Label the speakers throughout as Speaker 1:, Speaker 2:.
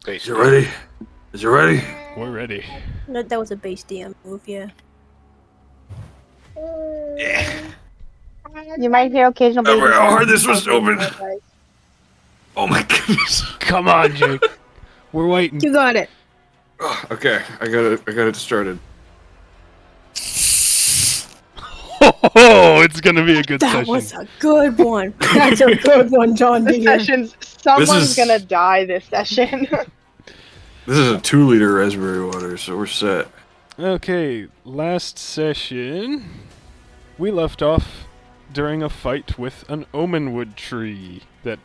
Speaker 1: Is you ready? Is you ready?
Speaker 2: We're ready.
Speaker 3: That was a base DM move, yeah.
Speaker 1: Yeah.
Speaker 4: You might hear occasional baby
Speaker 1: Remember how hard
Speaker 4: sounds.
Speaker 1: this was to open? Oh my goodness.
Speaker 2: Come on, Jake. We're waiting.
Speaker 3: You got it.
Speaker 1: Oh, okay, I got it started.
Speaker 2: Oh, it's gonna be a good
Speaker 3: That
Speaker 2: session.
Speaker 3: was a good one. That's a good one, John
Speaker 4: This
Speaker 3: Deere.
Speaker 4: session's someone's gonna die this session.
Speaker 1: This is a 2-liter raspberry water, so we're set.
Speaker 2: Okay, last session, we left off during a fight with an Omenwood tree that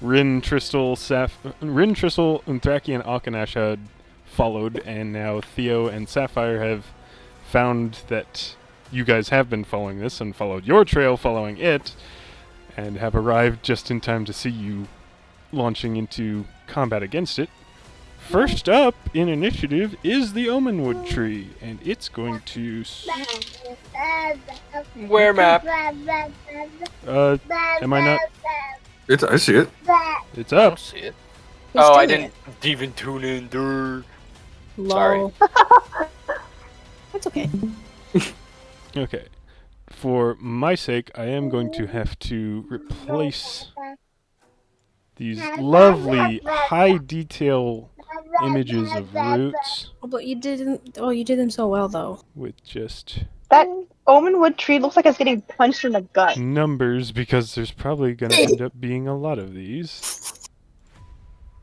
Speaker 2: Rin, Tristle, Unthraki, and Akanash had followed, and now Theo and Sapphire have found that you guys have been following this and followed your trail following it, and have arrived just in time to see you launching into combat against it. First up in initiative is the Omenwood tree, and it's going to...
Speaker 5: Where map?
Speaker 2: am I not?
Speaker 1: I see it.
Speaker 2: It's
Speaker 5: I don't
Speaker 2: up.
Speaker 5: see it.
Speaker 3: He's
Speaker 5: Oh, I
Speaker 3: doing
Speaker 5: didn't even tune in. Dude.
Speaker 3: Lol. That's okay.
Speaker 2: Okay. For my sake, I am going to have to replace these lovely high detail images of roots
Speaker 3: Oh, but you didn't. Oh, you did them so well, though.
Speaker 2: with just
Speaker 4: That Omenwood tree looks like it's getting punched in the gut.
Speaker 2: numbers, because there's probably going to end up being a lot of these.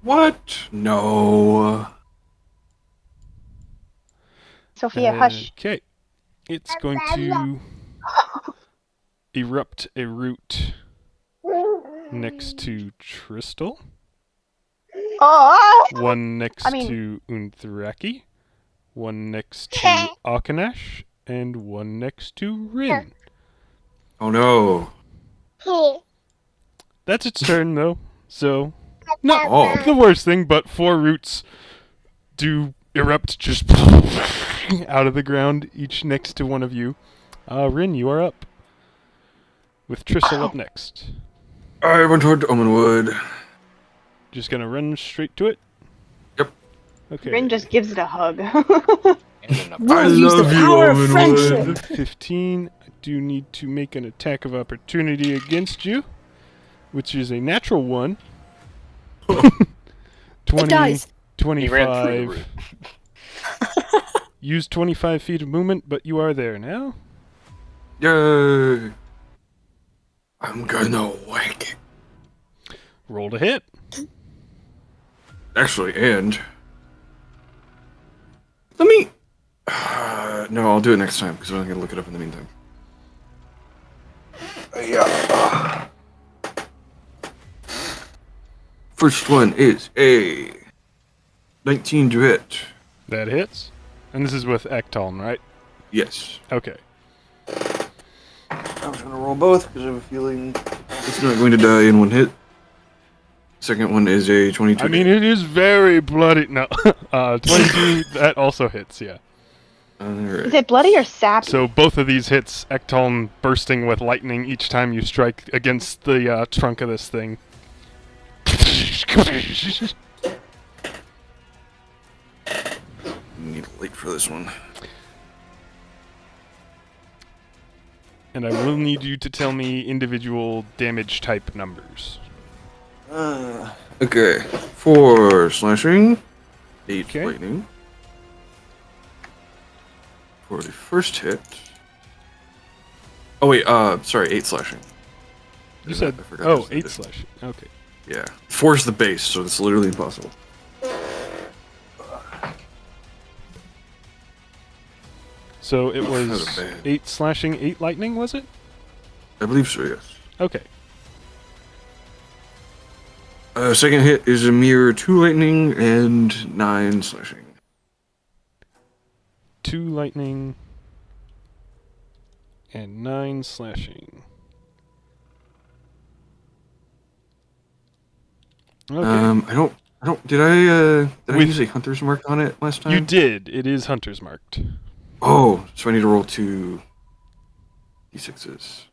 Speaker 1: What? No.
Speaker 4: Sophia, hush.
Speaker 2: Okay. It's going to erupt a root next to Tristle,
Speaker 4: Oh!
Speaker 2: one next to Unthraki, one next to Akanash, and one next to Rin.
Speaker 1: Oh no.
Speaker 2: That's its turn, though, so not
Speaker 1: Oh.
Speaker 2: the worst thing, but 4 roots do erupt just out of the ground, each next to one of you. Rin, you are up, with Tristle up next.
Speaker 1: Alright, run toward Omenwood.
Speaker 2: Just gonna run straight to it?
Speaker 1: Yep.
Speaker 2: Okay.
Speaker 4: Rin just gives it a hug.
Speaker 1: I
Speaker 3: Use the
Speaker 1: love you,
Speaker 3: power of
Speaker 1: Omenwood.
Speaker 3: friendship.
Speaker 2: 15. I do need to make an attack of opportunity against you, which is a natural 1. 20,
Speaker 3: dies.
Speaker 5: He ran through the
Speaker 2: 25.
Speaker 5: root.
Speaker 2: Use 25 feet of movement, but you are there now.
Speaker 1: Yay. I'm gonna whack it.
Speaker 2: Roll to hit.
Speaker 1: Actually, and... Let me... no, I'll do it next time, because I'm gonna look it up in the meantime. Yeah. First one is a 19 to hit.
Speaker 2: That hits. And this is with Ektaln, right?
Speaker 1: Yes.
Speaker 2: Okay.
Speaker 1: I was gonna roll both because I have a feeling it's not going to die in one hit. Second one is a 22.
Speaker 2: I mean, it is very bloody. No. 22, that also hits, yeah.
Speaker 1: Alright.
Speaker 4: Is it bloody or sappy?
Speaker 2: So both of these hits, Ektaln bursting with lightning each time you strike against the trunk of this thing.
Speaker 1: Need a light for this one.
Speaker 2: And I will need you to tell me individual damage type numbers.
Speaker 1: Okay. 4 slashing, 8
Speaker 2: Okay.
Speaker 1: lightning. For the first hit. Oh wait, sorry, 8 slashing.
Speaker 2: You said,
Speaker 1: I forgot
Speaker 2: oh,
Speaker 1: there's
Speaker 2: 8
Speaker 1: additional.
Speaker 2: slash. Okay.
Speaker 1: Yeah. 4 is the base, so it's literally impossible.
Speaker 2: So it was
Speaker 1: That's bad.
Speaker 2: 8 slashing, 8 lightning, was it?
Speaker 1: I believe so, yes.
Speaker 2: Okay.
Speaker 1: Second hit is a mere 2 lightning and 9 slashing.
Speaker 2: 2 lightning and 9 slashing. Okay.
Speaker 1: Did I
Speaker 2: With-
Speaker 1: use a hunter's mark on it last time?
Speaker 2: You did. It is hunter's marked.
Speaker 1: Oh, so I need to roll 2 d6s.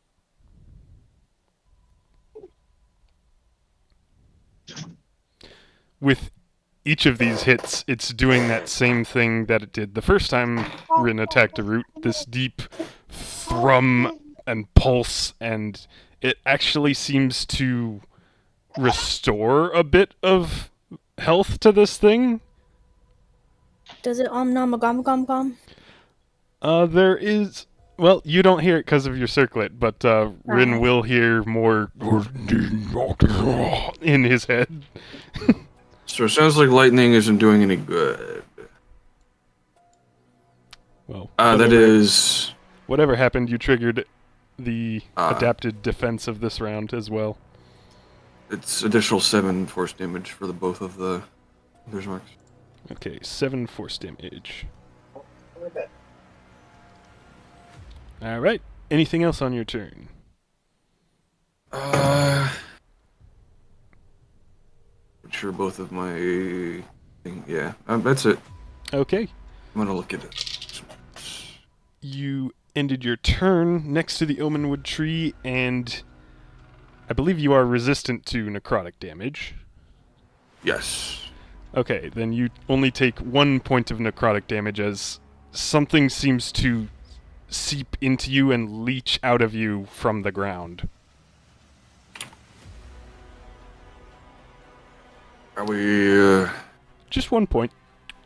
Speaker 2: with each of these hits, it's doing that same thing that it did the first time Rin attacked a root. This deep thrum and pulse, and it actually seems to restore a bit of health to this thing.
Speaker 3: Does it nom gum gum gum?
Speaker 2: There is. Well, you don't hear it because of your circlet, but Rin will hear more in his head.
Speaker 1: So it sounds like lightning isn't doing any good.
Speaker 2: Well,
Speaker 1: That is...
Speaker 2: whatever happened, you triggered the adapted defense of this round as well.
Speaker 1: It's additional 7 force damage for the both of the Hunter's Marks.
Speaker 2: Okay, 7 force damage. Alright, anything else on your turn?
Speaker 1: I'm sure both of my... Yeah, that's it.
Speaker 2: Okay.
Speaker 1: I'm gonna look at it.
Speaker 2: You ended your turn next to the Omenwood tree, and I believe you are resistant to necrotic damage.
Speaker 1: Yes.
Speaker 2: Okay, then you only take 1 point of necrotic damage as something seems to seep into you and leach out of you from the ground.
Speaker 1: Are we...
Speaker 2: Just 1 point.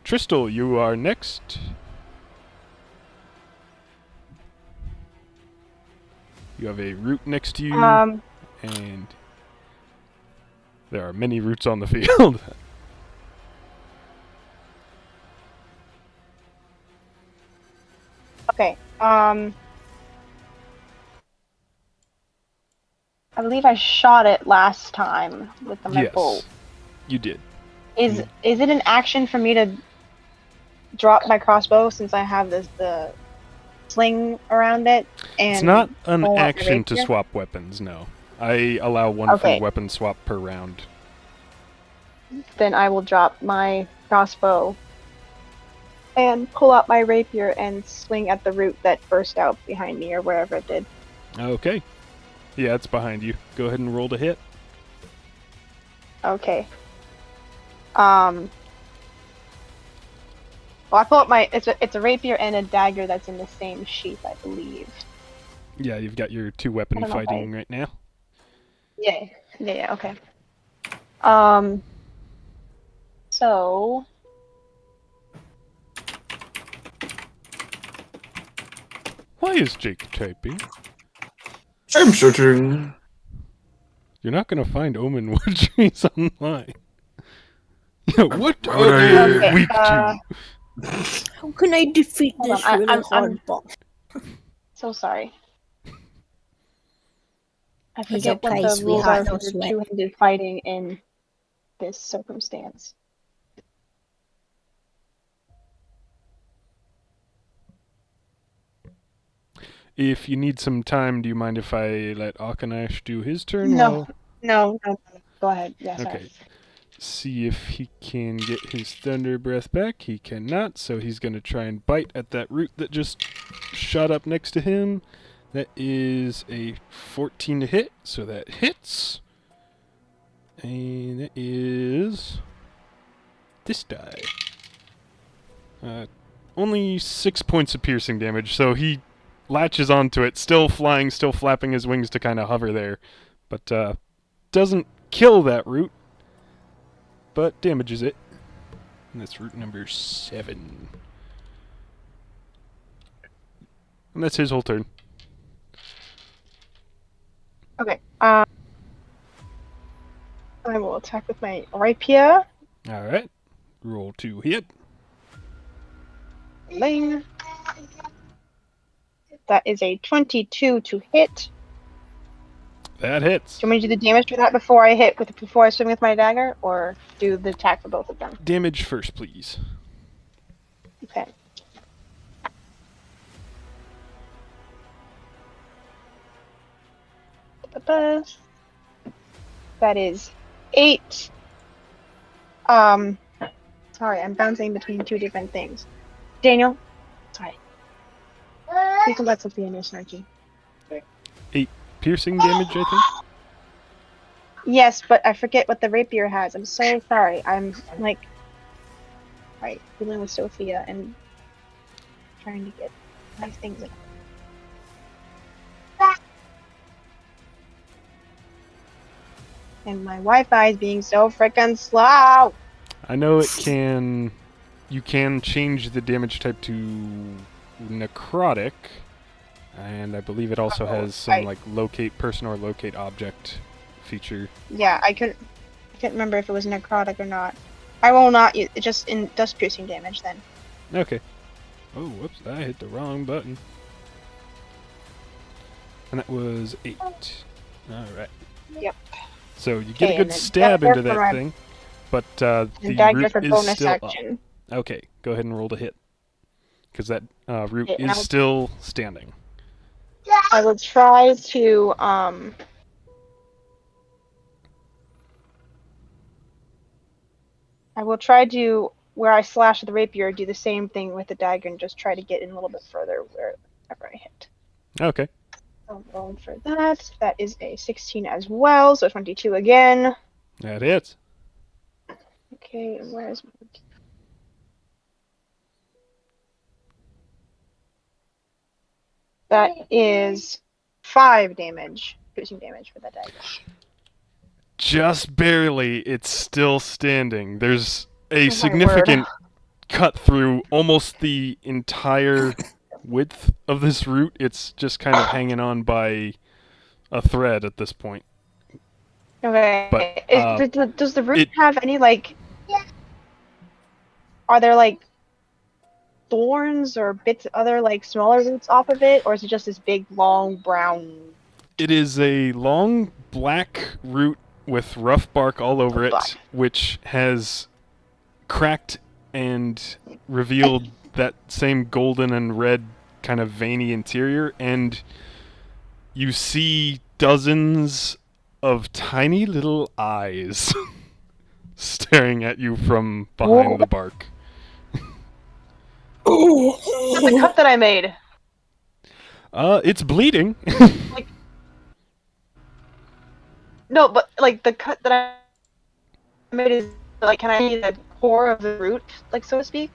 Speaker 2: Tristal, you are next. You have a root next to you, and there are many roots on the field.
Speaker 4: Okay. I believe I shot it last time with my bolt.
Speaker 2: You did.
Speaker 4: Is it an action for me to drop my crossbow since I have the sling around it? And
Speaker 2: It's not an
Speaker 4: pull out my
Speaker 2: action to
Speaker 4: rapier?
Speaker 2: swap weapons, no. I allow one free
Speaker 4: Okay.
Speaker 2: weapon swap per round.
Speaker 4: Then I will drop my crossbow and pull out my rapier and swing at the root that burst out behind me or wherever it did.
Speaker 2: Okay. Yeah, it's behind you. Go ahead and roll to hit.
Speaker 4: Okay. Well, I pull up my it's a rapier and a dagger that's in the same sheath, I believe.
Speaker 2: Yeah, you've got your 2 weapon
Speaker 4: I don't know if
Speaker 2: fighting right now.
Speaker 4: Yeah, okay. So
Speaker 2: Why is Jake typing?
Speaker 1: I'm searching.
Speaker 2: You're not gonna find Omenwood trees online. Yeah, what
Speaker 1: Why
Speaker 2: are
Speaker 1: would
Speaker 2: they
Speaker 4: I-
Speaker 2: weak
Speaker 4: Okay,
Speaker 2: to?
Speaker 3: How can I defeat
Speaker 4: Hold
Speaker 3: this
Speaker 4: on,
Speaker 3: really
Speaker 4: I'm
Speaker 3: hard boss?
Speaker 4: so sorry. I
Speaker 3: He's
Speaker 4: forget what
Speaker 3: okay,
Speaker 4: the rules
Speaker 3: sweetheart,
Speaker 4: are
Speaker 3: no
Speaker 4: for
Speaker 3: sweat.
Speaker 4: two-handed fighting in this circumstance.
Speaker 2: If you need some time, do you mind if I let Akanash do his turn?
Speaker 4: No. No. Go ahead. Yeah, sorry.
Speaker 2: Okay. See if he can get his Thunder Breath back. He cannot, so he's going to try and bite at that root that just shot up next to him. That is a 14 to hit, so that hits. And that is this die. Only 6 points of piercing damage, so he latches onto it, still flying, still flapping his wings to kind of hover there. But doesn't kill that root, but damages it. And that's root number 7. And that's his whole turn.
Speaker 4: Okay. I will attack with my rapier.
Speaker 2: Alright. Roll to hit.
Speaker 4: Ling. That is a 22 to hit.
Speaker 2: That hits.
Speaker 4: Do you want me to do the damage for that before I swing with my dagger, or do the attack for both of them?
Speaker 2: Damage first, please.
Speaker 4: Okay. That is 8. Sorry, I'm bouncing between 2 different things. Daniel, sorry. Please don't let Sophia near Snarky.
Speaker 2: 8 piercing damage, I think.
Speaker 4: Yes, but I forget what the rapier has. I'm so sorry. I'm like, right, dealing with Sophia and trying to get nice things. And my Wi-Fi is being so freaking slow.
Speaker 2: I know it can. You can change the damage type to necrotic, and I believe it also has some like locate person or locate object feature.
Speaker 4: Yeah, I couldn't remember if it was necrotic or not. I will not use it. Just in dust piercing damage then.
Speaker 2: Okay. Oh, whoops! I hit the wrong button. And that was 8. All right.
Speaker 4: Yep.
Speaker 2: So you get a
Speaker 4: Okay,
Speaker 2: good
Speaker 4: and then
Speaker 2: stab
Speaker 4: dagger
Speaker 2: into
Speaker 4: for
Speaker 2: that
Speaker 4: my-
Speaker 2: thing, but the
Speaker 4: And dagger
Speaker 2: root
Speaker 4: for
Speaker 2: is
Speaker 4: bonus
Speaker 2: still
Speaker 4: action.
Speaker 2: up. Okay, go ahead and roll to hit, because that root
Speaker 4: Okay, and
Speaker 2: is still standing.
Speaker 4: I will try to where I slash the rapier, do the same thing with the dagger and just try to get in a little bit further wherever I hit.
Speaker 2: Okay.
Speaker 4: I'm rolling for that. That is a 16 as well, so 22 again.
Speaker 2: That hits.
Speaker 4: Okay, and where is my... That is 5 damage, piercing damage for that dagger.
Speaker 2: Just barely, it's still standing. There's a
Speaker 4: my
Speaker 2: significant cut through almost the entire width of this root. It's just kind of hanging on by a thread at this point.
Speaker 4: Okay.
Speaker 2: But,
Speaker 4: does the root have any, like... Are there, like, thorns or bits, other, like, smaller roots off of it? Or is it just this big, long, brown...
Speaker 2: It is a long black root with rough bark all over it, which has cracked and revealed that same golden and red kind of veiny interior, and you see dozens of tiny little eyes staring at you from behind the bark.
Speaker 4: That's the cut that I made.
Speaker 2: It's bleeding.
Speaker 4: No, but, like, the cut that I made is, like, can I see the core of the root, like, so to speak?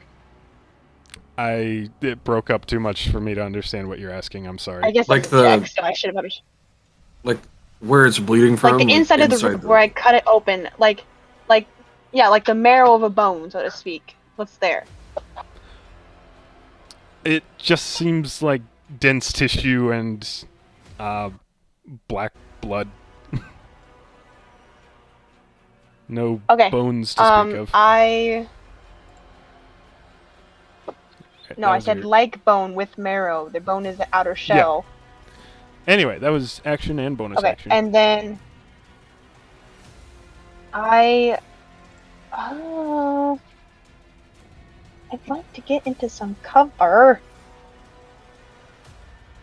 Speaker 2: It broke up too much for me to understand what you're asking. I'm sorry.
Speaker 4: I guess
Speaker 1: Like
Speaker 4: that's
Speaker 1: the-
Speaker 4: check, so I should have understood.
Speaker 1: Like where it's bleeding from.
Speaker 4: Like the inside of the root where I cut it open, like the marrow of a bone, so to speak. What's there?
Speaker 2: It just seems like dense tissue and black blood. No
Speaker 4: Okay.
Speaker 2: bones to speak of.
Speaker 4: No, I said like bone with marrow. The bone is the outer shell.
Speaker 2: Anyway, that was action and bonus
Speaker 4: Okay,
Speaker 2: action.
Speaker 4: and then I'd like to get into some cover.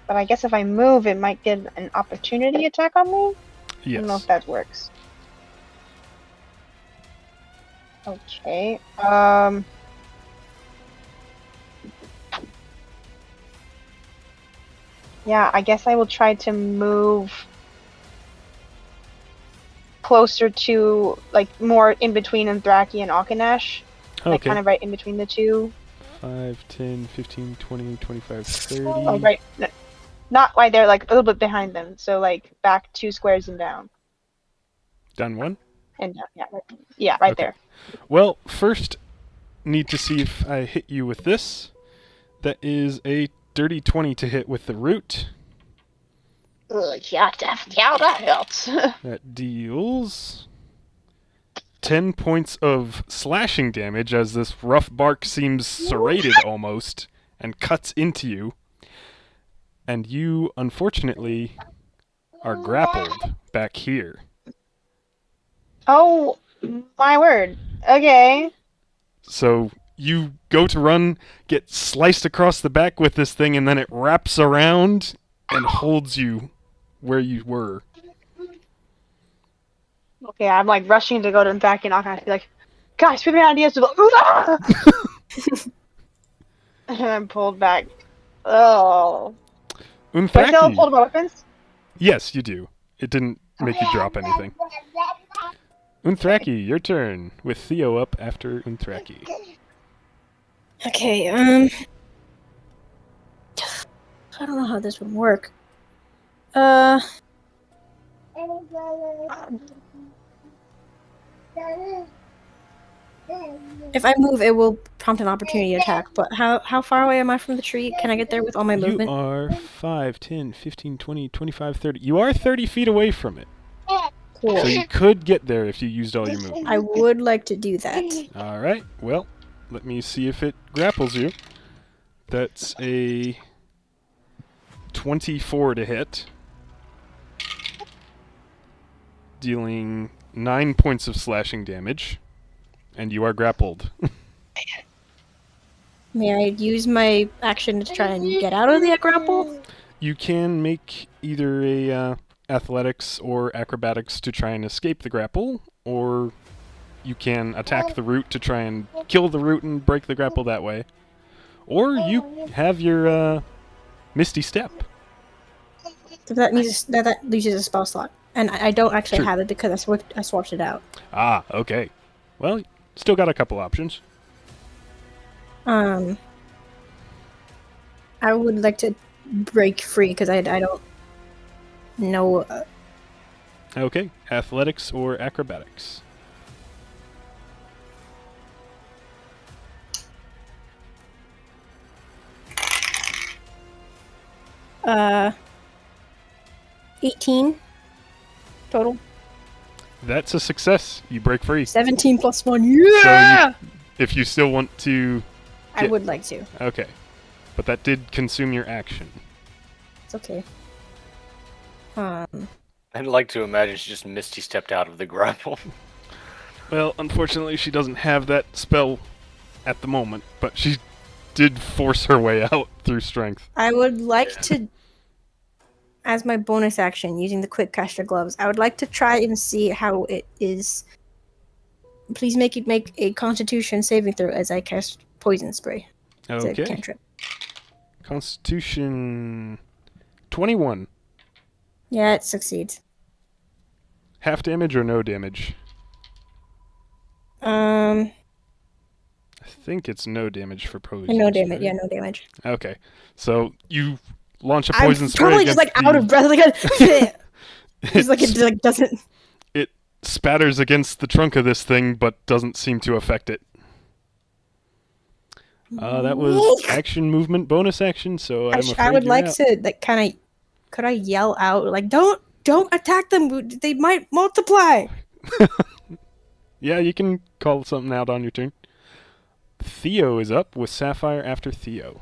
Speaker 4: But I guess if I move, it might get an opportunity attack on me? I don't know if
Speaker 2: Yes.
Speaker 4: that works. Okay, yeah, I guess I will try to move closer to, like, more in between Anthraki and Aucanash. Like,
Speaker 2: Okay.
Speaker 4: kind of right in between the two.
Speaker 2: 5, 10, 15, 20, 25, 30.
Speaker 4: Oh, right. No, not right there, like, a little bit behind them. So, like, back 2 squares and down.
Speaker 2: Done one?
Speaker 4: And down, yeah, right
Speaker 2: Okay.
Speaker 4: there.
Speaker 2: Well, first, need to see if I hit you with this. That is a dirty 20 to hit with the root.
Speaker 4: Yeah, that helps.
Speaker 2: That deals 10 points of slashing damage as this rough bark seems serrated almost and cuts into you. And you, unfortunately, are grappled back here.
Speaker 4: Oh, my word. Okay.
Speaker 2: So you go to run, get sliced across the back with this thing, and then it wraps around and holds you where you were.
Speaker 4: Okay, I'm, like, rushing to go to Anthraki and Aucanash, be like, guys, give me ideas to and I'm pulled back. Oh. Do I still hold
Speaker 2: Unthaki.
Speaker 4: my weapons?
Speaker 2: Yes, you do. It didn't make you drop anything. Unthraki, your turn, with Theo up after Unthraki.
Speaker 3: Okay, I don't know how this would work. If I move, it will prompt an opportunity attack, but how far away am I from the tree? Can I get there with all my movement?
Speaker 2: You are 5, 10, 15, 20, 25, 30. You are 30 feet away from it.
Speaker 3: Cool.
Speaker 2: So you could get there if you used all your movement.
Speaker 3: I would like to do that.
Speaker 2: Alright, well, let me see if it grapples you. That's a 24 to hit. Dealing 9 points of slashing damage. And you are grappled.
Speaker 3: May I use my action to try and get out of the grapple?
Speaker 2: You can make either a athletics or acrobatics to try and escape the grapple, or you can attack the root to try and kill the root and break the grapple that way. Or you have your Misty Step.
Speaker 3: So that uses a spell slot, and I don't actually
Speaker 2: True.
Speaker 3: have it because I swapped it out.
Speaker 2: Ah, okay. Well, still got a couple options.
Speaker 3: I would like to break free because I don't know.
Speaker 2: Okay, athletics or acrobatics.
Speaker 3: Uh, 18 total.
Speaker 2: That's a success. You break free.
Speaker 3: 17 plus 1.
Speaker 2: So
Speaker 3: Yeah!
Speaker 2: if you still want to...
Speaker 3: I would like to.
Speaker 2: Okay. But that did consume your action.
Speaker 3: It's okay.
Speaker 5: I'd like to imagine she just Misty stepped out of the grapple.
Speaker 2: Well, unfortunately, she doesn't have that spell at the moment, but she did force her way out through strength.
Speaker 3: I would like to, as my bonus action, using the quick caster gloves, I would like to try and see how it is. Please make a Constitution saving throw as I cast poison spray. It's a
Speaker 2: Okay.
Speaker 3: cantrip.
Speaker 2: Constitution 21.
Speaker 3: Yeah, it succeeds.
Speaker 2: Half damage or no damage?
Speaker 3: Um,
Speaker 2: I think it's no damage for poison.
Speaker 3: no damage.
Speaker 2: right?
Speaker 3: Yeah, no damage.
Speaker 2: Okay. So you launch a poison
Speaker 3: I'm
Speaker 2: spray
Speaker 3: totally just
Speaker 2: against
Speaker 3: like out of breath. Like, just like it like doesn't.
Speaker 2: It spatters against the trunk of this thing, but doesn't seem to affect it. That was action, movement, bonus action. So I'm afraid
Speaker 3: I would
Speaker 2: you're
Speaker 3: like
Speaker 2: out.
Speaker 3: to like kind of. Could I yell out like don't attack them? They might multiply.
Speaker 2: Yeah, you can call something out on your turn. Theo is up with Sapphire after Theo.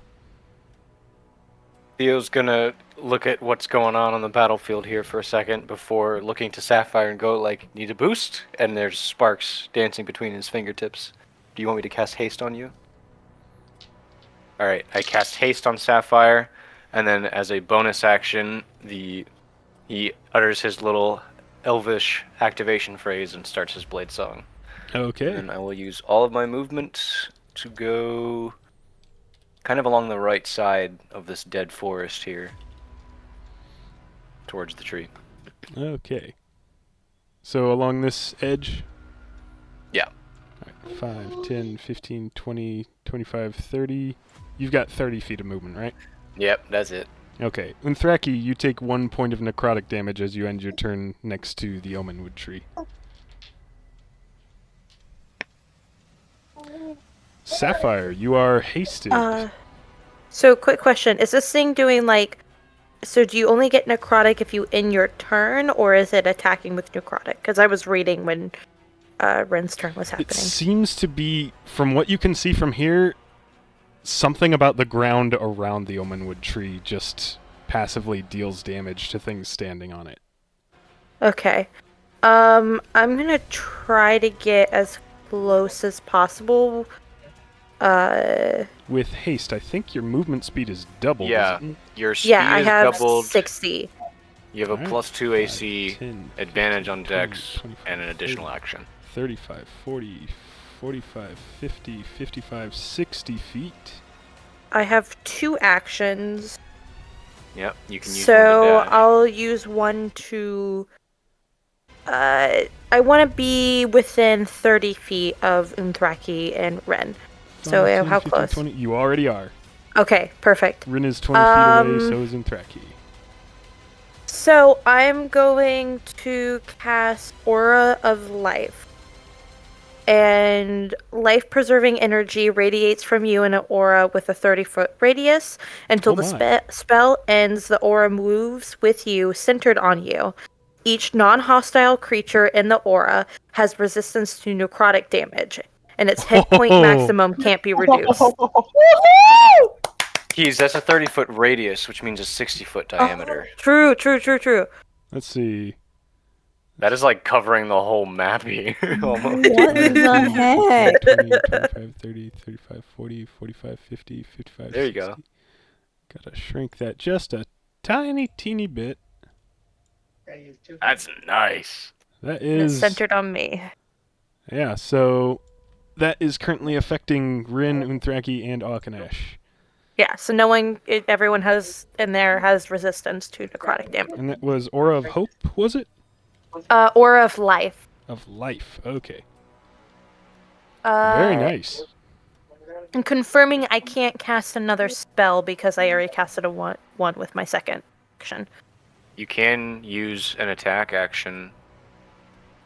Speaker 5: Theo's gonna look at what's going on the battlefield here for a second before looking to Sapphire and go like, need a boost? And there's sparks dancing between his fingertips. Do you want me to cast haste on you? Alright, I cast haste on Sapphire, and then as a bonus action, he utters his little elvish activation phrase and starts his blade song.
Speaker 2: Okay.
Speaker 5: And I will use all of my movement to go kind of along the right side of this dead forest here, towards the tree.
Speaker 2: Okay. So along this edge?
Speaker 5: Yeah.
Speaker 2: Alright, 5, 10, 15, 20, 25, 30. You've got 30 feet of movement, right?
Speaker 5: Yep, that's it.
Speaker 2: Okay. Unthraki, you take 1 point of necrotic damage as you end your turn next to the Omenwood tree. Sapphire, you are hasted.
Speaker 6: So quick question. Is this thing doing like... So do you only get necrotic if you end your turn, or is it attacking with necrotic? Because I was reading when Ren's turn was happening.
Speaker 2: It seems to be, from what you can see from here, something about the ground around the Omenwood tree just passively deals damage to things standing on it.
Speaker 6: Okay. I'm gonna try to get as close as possible.
Speaker 2: With haste, I think your movement speed is doubled.
Speaker 5: Yeah,
Speaker 2: isn't it?
Speaker 5: your speed
Speaker 6: Yeah, I
Speaker 5: is
Speaker 6: have
Speaker 5: doubled.
Speaker 6: 60.
Speaker 5: You have a
Speaker 2: Alright.
Speaker 5: plus 2 AC,
Speaker 2: 10,
Speaker 5: advantage on
Speaker 2: 20,
Speaker 5: dex,
Speaker 2: 25,
Speaker 5: and an additional
Speaker 2: 30,
Speaker 5: action.
Speaker 2: 35, 40, 45, 50, 55, 60 feet.
Speaker 6: I have 2 actions.
Speaker 5: Yep, you can use one
Speaker 6: So
Speaker 5: to dash.
Speaker 6: I'll use one to I want to be within 30 feet of Unthraki and Ren. So
Speaker 2: 5, 10,
Speaker 6: how
Speaker 2: 15,
Speaker 6: close?
Speaker 2: 20. You already are.
Speaker 6: Okay, perfect.
Speaker 2: Rin is 20 feet away, so is Unthraki.
Speaker 6: So I'm going to cast Aura of Life. And life-preserving energy radiates from you in an aura with a 30-foot radius. Until the spell ends, the aura moves with you, centered on you. Each non-hostile creature in the aura has resistance to necrotic damage, and its hit point maximum can't be reduced.
Speaker 5: Keys, that's a 30-foot radius, which means a 60-foot diameter.
Speaker 6: True.
Speaker 2: Let's see.
Speaker 5: That is like covering the whole map here. Almost.
Speaker 3: What the heck?
Speaker 2: 20, 25, 30, 35, 40, 45, 50, 55,
Speaker 5: There you
Speaker 2: 60.
Speaker 5: go.
Speaker 2: Gotta shrink that just a tiny, teeny bit.
Speaker 5: That's nice.
Speaker 2: That
Speaker 6: And it's
Speaker 2: is...
Speaker 6: centered on me.
Speaker 2: Yeah, so that is currently affecting Rin, Unthraki, and Aucanash.
Speaker 6: Yeah, so everyone has in there has resistance to necrotic damage.
Speaker 2: And that was Aura of Hope, was it?
Speaker 6: Aura of Life.
Speaker 2: Of Life, okay.
Speaker 6: Uh,
Speaker 2: Very nice.
Speaker 6: And confirming I can't cast another spell because I already casted a one with my second action.
Speaker 5: You can use an attack action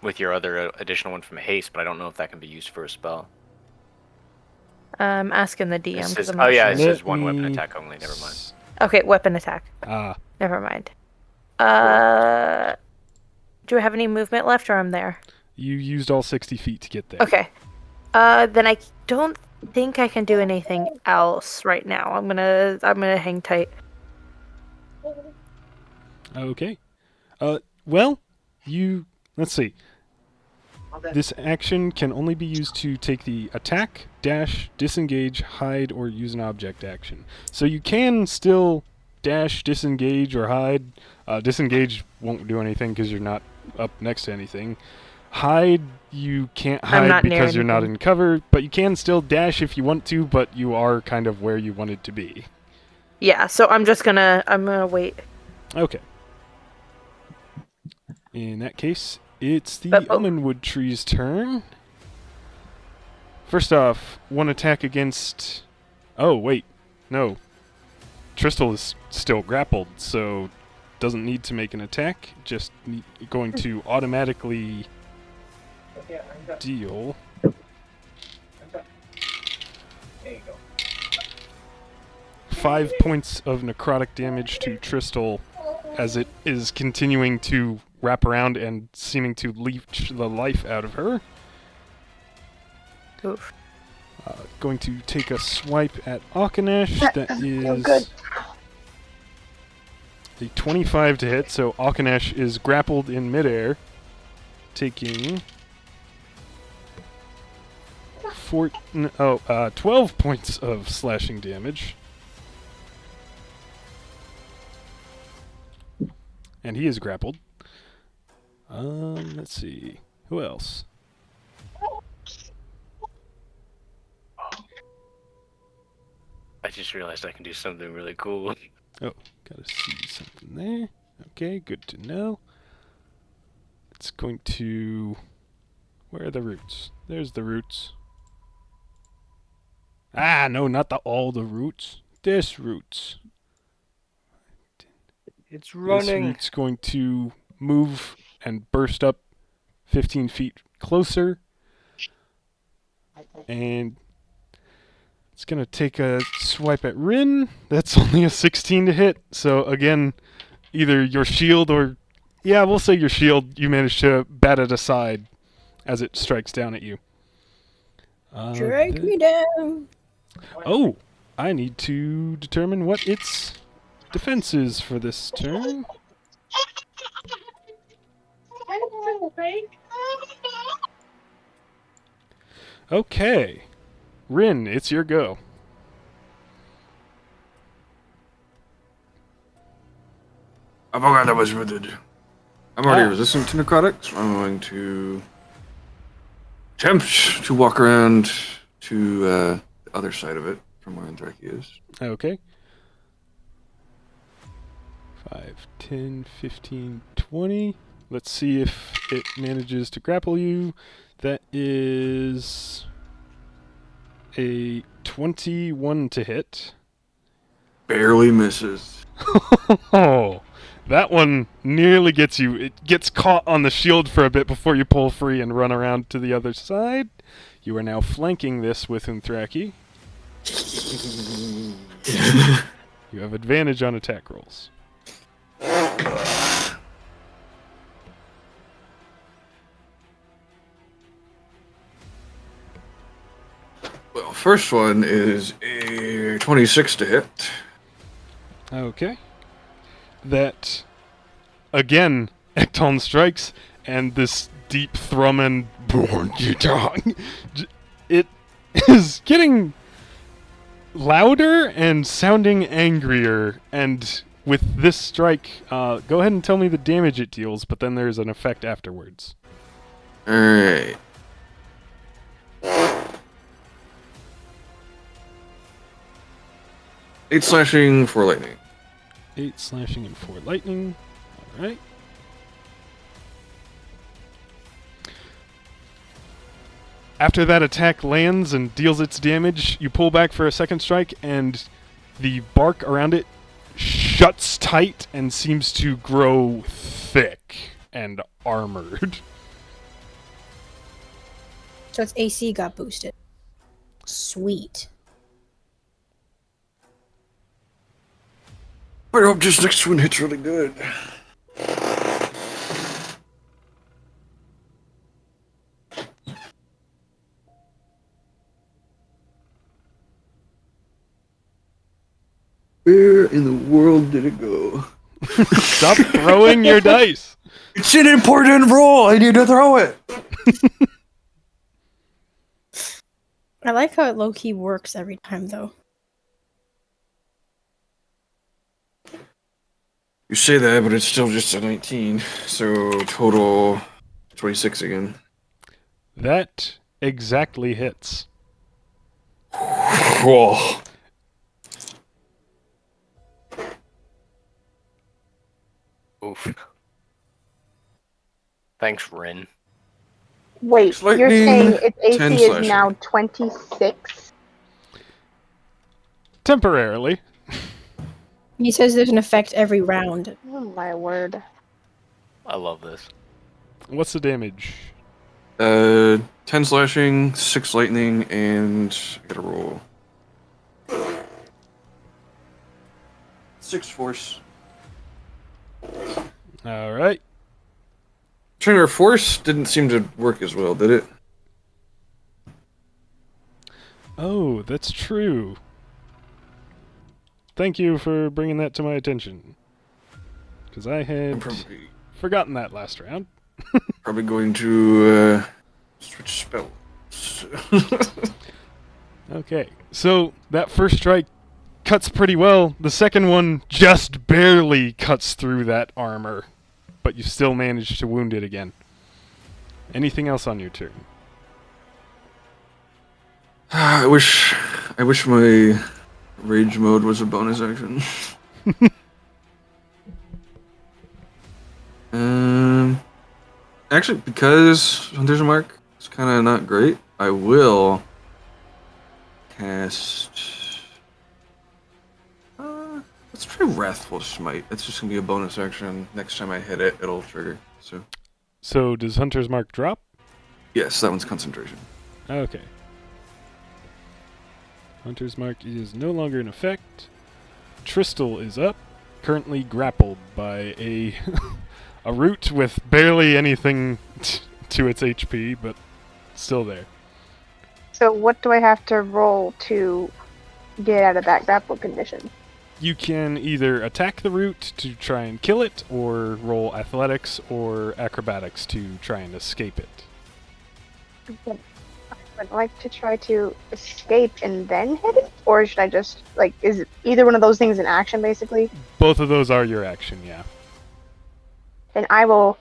Speaker 5: with your other additional one from haste, but I don't know if that can be used for a spell.
Speaker 6: Asking the DM.
Speaker 5: It
Speaker 6: I'm not
Speaker 5: yeah,
Speaker 6: sure.
Speaker 5: it says one weapon attack only. Never mind.
Speaker 6: Okay, weapon attack.
Speaker 2: Ah.
Speaker 6: Never mind. Do I have any movement left, or I'm there?
Speaker 2: You used all 60 feet to get there.
Speaker 6: Okay. Then I don't think I can do anything else right now. I'm gonna hang tight.
Speaker 2: Okay. Well, let's see. This action can only be used to take the attack, dash, disengage, hide, or use an object action. So you can still dash, disengage, or hide. Disengage won't do anything because you're not up next to anything. Hide, you can't hide because you're not in cover, but you can still dash if you want to, but you are kind of where you wanted to be.
Speaker 6: Yeah, so I'm gonna wait.
Speaker 2: Okay. In that case, it's the Omenwood tree's turn. First off, one attack against... Oh, wait. No. Tristal is still grappled, so doesn't need to make an attack. Just going to automatically deal... 5 points of necrotic damage to Tristal as it is continuing to wrap around and seeming to leech the life out of her.
Speaker 6: Oof.
Speaker 2: Going to take a swipe at Aucanash. That is a 25 to hit, so Aucanash is grappled in midair, taking 12 points of slashing damage. And he is grappled. Let's see. Who else?
Speaker 5: I just realized I can do something really cool.
Speaker 2: Oh, gotta see something there. Okay, good to know. It's going to... Where are the roots? There's the roots. Ah, no, not all the roots. This roots.
Speaker 5: It's running.
Speaker 2: This root's going to move and burst up 15 feet closer. And it's going to take a swipe at Rin. That's only a 16 to hit. So again, either your shield or... Yeah, we'll say your shield. You managed to bat it aside as it strikes down at you.
Speaker 3: Strike me down.
Speaker 2: Oh, I need to determine what its defense is for this turn. Okay. Rin, it's your go.
Speaker 1: I forgot that was rooted. I'm already resistant to necrotic, so I'm going to attempt to walk around to the other side of it from where Andraki is.
Speaker 2: Okay. 5, 10, 15, 20. Let's see if it manages to grapple you. That is a 21 to hit.
Speaker 1: Barely misses.
Speaker 2: Oh, that one nearly gets you. It gets caught on the shield for a bit before you pull free and run around to the other side. You are now flanking this with Unthraki. You have advantage on attack rolls.
Speaker 1: Well, first one is a 26 to hit.
Speaker 2: Okay. That, again, Ekton strikes, and this deep thrumming, it is getting louder and sounding angrier, and with this strike, go ahead and tell me the damage it deals, but then there's an effect afterwards.
Speaker 1: Alright. Eight slashing, 4 lightning.
Speaker 2: 8 slashing and 4 lightning. Alright. After that attack lands and deals its damage, you pull back for a second strike, and the bark around it shuts tight and seems to grow thick and armored.
Speaker 3: So its AC got boosted. Sweet.
Speaker 1: I hope this next one hits really good. Where in the world did it go?
Speaker 2: Stop throwing your dice!
Speaker 1: It's an important roll! I need to throw it!
Speaker 3: I like how it low-key works every time, though.
Speaker 1: You say that, but it's still just a 19. So total 26 again.
Speaker 2: That exactly hits.
Speaker 1: Whoa.
Speaker 5: Oof. Thanks, Rin.
Speaker 4: Wait, you're
Speaker 1: Lightning,
Speaker 4: saying its
Speaker 1: 10
Speaker 4: AC is
Speaker 1: slashing.
Speaker 4: now 26?
Speaker 2: Temporarily.
Speaker 3: He says there's an effect every round.
Speaker 4: Oh my word.
Speaker 5: I love this.
Speaker 2: What's the damage?
Speaker 1: 10 slashing, 6 lightning, and I gotta roll 6 force.
Speaker 2: Alright.
Speaker 1: Trainer, force didn't seem to work as well, did it?
Speaker 2: Oh, that's true. Thank you for bringing that to my attention. Because I
Speaker 1: I'm
Speaker 2: had
Speaker 1: probably,
Speaker 2: forgotten that last round.
Speaker 1: probably going to switch spells.
Speaker 2: Okay, so that first strike cuts pretty well. The second one just barely cuts through that armor, but you still managed to wound it again. Anything else on your turn?
Speaker 1: I wish my rage mode was a bonus action. Actually, because Hunter's Mark is kind of not great, I will cast. Let's try Wrathful Smite. That's just gonna be a bonus action. Next time I hit it, it'll trigger. So
Speaker 2: Does Hunter's Mark drop?
Speaker 1: yes, that one's concentration.
Speaker 2: Okay. Hunter's Mark is no longer in effect. Tristal is up, currently grappled by a a root with barely anything to its HP, but still there.
Speaker 4: So what do I have to roll to get out of that grapple condition?
Speaker 2: You can either attack the root to try and kill it, or roll athletics or acrobatics to try and escape it.
Speaker 4: I would like to try to escape and then hit it? Or should I just, like, is either one of those things an action, basically?
Speaker 2: Both of those are your action, yeah.
Speaker 4: Then I will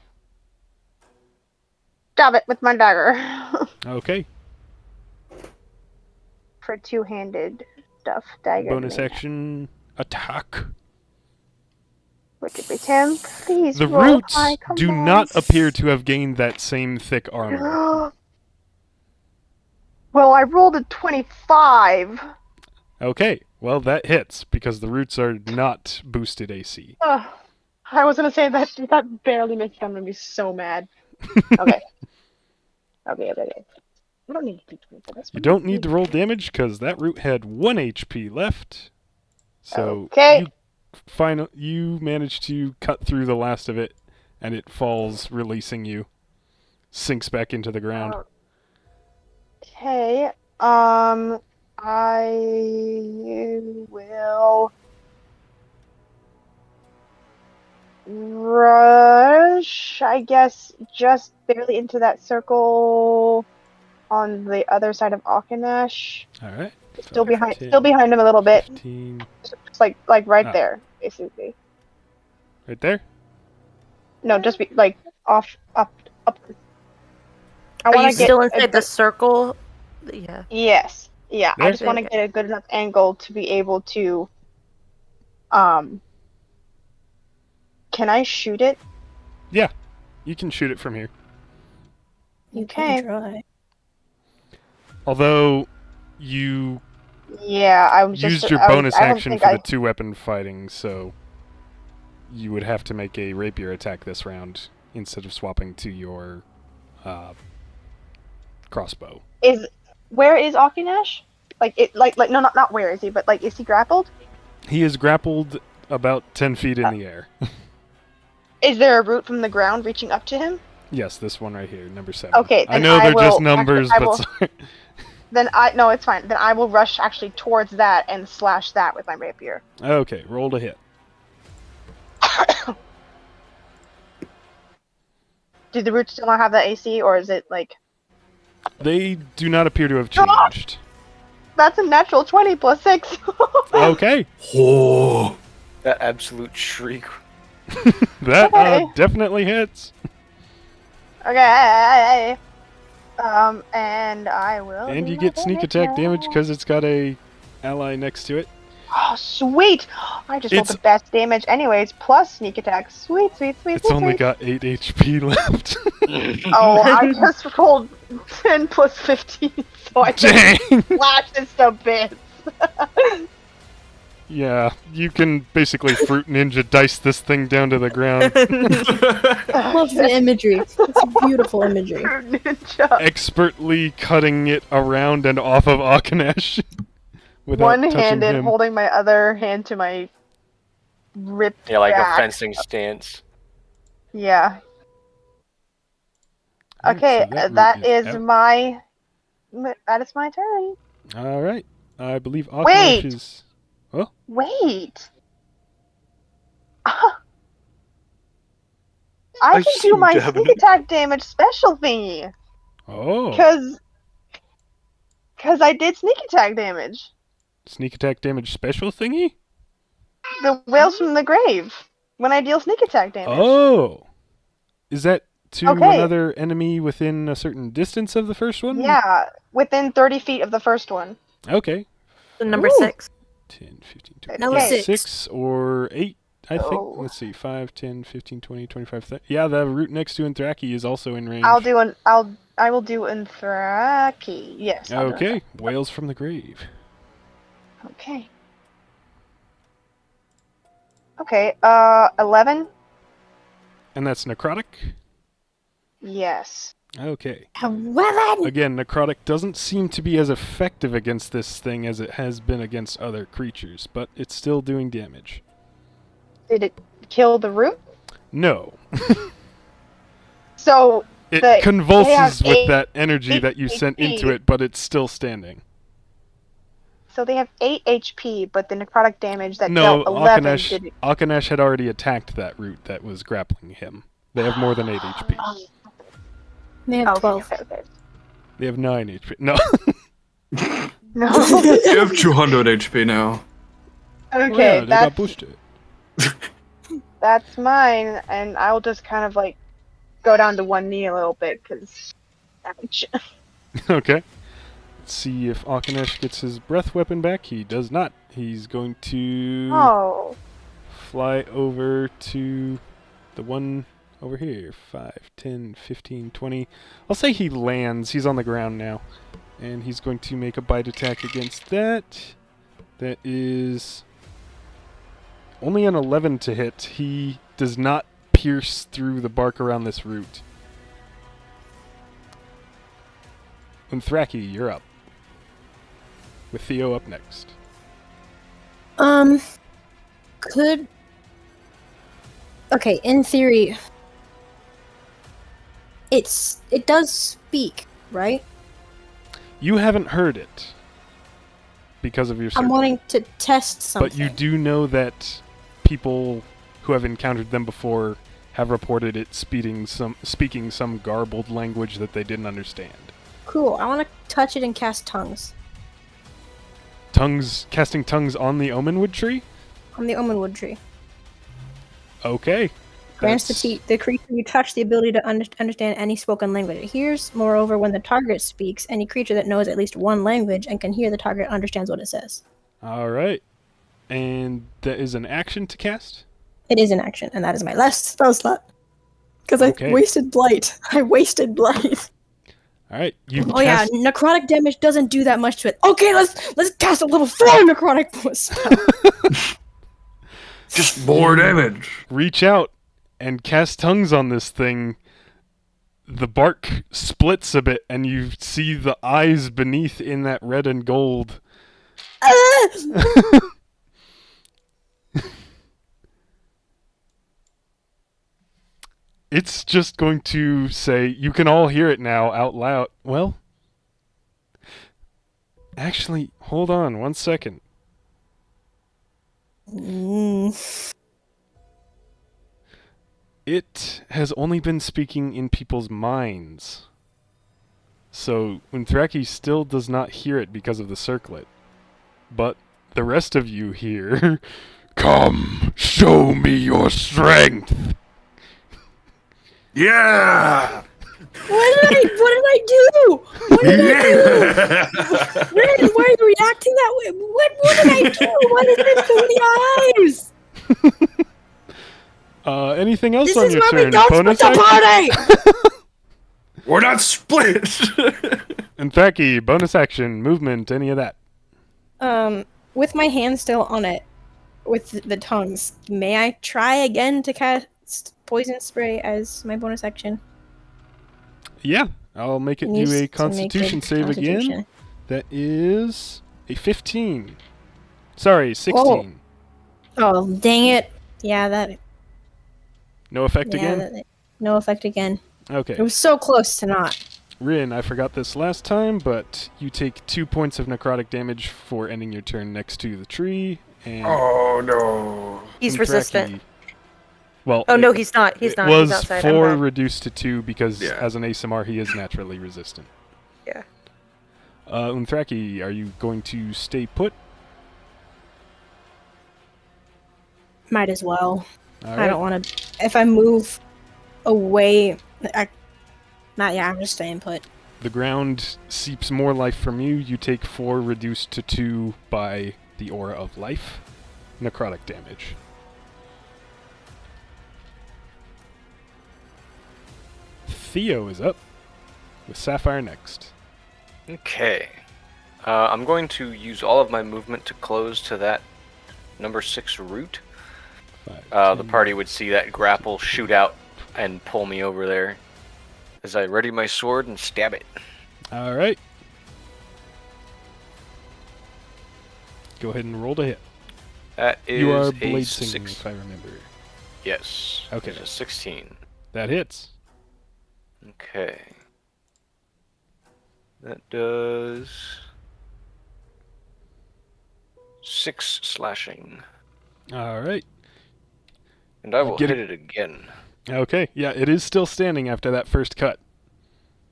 Speaker 4: stab it with my dagger.
Speaker 2: Okay.
Speaker 4: For two-handed stuff. Dagger.
Speaker 2: Bonus
Speaker 4: main.
Speaker 2: action, attack.
Speaker 4: Tim, please
Speaker 2: The
Speaker 4: roll
Speaker 2: roots
Speaker 4: high, come
Speaker 2: do
Speaker 4: on.
Speaker 2: not appear to have gained that same thick armor.
Speaker 4: Well, I rolled a 25.
Speaker 2: Okay, well that hits because the roots are not boosted AC.
Speaker 4: I was gonna say that if that barely missed, I'm gonna be so mad. Okay. Okay. I don't need to do 24. That's
Speaker 2: You
Speaker 4: fine.
Speaker 2: don't need to roll damage because that root had 1 HP left. So
Speaker 4: Okay.
Speaker 2: you manage to cut through the last of it, and it falls, releasing you. Sinks back into the ground.
Speaker 4: Okay. I will rush, I guess, just barely into that circle on the other side of Auchinash.
Speaker 2: Alright.
Speaker 4: Still behind him a little bit.
Speaker 2: 15.
Speaker 4: Just like right
Speaker 2: Ah.
Speaker 4: there, basically.
Speaker 2: Right there?
Speaker 4: No, just like up. I
Speaker 6: Are
Speaker 4: want
Speaker 6: you
Speaker 4: to get
Speaker 6: still inside the circle? Yeah.
Speaker 4: Yes. Yeah, I
Speaker 2: There?
Speaker 4: just want to get a good enough angle to be able to can I shoot it?
Speaker 2: Yeah. You can shoot it from here.
Speaker 3: You
Speaker 4: Okay.
Speaker 3: can try.
Speaker 2: Although you
Speaker 4: Yeah, I was
Speaker 2: used
Speaker 4: just
Speaker 2: your
Speaker 4: I was-
Speaker 2: bonus
Speaker 4: I don't
Speaker 2: action
Speaker 4: think
Speaker 2: for
Speaker 4: I-
Speaker 2: the 2-weapon fighting, so you would have to make a rapier attack this round instead of swapping to your crossbow.
Speaker 4: Where is Auchinash? Like no, not where is he, but like is he grappled?
Speaker 2: He is grappled about 10 feet in the air.
Speaker 4: Is there a root from the ground reaching up to him?
Speaker 2: Yes, this one right here, number 7.
Speaker 4: Okay,
Speaker 2: I
Speaker 4: then
Speaker 2: know
Speaker 4: I
Speaker 2: they're just
Speaker 4: will-
Speaker 2: numbers,
Speaker 4: I
Speaker 2: but
Speaker 4: will-
Speaker 2: sorry.
Speaker 4: No, it's fine. Then I will rush actually towards that and slash that with my rapier.
Speaker 2: Okay, roll to hit.
Speaker 4: Do the roots still not have that AC, or is it like
Speaker 2: They do not appear to have changed.
Speaker 4: that's a natural 20 plus 6?
Speaker 2: Okay,
Speaker 1: Oh.
Speaker 5: That absolute shriek.
Speaker 2: that
Speaker 4: Okay.
Speaker 2: definitely hits.
Speaker 4: Okay. And I will.
Speaker 2: And
Speaker 4: do
Speaker 2: you
Speaker 4: my
Speaker 2: get sneak attack damage
Speaker 4: now.
Speaker 2: because it's got a ally next to it.
Speaker 4: Oh, sweet! I just rolled
Speaker 2: It's-
Speaker 4: the best damage, anyways. Plus sneak attack. Sweet.
Speaker 2: It's only got 8 HP left.
Speaker 4: Oh, I just rolled 10 plus 15, so I
Speaker 2: Dang!
Speaker 4: just slashed this to bits.
Speaker 2: Yeah, you can basically Fruit Ninja dice this thing down to the ground.
Speaker 3: I love the imagery. It's beautiful imagery.
Speaker 4: Ninja.
Speaker 2: Expertly cutting it around and off of Auchinash. Without touching
Speaker 4: One-handed,
Speaker 2: him.
Speaker 4: holding my other hand to my ripped
Speaker 5: Yeah, like
Speaker 4: back.
Speaker 5: a fencing stance.
Speaker 4: Yeah.
Speaker 2: Alright,
Speaker 4: Okay,
Speaker 2: so
Speaker 4: that
Speaker 2: root
Speaker 4: is
Speaker 2: out.
Speaker 4: my turn.
Speaker 2: Alright, I believe Auchinash
Speaker 4: Wait!
Speaker 2: is...
Speaker 4: Wait.
Speaker 5: I
Speaker 4: I can do
Speaker 5: seem
Speaker 4: my
Speaker 5: to have
Speaker 4: sneak
Speaker 5: been-
Speaker 4: attack damage special thingy.
Speaker 2: Oh,
Speaker 4: Cause I did sneak attack damage.
Speaker 2: sneak attack damage special thingy?
Speaker 4: The whales from the grave. When I deal sneak attack damage.
Speaker 2: Oh! Is that to
Speaker 4: Okay.
Speaker 2: another enemy within a certain distance of the first one?
Speaker 4: Yeah, within 30 feet of the first one.
Speaker 2: Okay.
Speaker 6: Number
Speaker 3: Ooh.
Speaker 6: 6.
Speaker 2: 10, 15, 20.
Speaker 3: Number
Speaker 2: yeah,
Speaker 3: 6.
Speaker 2: 6 or 8, I think.
Speaker 4: Oh.
Speaker 2: Let's see, 5, 10, 15, 20, 25, 30. Yeah, the root next to Anthraki is also in range.
Speaker 4: I will do Anthraki. Yes. I'll do
Speaker 2: Okay, Whales from the Grave.
Speaker 4: that. Okay. Okay, 11?
Speaker 2: And that's Necrotic?
Speaker 4: Yes.
Speaker 2: Okay.
Speaker 3: 11!
Speaker 2: Again, Necrotic doesn't seem to be as effective against this thing as it has been against other creatures, but it's still doing damage.
Speaker 4: Did it kill the root?
Speaker 2: No.
Speaker 4: So,
Speaker 2: It
Speaker 4: they
Speaker 2: convulses
Speaker 4: have
Speaker 2: with
Speaker 4: eight-
Speaker 2: that energy that you sent into it, but it's still standing.
Speaker 4: they have 8 HP, but the necrotic damage that
Speaker 2: No,
Speaker 4: dealt 11
Speaker 2: Auchinash,
Speaker 4: did it.
Speaker 2: Auchinash had already attacked that root that was grappling him. They have more than 8 HP.
Speaker 3: They have 12.
Speaker 4: Okay.
Speaker 2: They have 9 HP. No.
Speaker 4: No.
Speaker 1: You have 200 HP now.
Speaker 4: Okay,
Speaker 2: Oh, yeah, they got
Speaker 4: that's
Speaker 2: boosted.
Speaker 4: that's mine, and I'll just kind of like go down to one knee a little bit because.
Speaker 2: Okay. Let's see if Auchinash gets his breath weapon back. He does not. He's going to
Speaker 4: Oh,
Speaker 2: fly over to the one over here. 5, 10, 15, 20. I'll say he lands. He's on the ground now. And he's going to make a bite attack against that. That is only an 11 to hit. He does not pierce through the bark around this root. Unthraki, you're up. With Theo up next.
Speaker 3: Could... Okay, in theory... It does speak, right?
Speaker 2: You haven't heard it. Because of your
Speaker 3: I'm
Speaker 2: circle.
Speaker 3: wanting to test something.
Speaker 2: But you do know that people who have encountered them before have reported it speaking some garbled language that they didn't understand.
Speaker 3: Cool, I want to touch it and cast tongues.
Speaker 2: Casting tongues on the Omenwood tree?
Speaker 3: On the Omenwood tree.
Speaker 2: Okay.
Speaker 3: Grants
Speaker 2: That's-
Speaker 3: the creature you touch the ability to understand any spoken language. It hears, moreover, when the target speaks, any creature that knows at least one language and can hear the target understands what it says.
Speaker 2: Alright. And that is an action to cast?
Speaker 3: It is an action, and that is my last spell slot. Because
Speaker 2: Okay.
Speaker 3: I wasted Blight. I wasted Blight.
Speaker 2: Alright. You
Speaker 3: Oh yeah, necrotic damage doesn't do that much to it. Okay, let's cast a level 4 necrotic spell.
Speaker 1: Just more damage.
Speaker 2: reach out and cast tongues on this thing. The bark splits a bit, and you see the eyes beneath in that red and gold. It's just going to say, you can all hear it now out loud. Well, actually, hold on 1 second. It has only been speaking in people's minds. So, Unthraki still does not hear it because of the circlet. But the rest of you hear, "Come, show me your strength!"
Speaker 1: Yeah!
Speaker 3: What did I do? What did I do? Ren, why are you reacting that way? What did I do? What is this through the eyes?
Speaker 2: Anything else
Speaker 3: This
Speaker 2: on
Speaker 3: is
Speaker 2: your
Speaker 3: why
Speaker 2: turn?
Speaker 3: we don't
Speaker 2: Bonus
Speaker 3: split the
Speaker 2: action?
Speaker 3: party!
Speaker 1: We're not split!
Speaker 2: Unthraki, bonus action, movement, any of that.
Speaker 3: With my hand still on it, with the tongues, may I try again to cast poison spray as my bonus action?
Speaker 2: Yeah, I'll make it
Speaker 3: Needs
Speaker 2: do a
Speaker 3: to make
Speaker 2: constitution save again.
Speaker 3: Constitution.
Speaker 2: That is a 15. Sorry, 16.
Speaker 3: Oh, dang it. Yeah, that...
Speaker 2: No effect
Speaker 3: Yeah,
Speaker 2: again?
Speaker 3: no effect again. It
Speaker 2: Okay.
Speaker 3: was so close to not.
Speaker 2: Rin, I forgot this last time, but you take 2 points of necrotic damage for ending your turn next to the tree, and...
Speaker 1: Oh no.
Speaker 6: He's
Speaker 2: Unthraki-
Speaker 6: resistant.
Speaker 2: Well,
Speaker 6: Oh no, he's not. He's not.
Speaker 2: It was
Speaker 6: He's outside.
Speaker 2: 4
Speaker 6: I'm bad.
Speaker 2: reduced to 2 because
Speaker 1: Yeah.
Speaker 2: as an ASMR he is naturally resistant.
Speaker 6: Yeah.
Speaker 2: Unthraki, are you going to stay put?
Speaker 3: Might as well.
Speaker 2: All
Speaker 3: I
Speaker 2: right.
Speaker 3: don't want to... If I move away... I'm just staying put.
Speaker 2: The ground seeps more life from you. You take 4 reduced to 2 by the aura of life. Necrotic damage. Theo is up, with Sapphire next.
Speaker 5: Okay. I'm going to use all of my movement to close to that number 6 root.
Speaker 2: 5,
Speaker 5: The
Speaker 2: 10,
Speaker 5: party would see that grapple shoot out and pull me over there as I ready my sword and stab it.
Speaker 2: All right. Go ahead and roll to hit.
Speaker 5: That is
Speaker 2: You are
Speaker 5: a
Speaker 2: blade singing,
Speaker 5: 6.
Speaker 2: if I remember.
Speaker 5: Yes.
Speaker 2: Okay.
Speaker 5: It's a 16.
Speaker 2: That hits.
Speaker 5: Okay. That does 6 slashing.
Speaker 2: All right.
Speaker 5: And I will
Speaker 2: Get
Speaker 5: hit
Speaker 2: it.
Speaker 5: it again.
Speaker 2: Okay. Yeah, it is still standing after that first cut.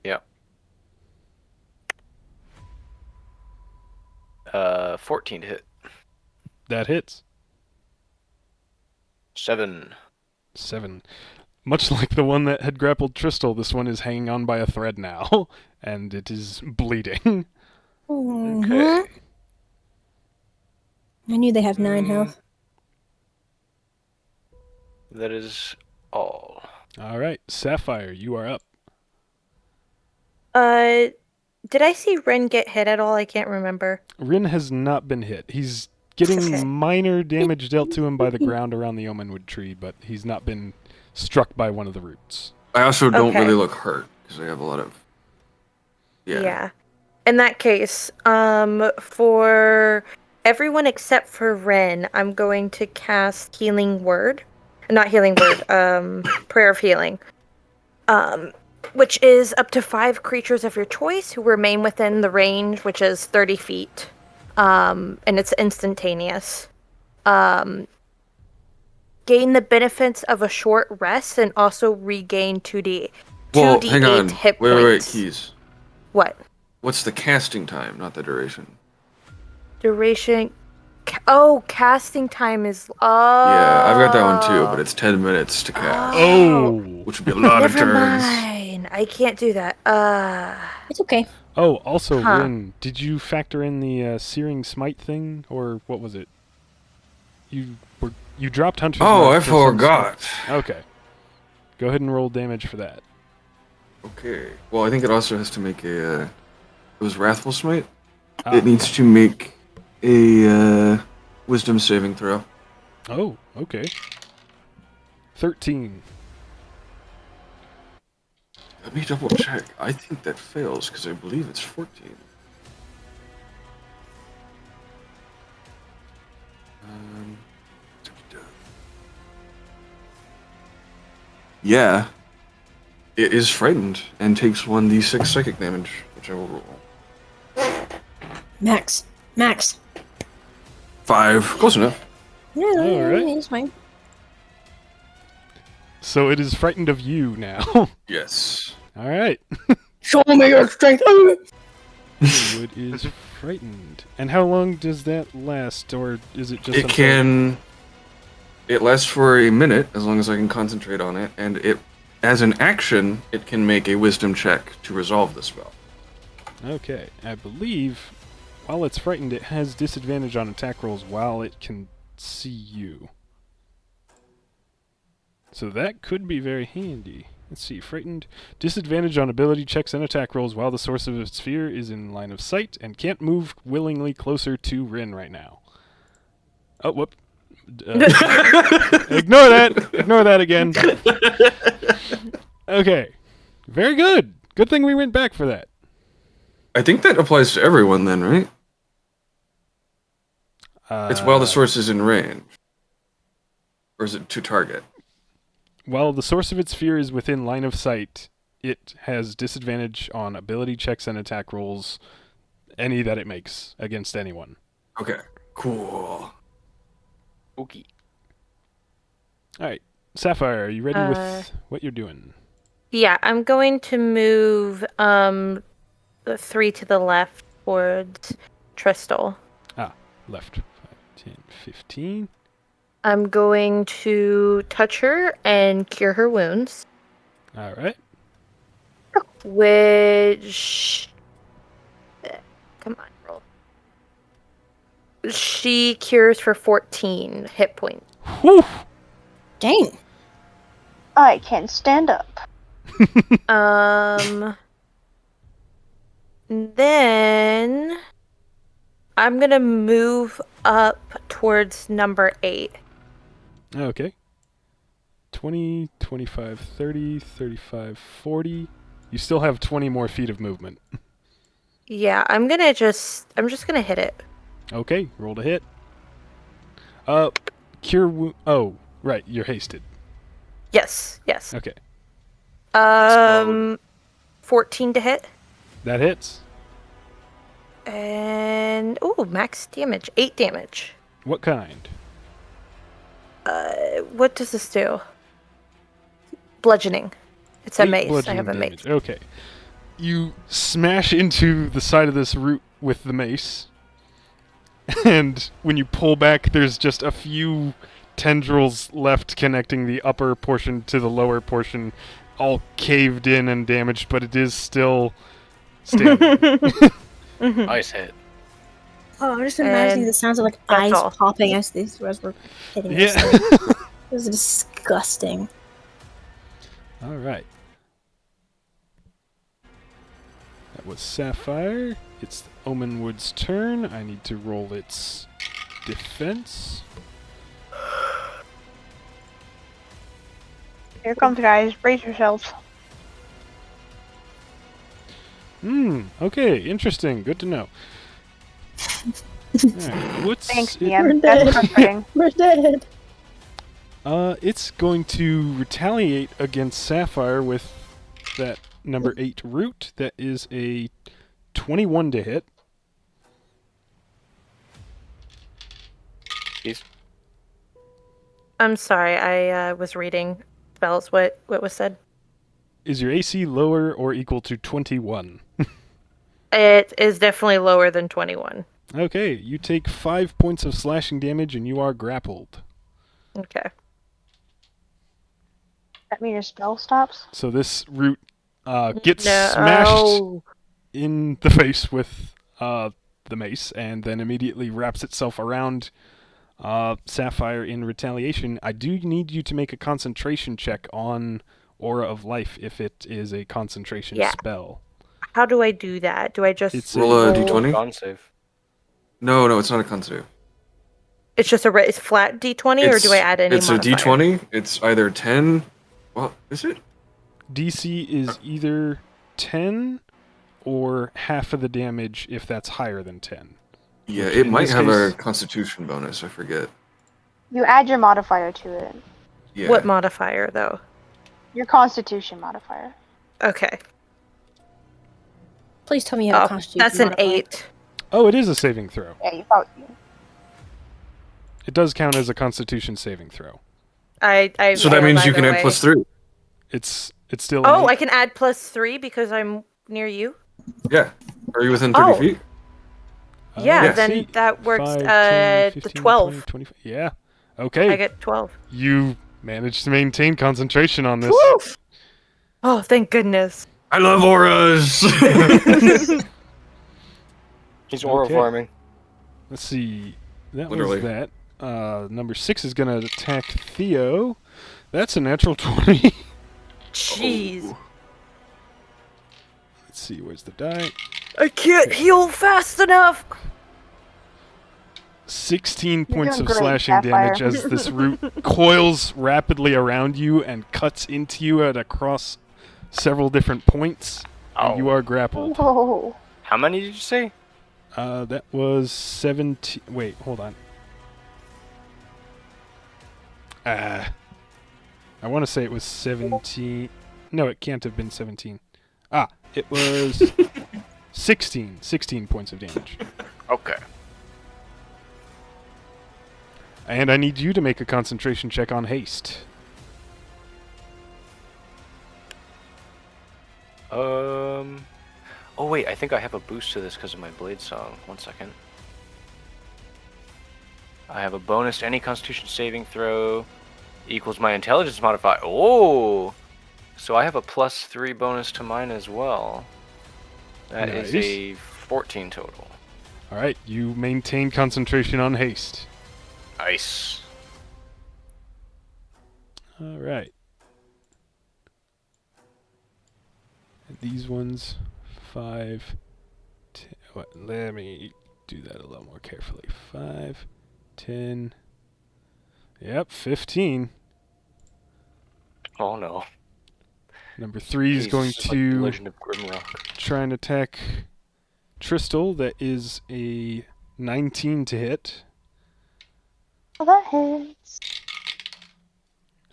Speaker 5: Yeah. 14 to hit.
Speaker 2: That hits.
Speaker 5: 7.
Speaker 2: 7. Much like the one that had grappled Tristal, this one is hanging on by a thread now, and it is bleeding.
Speaker 5: Okay.
Speaker 3: I knew they have 9 health.
Speaker 5: that is all.
Speaker 2: All right, Sapphire, you are up.
Speaker 6: Did I see Ren get hit at all? I can't remember.
Speaker 2: Rin has not been hit. He's getting
Speaker 6: Okay.
Speaker 2: minor damage dealt to him by the ground around the Omenwood tree, but he's not been struck by one of the roots.
Speaker 1: I also don't
Speaker 6: Okay.
Speaker 1: really look hurt because I have a lot of.
Speaker 6: Yeah. In that case, for everyone except for Ren, I'm going to cast Healing Word. Not Healing Word, Prayer of Healing. Which is up to 5 creatures of your choice who remain within the range, which is 30 feet. And it's instantaneous. Gain the benefits of a short rest and also regain 2d8
Speaker 1: Well, hang on.
Speaker 6: hit
Speaker 1: Wait,
Speaker 6: points.
Speaker 1: Keys.
Speaker 6: What?
Speaker 1: What's the casting time, not the duration?
Speaker 6: Duration. Casting time is.
Speaker 1: Yeah, I've got that one too, but it's 10 minutes to cast,
Speaker 2: Oh!
Speaker 1: which would be a lot of
Speaker 6: Never
Speaker 1: turns.
Speaker 6: mind. I can't do that.
Speaker 3: It's okay.
Speaker 2: Oh, also,
Speaker 6: Huh.
Speaker 2: Rin, did you factor in the Searing Smite thing, or what was it? You dropped Hunter's
Speaker 1: Oh,
Speaker 2: Mark
Speaker 1: I
Speaker 2: for some
Speaker 1: forgot.
Speaker 2: stuff. Okay. Go ahead and roll damage for that.
Speaker 1: Okay. Well, I think it also has to make a. It was Wrathful Smite.
Speaker 2: Ah.
Speaker 1: It needs to make a Wisdom saving throw.
Speaker 2: Oh, okay. 13.
Speaker 1: Let me double check. I think that fails because I believe it's 14. Yeah. It is frightened and takes 1d6 psychic damage, which I will roll.
Speaker 3: Max.
Speaker 1: 5. Close enough.
Speaker 3: Yeah,
Speaker 2: Alright.
Speaker 3: it's fine.
Speaker 2: So it is frightened of you now.
Speaker 1: Yes.
Speaker 2: All right.
Speaker 3: Show me your strength.
Speaker 2: Omenwood is frightened. And how long does that last, or is it just?
Speaker 1: It can. It lasts for a minute as long as I can concentrate on it, and it, as an action, it can make a Wisdom check to resolve the spell.
Speaker 2: Okay, I believe while it's frightened, it has disadvantage on attack rolls while it can see you. So that could be very handy. Let's see, frightened. Disadvantage on ability checks and attack rolls while the source of its fear is in line of sight and can't move willingly closer to Rin right now. Oh, whoop. Ignore that! Ignore that again. Okay. Very good. Good thing we went back for that.
Speaker 1: I think that applies to everyone then, right? It's while the source is in range. Or is it to target?
Speaker 2: While the source of its fear is within line of sight, it has disadvantage on ability checks and attack rolls, any that it makes, against anyone.
Speaker 1: Okay, cool.
Speaker 5: Okay.
Speaker 2: Alright. Sapphire, are you ready with what you're doing?
Speaker 6: Yeah, I'm going to move 3 to the left towards Tristal.
Speaker 2: Left. 5, 10, 15.
Speaker 6: I'm going to touch her and cure her wounds,
Speaker 2: Alright.
Speaker 6: which... Come on, roll. She cures for 14 hit points.
Speaker 2: Whew!
Speaker 3: Dang.
Speaker 4: I can stand up.
Speaker 6: Then I'm gonna move up towards number 8.
Speaker 2: Okay. 20, 25, 30, 35, 40. You still have 20 more feet of movement.
Speaker 6: Yeah, I'm just gonna hit it.
Speaker 2: Okay, roll to hit. Cure wound. Oh, right, you're hasted.
Speaker 6: Yes.
Speaker 2: Okay,
Speaker 6: 14 to hit.
Speaker 2: that hits.
Speaker 6: And max damage, 8 damage.
Speaker 2: What kind?
Speaker 6: What does this do? Bludgeoning. It's a
Speaker 2: 8
Speaker 6: mace. I
Speaker 2: bludgeoning
Speaker 6: have a mace.
Speaker 2: damage. Okay. You smash into the side of this root with the mace, and when you pull back, there's just a few tendrils left connecting the upper portion to the lower portion, all caved in and damaged, but it is still standing.
Speaker 5: Nice hit.
Speaker 3: Oh, I'm just imagining
Speaker 6: And
Speaker 3: the sounds of like
Speaker 6: that's
Speaker 3: eyes
Speaker 6: all.
Speaker 3: popping as we're hitting this
Speaker 2: Yeah.
Speaker 3: thing. was disgusting.
Speaker 2: All right. That was Sapphire. It's Omenwood's turn. I need to roll its defense.
Speaker 4: Here comes, guys. Brace yourselves.
Speaker 2: Okay, interesting. Good to know. Alright, what's
Speaker 4: Thanks,
Speaker 2: it?
Speaker 4: DM. That's comforting.
Speaker 3: We're dead.
Speaker 2: It's going to retaliate against Sapphire with that number 8 root. That is a 21 to hit.
Speaker 5: Jeez.
Speaker 6: I'm sorry, I was reading spells. What was said?
Speaker 2: Is your AC lower or equal to 21?
Speaker 6: It is definitely lower than 21.
Speaker 2: Okay, you take 5 points of slashing damage and you are grappled.
Speaker 6: Okay.
Speaker 4: That mean your spell stops?
Speaker 2: So this root gets smashed in the face with the mace and then immediately wraps itself around Sapphire in retaliation. I do need you to make a concentration check on Aura of Life if it is a concentration spell.
Speaker 6: How do I do that? Do I just
Speaker 2: It's
Speaker 1: Roll a d20.
Speaker 5: Con save.
Speaker 1: No, it's not a con save.
Speaker 6: It's just it's flat d20, or do I add any
Speaker 1: It's
Speaker 6: modifier?
Speaker 1: a d20. It's either 10. Well, is it?
Speaker 2: DC is either 10 or half of the damage if that's higher than 10.
Speaker 1: Yeah,
Speaker 2: Which
Speaker 1: it
Speaker 2: in
Speaker 1: might
Speaker 2: this
Speaker 1: have a
Speaker 2: case-
Speaker 1: constitution bonus. I forget.
Speaker 4: You add your modifier to it.
Speaker 1: Yeah.
Speaker 6: What modifier, though?
Speaker 4: Your constitution modifier.
Speaker 6: Okay.
Speaker 3: Please tell me you have a
Speaker 6: Oh,
Speaker 3: constitution.
Speaker 6: that's an
Speaker 3: modifier.
Speaker 6: 8.
Speaker 2: Oh, it is a saving throw.
Speaker 4: Yeah, you probably.
Speaker 2: It does count as a constitution saving throw.
Speaker 6: I
Speaker 1: So that
Speaker 6: failed
Speaker 1: means you
Speaker 6: either
Speaker 1: can
Speaker 6: way.
Speaker 1: add +3.
Speaker 2: It's still
Speaker 6: Oh,
Speaker 2: an
Speaker 6: I can add +3 because I'm near you?
Speaker 1: Yeah. Are you within 30
Speaker 6: Oh.
Speaker 1: feet?
Speaker 6: Yeah,
Speaker 1: Yeah.
Speaker 6: then
Speaker 2: see,
Speaker 6: that works
Speaker 2: 5, 10,
Speaker 6: the
Speaker 2: 15,
Speaker 6: 12.
Speaker 2: 20, 25. Yeah. Okay.
Speaker 6: I get 12.
Speaker 2: You managed to maintain concentration on this.
Speaker 6: Woo! Oh, thank goodness.
Speaker 1: I love auras.
Speaker 5: He's aura
Speaker 2: Okay.
Speaker 5: farming.
Speaker 2: Let's see. That
Speaker 1: Literally.
Speaker 2: was that. Number 6 is going to attack Theo. That's a natural 20.
Speaker 6: Jeez.
Speaker 2: Let's see. Where's the die?
Speaker 6: I can't heal fast enough.
Speaker 2: 16
Speaker 4: You're
Speaker 2: points
Speaker 4: doing
Speaker 2: of
Speaker 4: great,
Speaker 2: slashing
Speaker 4: Sapphire.
Speaker 2: damage as this root coils rapidly around you and cuts into you at across several different points. And you are grappled.
Speaker 4: Oh.
Speaker 5: How many did you say?
Speaker 2: That was 17. Wait, hold on. I want to say it was 17. No, it can't have been 17. It was 16. 16 points of damage.
Speaker 5: Okay.
Speaker 2: And I need you to make a concentration check on haste.
Speaker 5: Oh wait, I think I have a boost to this because of my blade song. 1 second. I have a bonus to any Constitution saving throw equals my intelligence modifier. Oh, so I have a +3 bonus to mine as well. That is
Speaker 2: Nice.
Speaker 5: a 14 total.
Speaker 2: All right, you maintain concentration on haste.
Speaker 5: Nice.
Speaker 2: All right. And these ones, 5, 10. Let me do that a little more carefully. 5, 10. Yep, 15.
Speaker 5: Oh no.
Speaker 2: Number 3 is going
Speaker 5: Jesus, like the
Speaker 2: to
Speaker 5: Legend of Grimrock.
Speaker 2: try and attack Tristal. That is a 19 to hit.
Speaker 4: Well, that hits.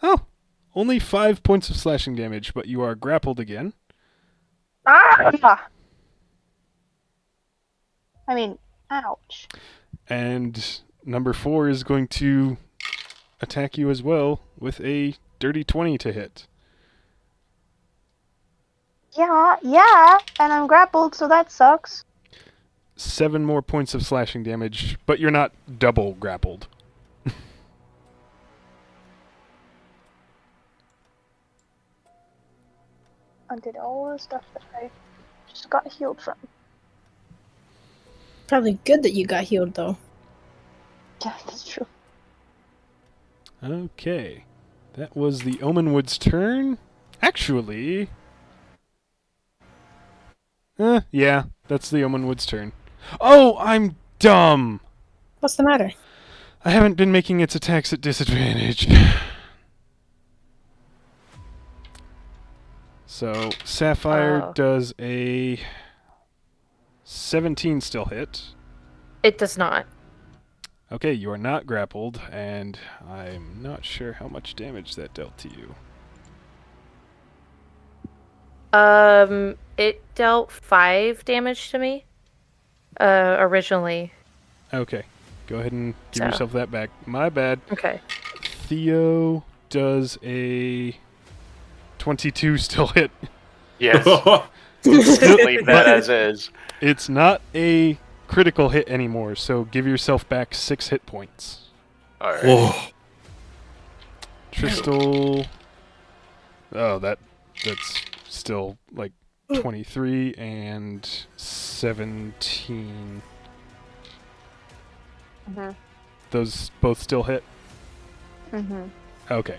Speaker 2: Oh, only 5 points of slashing damage, but you are grappled again.
Speaker 4: Ah! I mean, ouch.
Speaker 2: And number 4 is going to attack you as well with a dirty 20 to hit.
Speaker 4: Yeah, and I'm grappled, so that sucks.
Speaker 2: 7 more points of slashing damage, but you're not double grappled.
Speaker 4: Undid all the stuff that I just got healed from.
Speaker 3: Probably good that you got healed though.
Speaker 4: Yeah, that's true.
Speaker 2: Okay. That was the Omenwood's turn. Actually... yeah, that's the Omenwood's turn. Oh, I'm dumb!
Speaker 3: What's the matter?
Speaker 2: I haven't been making its attacks at disadvantage. So, Sapphire does a 17 still hit.
Speaker 6: It does not.
Speaker 2: Okay, you are not grappled, and I'm not sure how much damage that dealt to you.
Speaker 6: It dealt 5 damage to me. Originally.
Speaker 2: Okay, go ahead and give
Speaker 6: So.
Speaker 2: yourself that back. My bad.
Speaker 6: Okay.
Speaker 2: Theo does a 22 still hit.
Speaker 5: Yes. Leave that as is.
Speaker 2: It's not a critical hit anymore, so give yourself back 6 hit points.
Speaker 5: All right.
Speaker 1: Whoa.
Speaker 2: Tristal. Oh, that's still like 23 and 17.
Speaker 4: Mhm.
Speaker 2: Those both still hit?
Speaker 4: Mhm.
Speaker 2: Okay.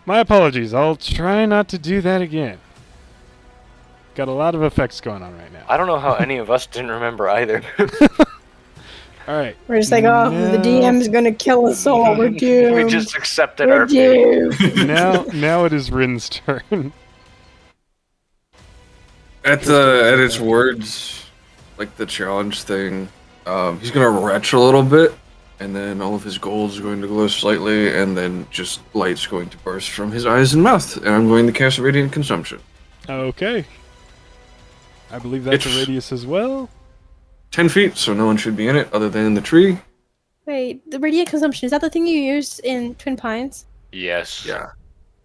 Speaker 2: My apologies. I'll try not to do that again. Got a lot of effects going on right now.
Speaker 5: I don't know how any of us didn't remember either.
Speaker 2: All right.
Speaker 3: We're just like, oh, the DM's gonna kill us all. We're doomed.
Speaker 5: We just accepted
Speaker 3: We're
Speaker 5: our fate.
Speaker 3: doomed.
Speaker 2: now it is Rin's turn.
Speaker 1: At its words, like the challenge thing, he's gonna retch a little bit, and then all of his gold's going to glow slightly, and then just light's going to burst from his eyes and mouth, and I'm going to cast Radiant Consumption.
Speaker 2: Okay. I believe that's a radius as well.
Speaker 1: 10 feet, so no one should be in it other than the tree.
Speaker 3: Wait, the radiant consumption, is that the thing you used in Twin Pines?
Speaker 5: Yes.
Speaker 1: Yeah.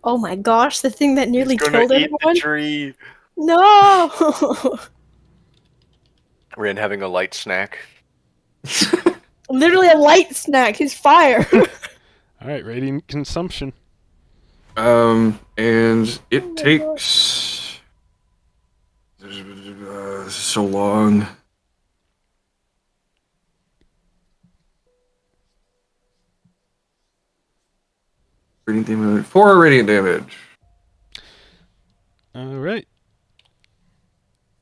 Speaker 3: Oh my gosh, the thing that nearly
Speaker 5: He's gonna
Speaker 3: killed
Speaker 5: eat
Speaker 3: everyone?
Speaker 5: the tree.
Speaker 3: No!
Speaker 5: Rin having a light snack.
Speaker 3: Literally a light snack. He's fire.
Speaker 2: All right, radiant consumption.
Speaker 1: And it takes so long. Radiant damage. 4 radiant damage.
Speaker 2: All right.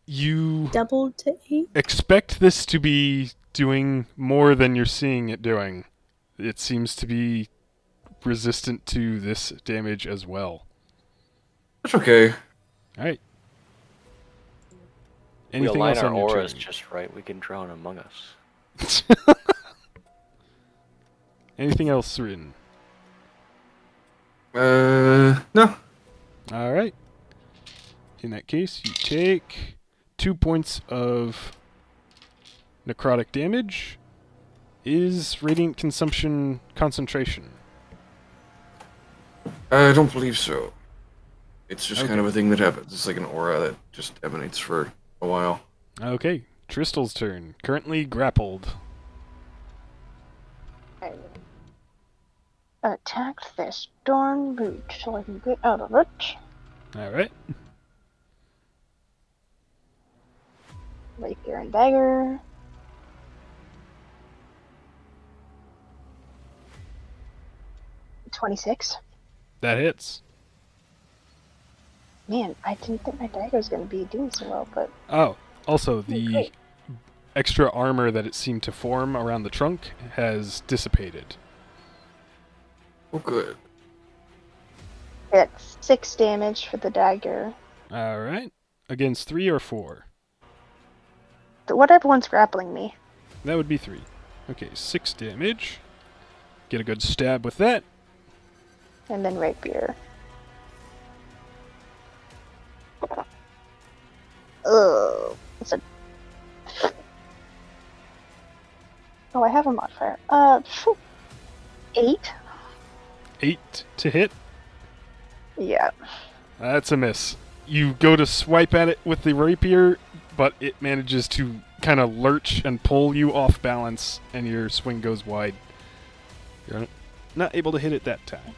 Speaker 2: You
Speaker 3: Double to 8?
Speaker 2: expect this to be doing more than you're seeing it doing. It seems to be resistant to this damage as well.
Speaker 1: That's okay.
Speaker 2: All right.
Speaker 5: We
Speaker 2: Anything
Speaker 5: align
Speaker 2: else
Speaker 5: our
Speaker 2: on your
Speaker 5: auras
Speaker 2: turn?
Speaker 5: just right. We can drown among us.
Speaker 2: Anything else written?
Speaker 1: No.
Speaker 2: All right. In that case, you take 2 points of necrotic damage. Is radiant consumption concentration?
Speaker 1: I don't believe so. It's just
Speaker 2: Okay.
Speaker 1: kind of a thing that happens. It's like an aura that just emanates for a while.
Speaker 2: Okay. Tristal's turn. Currently grappled.
Speaker 4: I attacked this darn root so I can get out of it.
Speaker 2: All right.
Speaker 4: Rapier and dagger. $26.
Speaker 2: That hits.
Speaker 4: Man, I didn't think my dagger was going to be doing so well, but
Speaker 2: Oh, also the
Speaker 4: great.
Speaker 2: extra armor that it seemed to form around the trunk has dissipated.
Speaker 1: Oh, good.
Speaker 4: it's 6 damage for the dagger.
Speaker 2: All right. Against 3 or 4?
Speaker 4: Whatever one's grappling me.
Speaker 2: That would be 3. Okay, 6 damage. Get a good stab with that.
Speaker 4: And then rapier. Ugh. It's a... Oh, I have a modifier. 8?
Speaker 2: 8 to hit.
Speaker 4: Yeah.
Speaker 2: That's a miss. You go to swipe at it with the rapier, but it manages to kind of lurch and pull you off balance, and your swing goes wide. You're not able to hit it that time.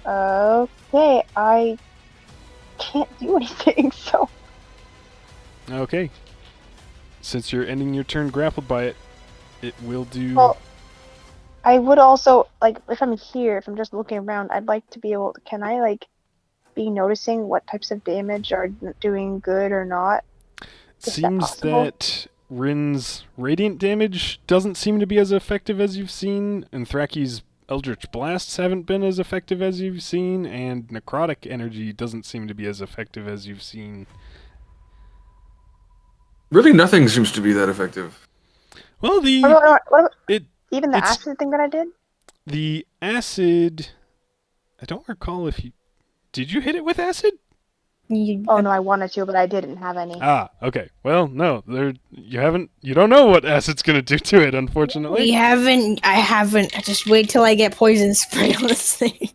Speaker 4: Okay, I can't do anything, so...
Speaker 2: Okay. Since you're ending your turn grappled by it, it will do
Speaker 4: Well, I would also like if I'm here, if I'm just looking around, I'd like to be able. Can I like be noticing what types of damage are doing good or not? Is that
Speaker 2: Seems
Speaker 4: possible?
Speaker 2: that Rin's radiant damage doesn't seem to be as effective as you've seen, and Thraki's Eldritch Blasts haven't been as effective as you've seen, and Necrotic Energy doesn't seem to be as effective as you've seen.
Speaker 1: Really, nothing seems to be that effective.
Speaker 2: Well,
Speaker 4: What about
Speaker 2: it
Speaker 4: even the
Speaker 2: it's-
Speaker 4: acid thing that I did?
Speaker 2: the acid. I don't recall if you did you hit it with acid.
Speaker 4: Oh no, I wanted to, but I didn't have any.
Speaker 2: Ah, okay. Well, no, you haven't. You don't know what acid's gonna do to it, unfortunately.
Speaker 3: We haven't. I haven't. Just wait till I get poison spray on this thing.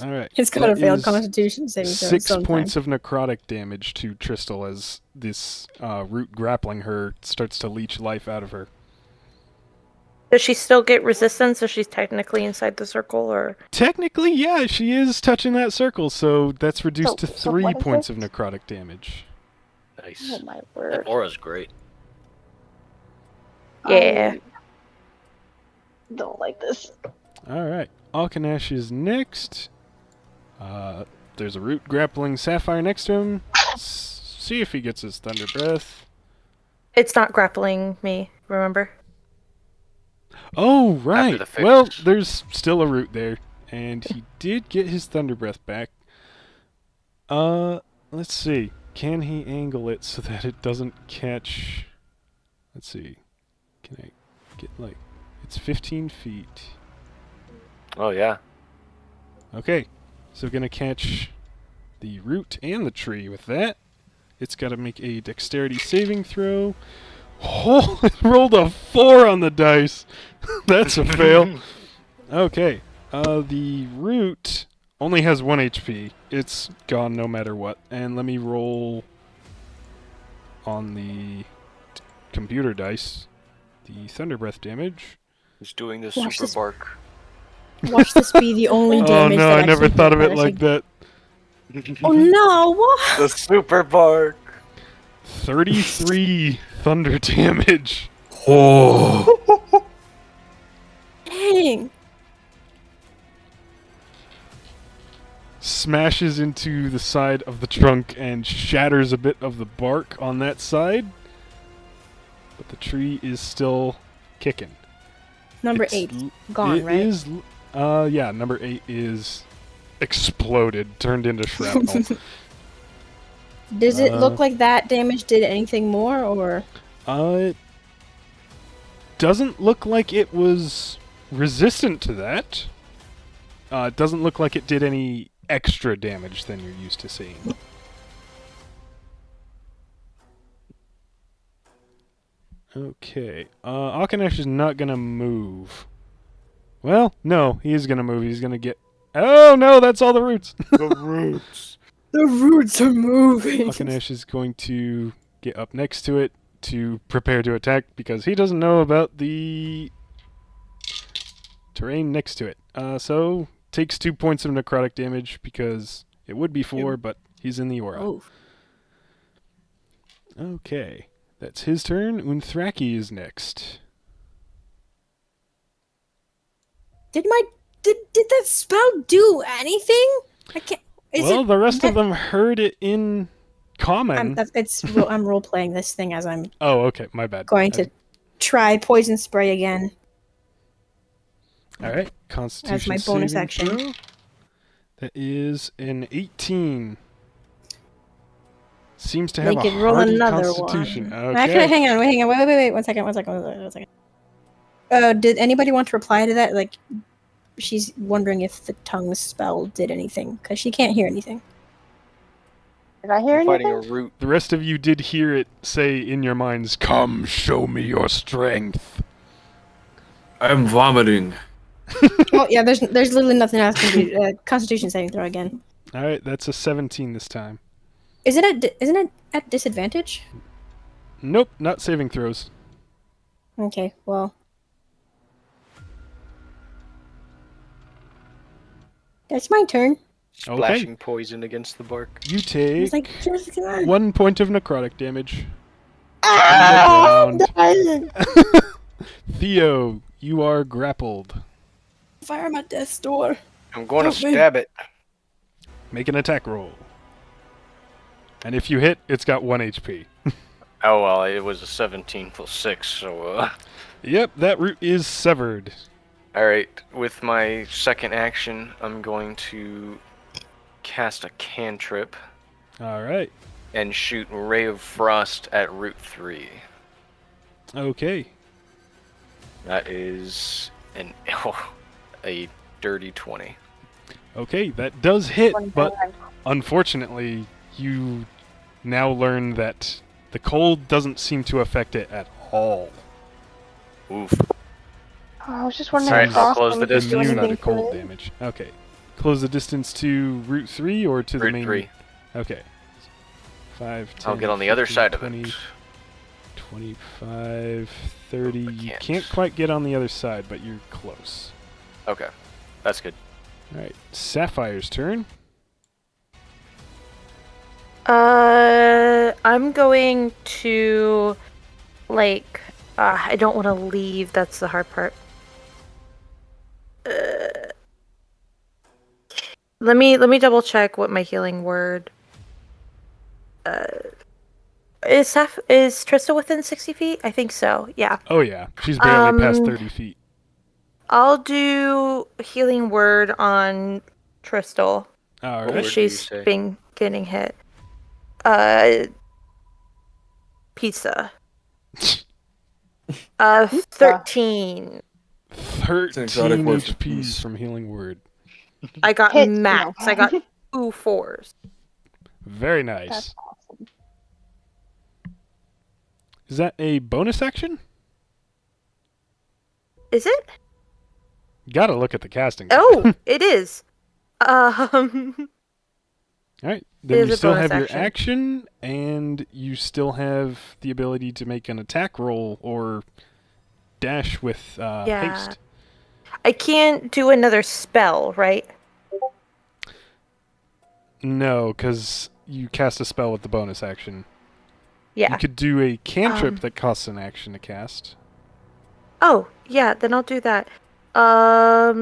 Speaker 2: All right.
Speaker 3: It's got a
Speaker 2: That
Speaker 3: failed
Speaker 2: is
Speaker 3: Constitution saving throw.
Speaker 2: 6
Speaker 3: sometime.
Speaker 2: points of necrotic damage to Tristal as this root grappling her starts to leech life out of her.
Speaker 6: Does she still get resistance if she's technically inside the circle, or?
Speaker 2: Technically, yeah, she is touching that circle, so that's reduced to
Speaker 4: So
Speaker 2: 3
Speaker 4: what is
Speaker 2: points
Speaker 4: it?
Speaker 2: of necrotic damage.
Speaker 5: Nice.
Speaker 4: Oh my
Speaker 7: That
Speaker 4: word.
Speaker 7: aura's great.
Speaker 6: Yeah.
Speaker 4: I don't like this.
Speaker 2: All right, Alkanash is next. There's a root grappling Sapphire next to him. See if he gets his Thunder Breath.
Speaker 6: It's not grappling me, remember?
Speaker 2: Oh, right.
Speaker 5: the fix.
Speaker 2: Well, there's still a root there, and he did get his Thunder Breath back. Let's see. Can he angle it so that it doesn't catch... Let's see. Can I get, like... It's 15 feet.
Speaker 5: Oh yeah.
Speaker 2: Okay. So gonna catch the root and the tree with that. It's got to make a dexterity saving throw. Oh, it rolled a 4 on the dice. That's a fail. Okay. The root only has 1 HP. It's gone no matter what. And let me roll on the computer dice the Thunder Breath damage.
Speaker 5: Who's doing the
Speaker 3: Watch
Speaker 5: super
Speaker 3: this.
Speaker 5: bark?
Speaker 3: Watch this be the only
Speaker 2: Oh
Speaker 3: damage.
Speaker 2: no,
Speaker 3: that
Speaker 2: I never
Speaker 3: actually
Speaker 2: thought of it
Speaker 3: matters.
Speaker 2: like that.
Speaker 3: Oh no! What?
Speaker 5: The super bark.
Speaker 2: 33 thunder damage.
Speaker 1: Oh,
Speaker 3: Dang!
Speaker 2: Smashes into the side of the trunk and shatters a bit of the bark on that side. But the tree is still kicking.
Speaker 3: Number
Speaker 2: It's
Speaker 3: 8
Speaker 2: l-
Speaker 3: gone,
Speaker 2: it
Speaker 3: right?
Speaker 2: is yeah, number 8 is exploded, turned into shrapnel.
Speaker 3: Does it look like that damage did anything more, or
Speaker 2: It doesn't look like it was resistant to that. It doesn't look like it did any extra damage than you're used to seeing. Okay. Akanash is not gonna move. Well, no, he is gonna move. He's gonna get... Oh, no, that's all the roots!
Speaker 5: The roots.
Speaker 3: the roots are moving?
Speaker 2: Akanash is going to get up next to it to prepare to attack because he doesn't know about the terrain next to it. So, takes 2 points of necrotic damage because it would be 4, but he's in the aura.
Speaker 3: Oh,
Speaker 2: Okay, that's his turn. Unthraki is next.
Speaker 3: did that spell do anything? I can't.
Speaker 2: Well, the rest of them heard it in common.
Speaker 3: I'm role playing this thing as I'm
Speaker 2: Oh, okay, my bad.
Speaker 3: going to try poison spray again.
Speaker 2: All right, Constitution
Speaker 3: As my bonus
Speaker 2: saving
Speaker 3: action.
Speaker 2: throw. That is an 18. Seems to have
Speaker 3: Make
Speaker 2: a
Speaker 3: it roll
Speaker 2: hardy
Speaker 3: another
Speaker 2: Constitution.
Speaker 3: one.
Speaker 2: Okay.
Speaker 3: Actually, hang on, wait, 1 second. Did anybody want to reply to that? Like, she's wondering if the tongue spell did anything because she can't hear anything.
Speaker 4: Did I hear
Speaker 5: Fighting a
Speaker 4: anything?
Speaker 5: root.
Speaker 2: The rest of you did hear it say in your minds, "Come, show me your strength."
Speaker 1: I'm vomiting.
Speaker 3: Oh yeah, there's literally nothing else to do. Constitution saving throw again.
Speaker 2: All right, that's a 17 this time.
Speaker 3: Isn't it at disadvantage?
Speaker 2: Nope, not saving throws.
Speaker 3: Okay, well. That's my turn.
Speaker 5: Splashing poison against the bark.
Speaker 2: You
Speaker 3: I
Speaker 2: take
Speaker 3: was like, just come on.
Speaker 2: 1 point of necrotic damage.
Speaker 3: Ah,
Speaker 2: On the
Speaker 3: darn.
Speaker 2: Theo, you are grappled.
Speaker 3: Fire him at death's door.
Speaker 5: I'm going to
Speaker 3: Help me.
Speaker 5: stab it.
Speaker 2: Make an attack roll. And if you hit, it's got 1 HP.
Speaker 5: Oh, well, it was a 17 plus 6, so,
Speaker 2: Yep, that root is severed.
Speaker 5: Alright, with my second action, I'm going to cast a cantrip
Speaker 2: Alright.
Speaker 5: and shoot Ray of Frost at Route 3.
Speaker 2: Okay.
Speaker 5: That is a dirty 20.
Speaker 2: Okay, that does hit, but
Speaker 4: 25.
Speaker 2: unfortunately, you now learn that the cold doesn't seem to affect it at all.
Speaker 5: Oof.
Speaker 4: Oh, I was just wondering
Speaker 5: Alright,
Speaker 4: if
Speaker 5: I'll
Speaker 4: Frost
Speaker 5: close the
Speaker 4: would do
Speaker 5: distance.
Speaker 2: Immune
Speaker 4: anything
Speaker 2: to
Speaker 4: to
Speaker 2: cold
Speaker 4: it.
Speaker 2: damage. Okay. Close the distance to Route 3 or to the
Speaker 5: Route
Speaker 2: main...
Speaker 5: 3.
Speaker 2: Okay. 5, 10,
Speaker 5: I'll get on the other
Speaker 2: 15,
Speaker 5: side of
Speaker 2: 20,
Speaker 5: it.
Speaker 2: 25, 30. You
Speaker 5: can't.
Speaker 2: can't quite get on the other side, but you're close.
Speaker 5: Okay, that's good.
Speaker 2: Alright, Sapphire's turn.
Speaker 6: I'm going to, like, I don't want to leave. That's the hard part. Let me double check what my healing word. Is Trista within 60 feet? I think so. Yeah.
Speaker 2: Oh yeah, she's barely past 30 feet.
Speaker 6: I'll do healing word on Tristal.
Speaker 2: Alright.
Speaker 5: word do you
Speaker 6: She's
Speaker 5: say?
Speaker 6: been getting hit. Pizza. 13.
Speaker 2: 13
Speaker 1: exotic word for
Speaker 2: HP
Speaker 1: peace.
Speaker 2: from healing word.
Speaker 6: I got
Speaker 4: Hit,
Speaker 6: max.
Speaker 4: no.
Speaker 6: I got 2 4s.
Speaker 2: Very nice.
Speaker 4: That's awesome.
Speaker 2: Is that a bonus action?
Speaker 6: Is it?
Speaker 2: Gotta look at the casting.
Speaker 6: Oh, it is.
Speaker 2: Alright,
Speaker 6: It
Speaker 2: then
Speaker 6: is
Speaker 2: you
Speaker 6: a
Speaker 2: still
Speaker 6: bonus
Speaker 2: have your
Speaker 6: action.
Speaker 2: action, and you still have the ability to make an attack roll or dash with
Speaker 6: Yeah.
Speaker 2: haste.
Speaker 6: I can't do another spell, right?
Speaker 2: No, because you cast a spell with the bonus action.
Speaker 6: Yeah.
Speaker 2: You could do a cantrip that costs an action to cast.
Speaker 6: Oh, yeah, then I'll do that. I'll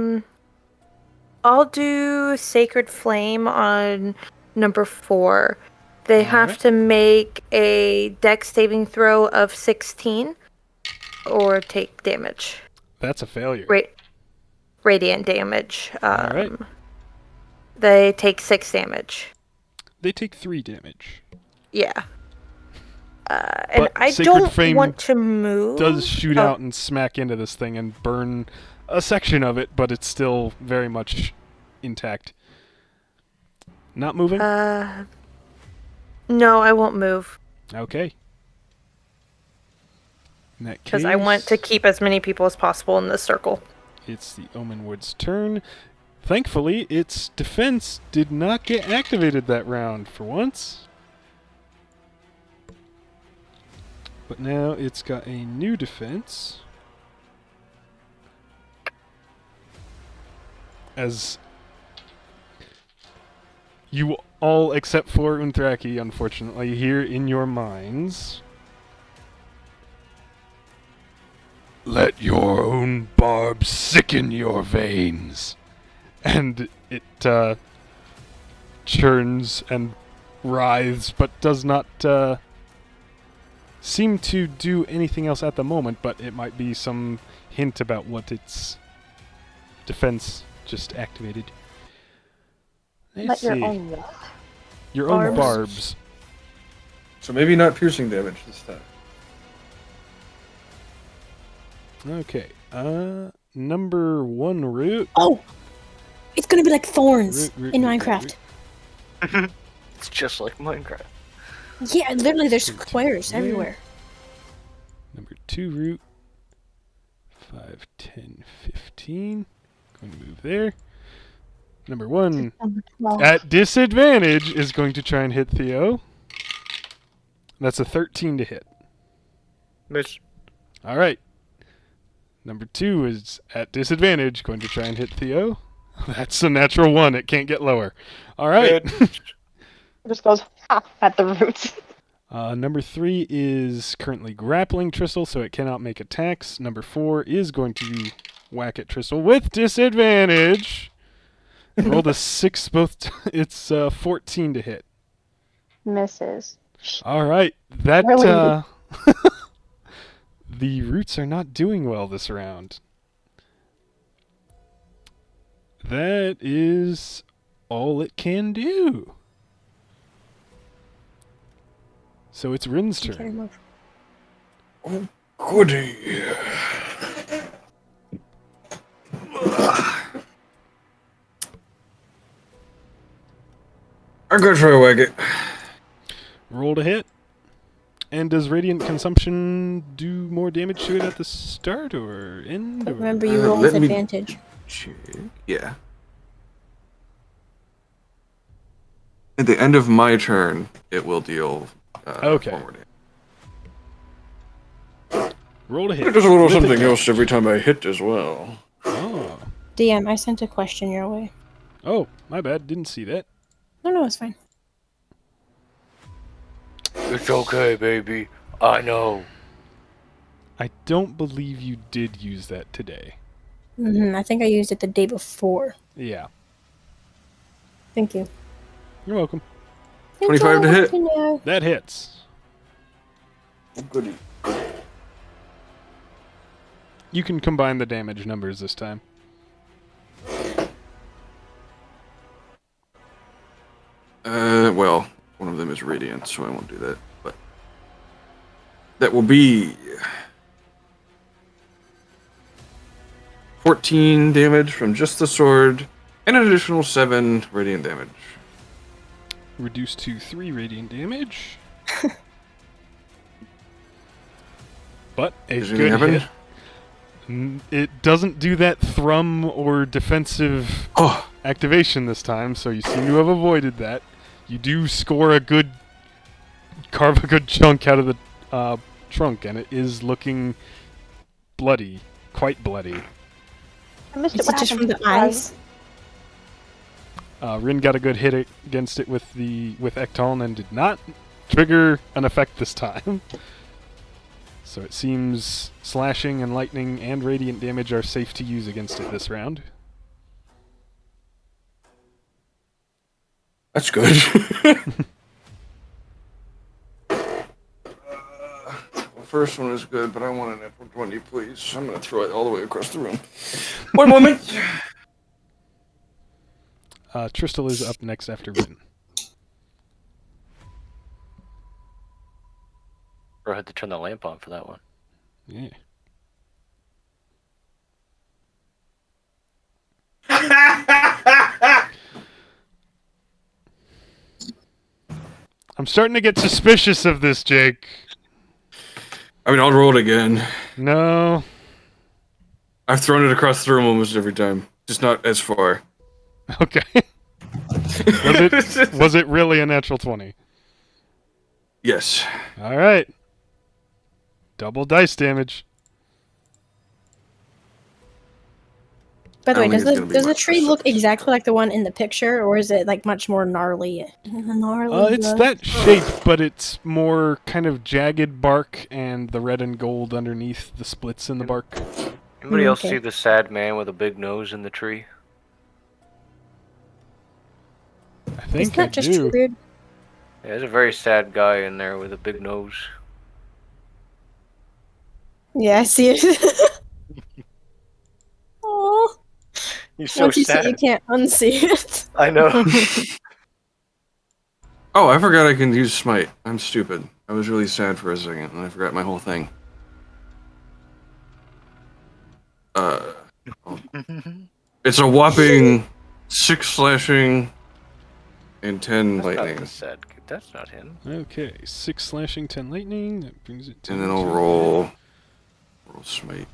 Speaker 6: do Sacred Flame on number 4. They have
Speaker 2: Alright.
Speaker 6: to make a dex saving throw of 16 or take damage.
Speaker 2: That's a failure.
Speaker 6: Radiant damage.
Speaker 2: Alright.
Speaker 6: They take 6 damage.
Speaker 2: They take 3 damage.
Speaker 6: Yeah. And
Speaker 2: But
Speaker 6: I
Speaker 2: Sacred
Speaker 6: don't
Speaker 2: Flame
Speaker 6: want to move.
Speaker 2: Does shoot
Speaker 6: Oh.
Speaker 2: out and smack into this thing and burn a section of it, but it's still very much intact. Not moving?
Speaker 6: No, I won't move.
Speaker 2: Okay. In that
Speaker 6: Because I want to
Speaker 2: case,
Speaker 6: keep as many people as possible in this circle.
Speaker 2: it's the Omenwood's turn. Thankfully, its defense did not get activated that round for once. But now it's got a new defense. As you all, except for Unthraki, unfortunately, hear in your minds, "Let your own barbs sicken your veins." And it churns and writhes, but does not seem to do anything else at the moment, but it might be some hint about what its defense just activated. Let's
Speaker 4: Let
Speaker 2: see.
Speaker 4: your own what?
Speaker 2: Your own
Speaker 6: Barbs.
Speaker 2: barbs.
Speaker 1: So maybe not piercing damage this time.
Speaker 2: Okay. Number 1 root.
Speaker 3: Oh! It's gonna be like thorns
Speaker 2: Root,
Speaker 3: in
Speaker 2: root, root,
Speaker 3: Minecraft.
Speaker 5: It's just like Minecraft.
Speaker 3: Yeah, literally there's
Speaker 2: Root
Speaker 3: squares
Speaker 2: there.
Speaker 3: everywhere.
Speaker 2: Number 2 root. 5, 10, 15. Going to move there. Number 1
Speaker 4: Number 12.
Speaker 2: at disadvantage is going to try and hit Theo. That's a 13 to hit.
Speaker 5: Miss.
Speaker 2: All right. Number 2 is at disadvantage, going to try and hit Theo. That's a natural 1. It can't get lower. All right.
Speaker 5: Good.
Speaker 4: It just goes ha at the roots.
Speaker 2: Number 3 is currently grappling Tristle, so it cannot make attacks. Number 4 is going to whack at Tristle with disadvantage. Rolled a 6 it's 14 to hit.
Speaker 4: Misses.
Speaker 2: All right, that
Speaker 4: Really?
Speaker 2: the roots are not doing well this round. That is all it can do. So it's Rin's
Speaker 3: Can't
Speaker 2: turn.
Speaker 3: move.
Speaker 1: Oh, goody. I'm gonna try to whack it.
Speaker 2: Roll to hit. And does Radiant Consumption do more damage to it at the start or end? Or?
Speaker 3: Remember, you roll with
Speaker 1: let me-
Speaker 3: advantage.
Speaker 1: Check. Yeah. At the end of my turn, it will deal.
Speaker 2: Okay.
Speaker 1: 4 more damage.
Speaker 2: Roll to hit.
Speaker 1: It does a little
Speaker 2: With
Speaker 1: something
Speaker 2: advantage.
Speaker 1: else every time I hit as well.
Speaker 2: Oh.
Speaker 3: DM, I sent a question your way.
Speaker 2: Oh, my bad. Didn't see that.
Speaker 3: No, it's fine.
Speaker 5: It's okay, baby. I know.
Speaker 2: I don't believe you did use that today.
Speaker 3: I think I used it the day before.
Speaker 2: Yeah.
Speaker 3: Thank you.
Speaker 2: You're welcome.
Speaker 1: 25 to hit.
Speaker 3: Yeah.
Speaker 2: That hits.
Speaker 1: Goody.
Speaker 2: You can combine the damage numbers this time.
Speaker 1: Well, one of them is radiant, so I won't do that. But that will be 14 damage from just the sword, and an additional 7 radiant damage.
Speaker 2: Reduced to 3 radiant damage. But a
Speaker 1: Does
Speaker 2: good
Speaker 1: anything
Speaker 2: hit.
Speaker 1: happen?
Speaker 2: It doesn't do that thrum or defensive
Speaker 1: Oh,
Speaker 2: activation this time, so you seem to have avoided that. You do score carve a good chunk out of the trunk, and it is looking bloody, quite bloody.
Speaker 4: I missed
Speaker 3: Is
Speaker 4: it.
Speaker 3: it
Speaker 4: What
Speaker 3: just from
Speaker 4: happened?
Speaker 3: the eyes?
Speaker 2: Rin got a good hit against it with Ektaln and did not trigger an effect this time. So it seems slashing and lightning and radiant damage are safe to use against it this round.
Speaker 1: that's good. The first one is good, but I want an natural 20, please. I'm going to throw it all the way across the room. One moment.
Speaker 2: Tristal is up next after Rin.
Speaker 5: Bro, I had to turn the lamp on for that one.
Speaker 2: Yeah. I'm starting to get suspicious of this, Jake.
Speaker 1: I mean, I'll roll it again.
Speaker 2: No.
Speaker 1: I've thrown it across the room almost every time, just not as far.
Speaker 2: Okay. Was it really a natural 20?
Speaker 1: Yes.
Speaker 2: All right. Double dice damage.
Speaker 3: By the
Speaker 1: I
Speaker 3: way,
Speaker 1: don't
Speaker 3: does
Speaker 1: think it's gonna be
Speaker 3: the
Speaker 1: much
Speaker 3: tree look
Speaker 1: specific.
Speaker 3: exactly like the one in the picture, or is it like much more gnarly?
Speaker 2: It's that shape, but it's more kind of jagged bark and the red and gold underneath the splits in the bark.
Speaker 5: Anybody else
Speaker 3: Okay.
Speaker 5: see the sad man with a big nose in the tree?
Speaker 2: I think
Speaker 3: Isn't that
Speaker 2: I
Speaker 3: just
Speaker 2: do.
Speaker 3: weird?
Speaker 5: Yeah, there's a very sad guy in there with a big nose.
Speaker 3: Yeah, I see it. Oh,
Speaker 5: He's so
Speaker 3: once you see it,
Speaker 5: sad.
Speaker 3: you can't unsee it.
Speaker 5: I know.
Speaker 1: Oh, I forgot I can use smite. I'm stupid. I was really sad for a second, and I forgot my whole thing. It's a whopping 6 slashing and 10
Speaker 5: That's not
Speaker 1: lightning.
Speaker 5: the sad. That's not him.
Speaker 2: Okay, 6 slashing, 10 lightning. That brings it to.
Speaker 1: And then I'll roll smite.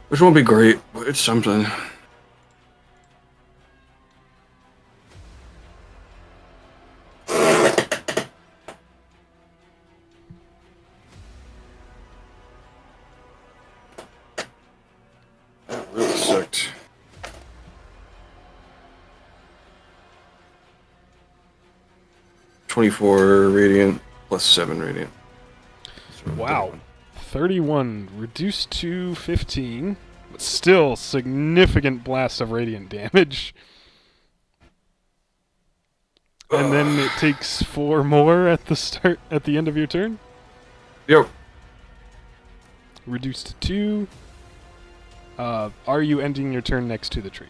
Speaker 1: Which won't be great, but it's something. That really sucked. 24 radiant plus 7 radiant. So
Speaker 2: Wow.
Speaker 1: 31.
Speaker 2: 31 reduced to 15, but still significant blast of radiant damage. And then it takes 4 more at the end of your turn.
Speaker 1: Yep.
Speaker 2: Reduced to 2. Are you ending your turn next to the tree?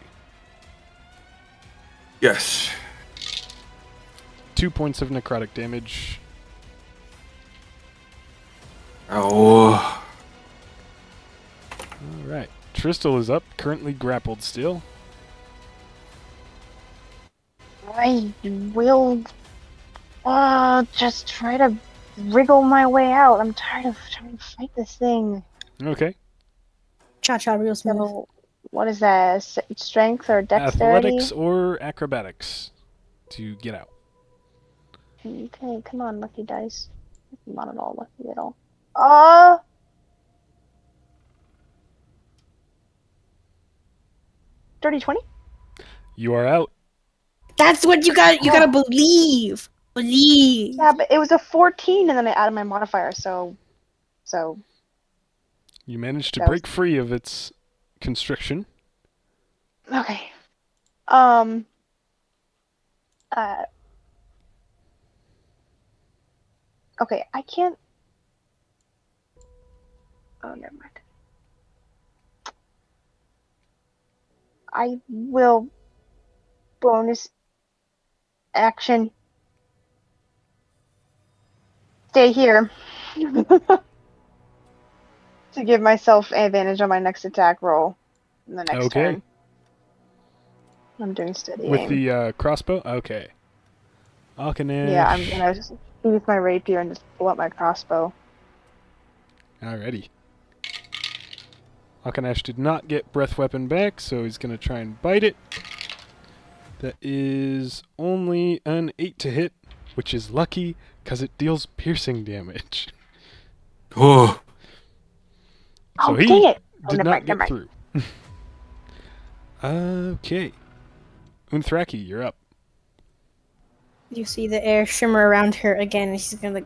Speaker 1: Yes.
Speaker 2: 2 points of necrotic damage.
Speaker 1: Oh.
Speaker 2: Alright. Tristel is up, currently grappled still.
Speaker 4: I will just try to wriggle my way out. I'm tired of trying to fight this thing.
Speaker 2: Okay.
Speaker 3: Cha-cha real smooth.
Speaker 4: So, what is that? Strength or dexterity?
Speaker 2: Athletics or acrobatics to get out.
Speaker 4: Okay, come on, lucky dice. I'm not at all lucky at all. Dirty 20?
Speaker 2: You are out.
Speaker 3: That's what you got. You gotta believe. Believe.
Speaker 4: Yeah, but it was a 14 and then I added my modifier, so
Speaker 2: You managed to
Speaker 4: That
Speaker 2: break free of its constriction.
Speaker 4: okay. Okay, I can't. Oh, never mind. I will bonus action stay here to give myself advantage on my next attack roll in the next
Speaker 2: Okay.
Speaker 4: turn. I'm doing steady
Speaker 2: With
Speaker 4: aim.
Speaker 2: the crossbow? Okay. Alkanash.
Speaker 4: Yeah, I'm gonna just use my rapier and just pull up my crossbow.
Speaker 2: Alrighty. Alkanash did not get breath weapon back, so he's going to try and bite it. That is only an 8 to hit, which is lucky because it deals piercing damage.
Speaker 1: Oh.
Speaker 4: Oh,
Speaker 2: So he
Speaker 4: dang it! Oh,
Speaker 2: did
Speaker 4: never
Speaker 2: not
Speaker 4: mind,
Speaker 2: get
Speaker 4: never mind.
Speaker 2: through. Okay. Unthraki, you're up.
Speaker 3: You see the air shimmer around her again, and she's gonna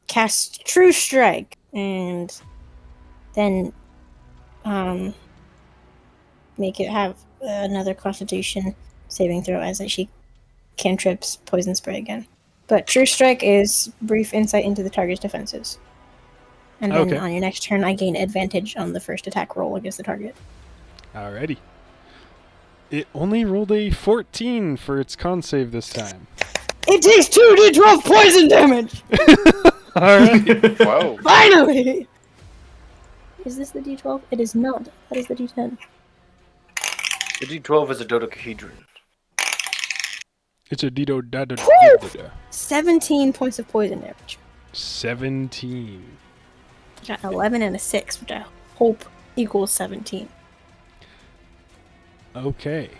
Speaker 3: cast True Strike, and then make it have another Constitution saving throw as she cantrips Poison Spray again. But True Strike is brief insight into the target's defenses. And then
Speaker 2: Okay.
Speaker 3: on your next turn, I gain advantage on the first attack roll against the target.
Speaker 2: Alrighty. It only rolled a 14 for its con save this time.
Speaker 3: It takes 2d12 poison damage!
Speaker 2: Alright.
Speaker 5: Whoa.
Speaker 3: Finally! Is this the d12? It is not. That is the d10.
Speaker 5: The D12 is a dodecahedron.
Speaker 2: It's a Dido da da da
Speaker 3: Woo!
Speaker 2: da da.
Speaker 3: 17 points of poison damage.
Speaker 2: 17.
Speaker 3: I got an 11 and a 6, which I hope equals 17.
Speaker 2: Okay.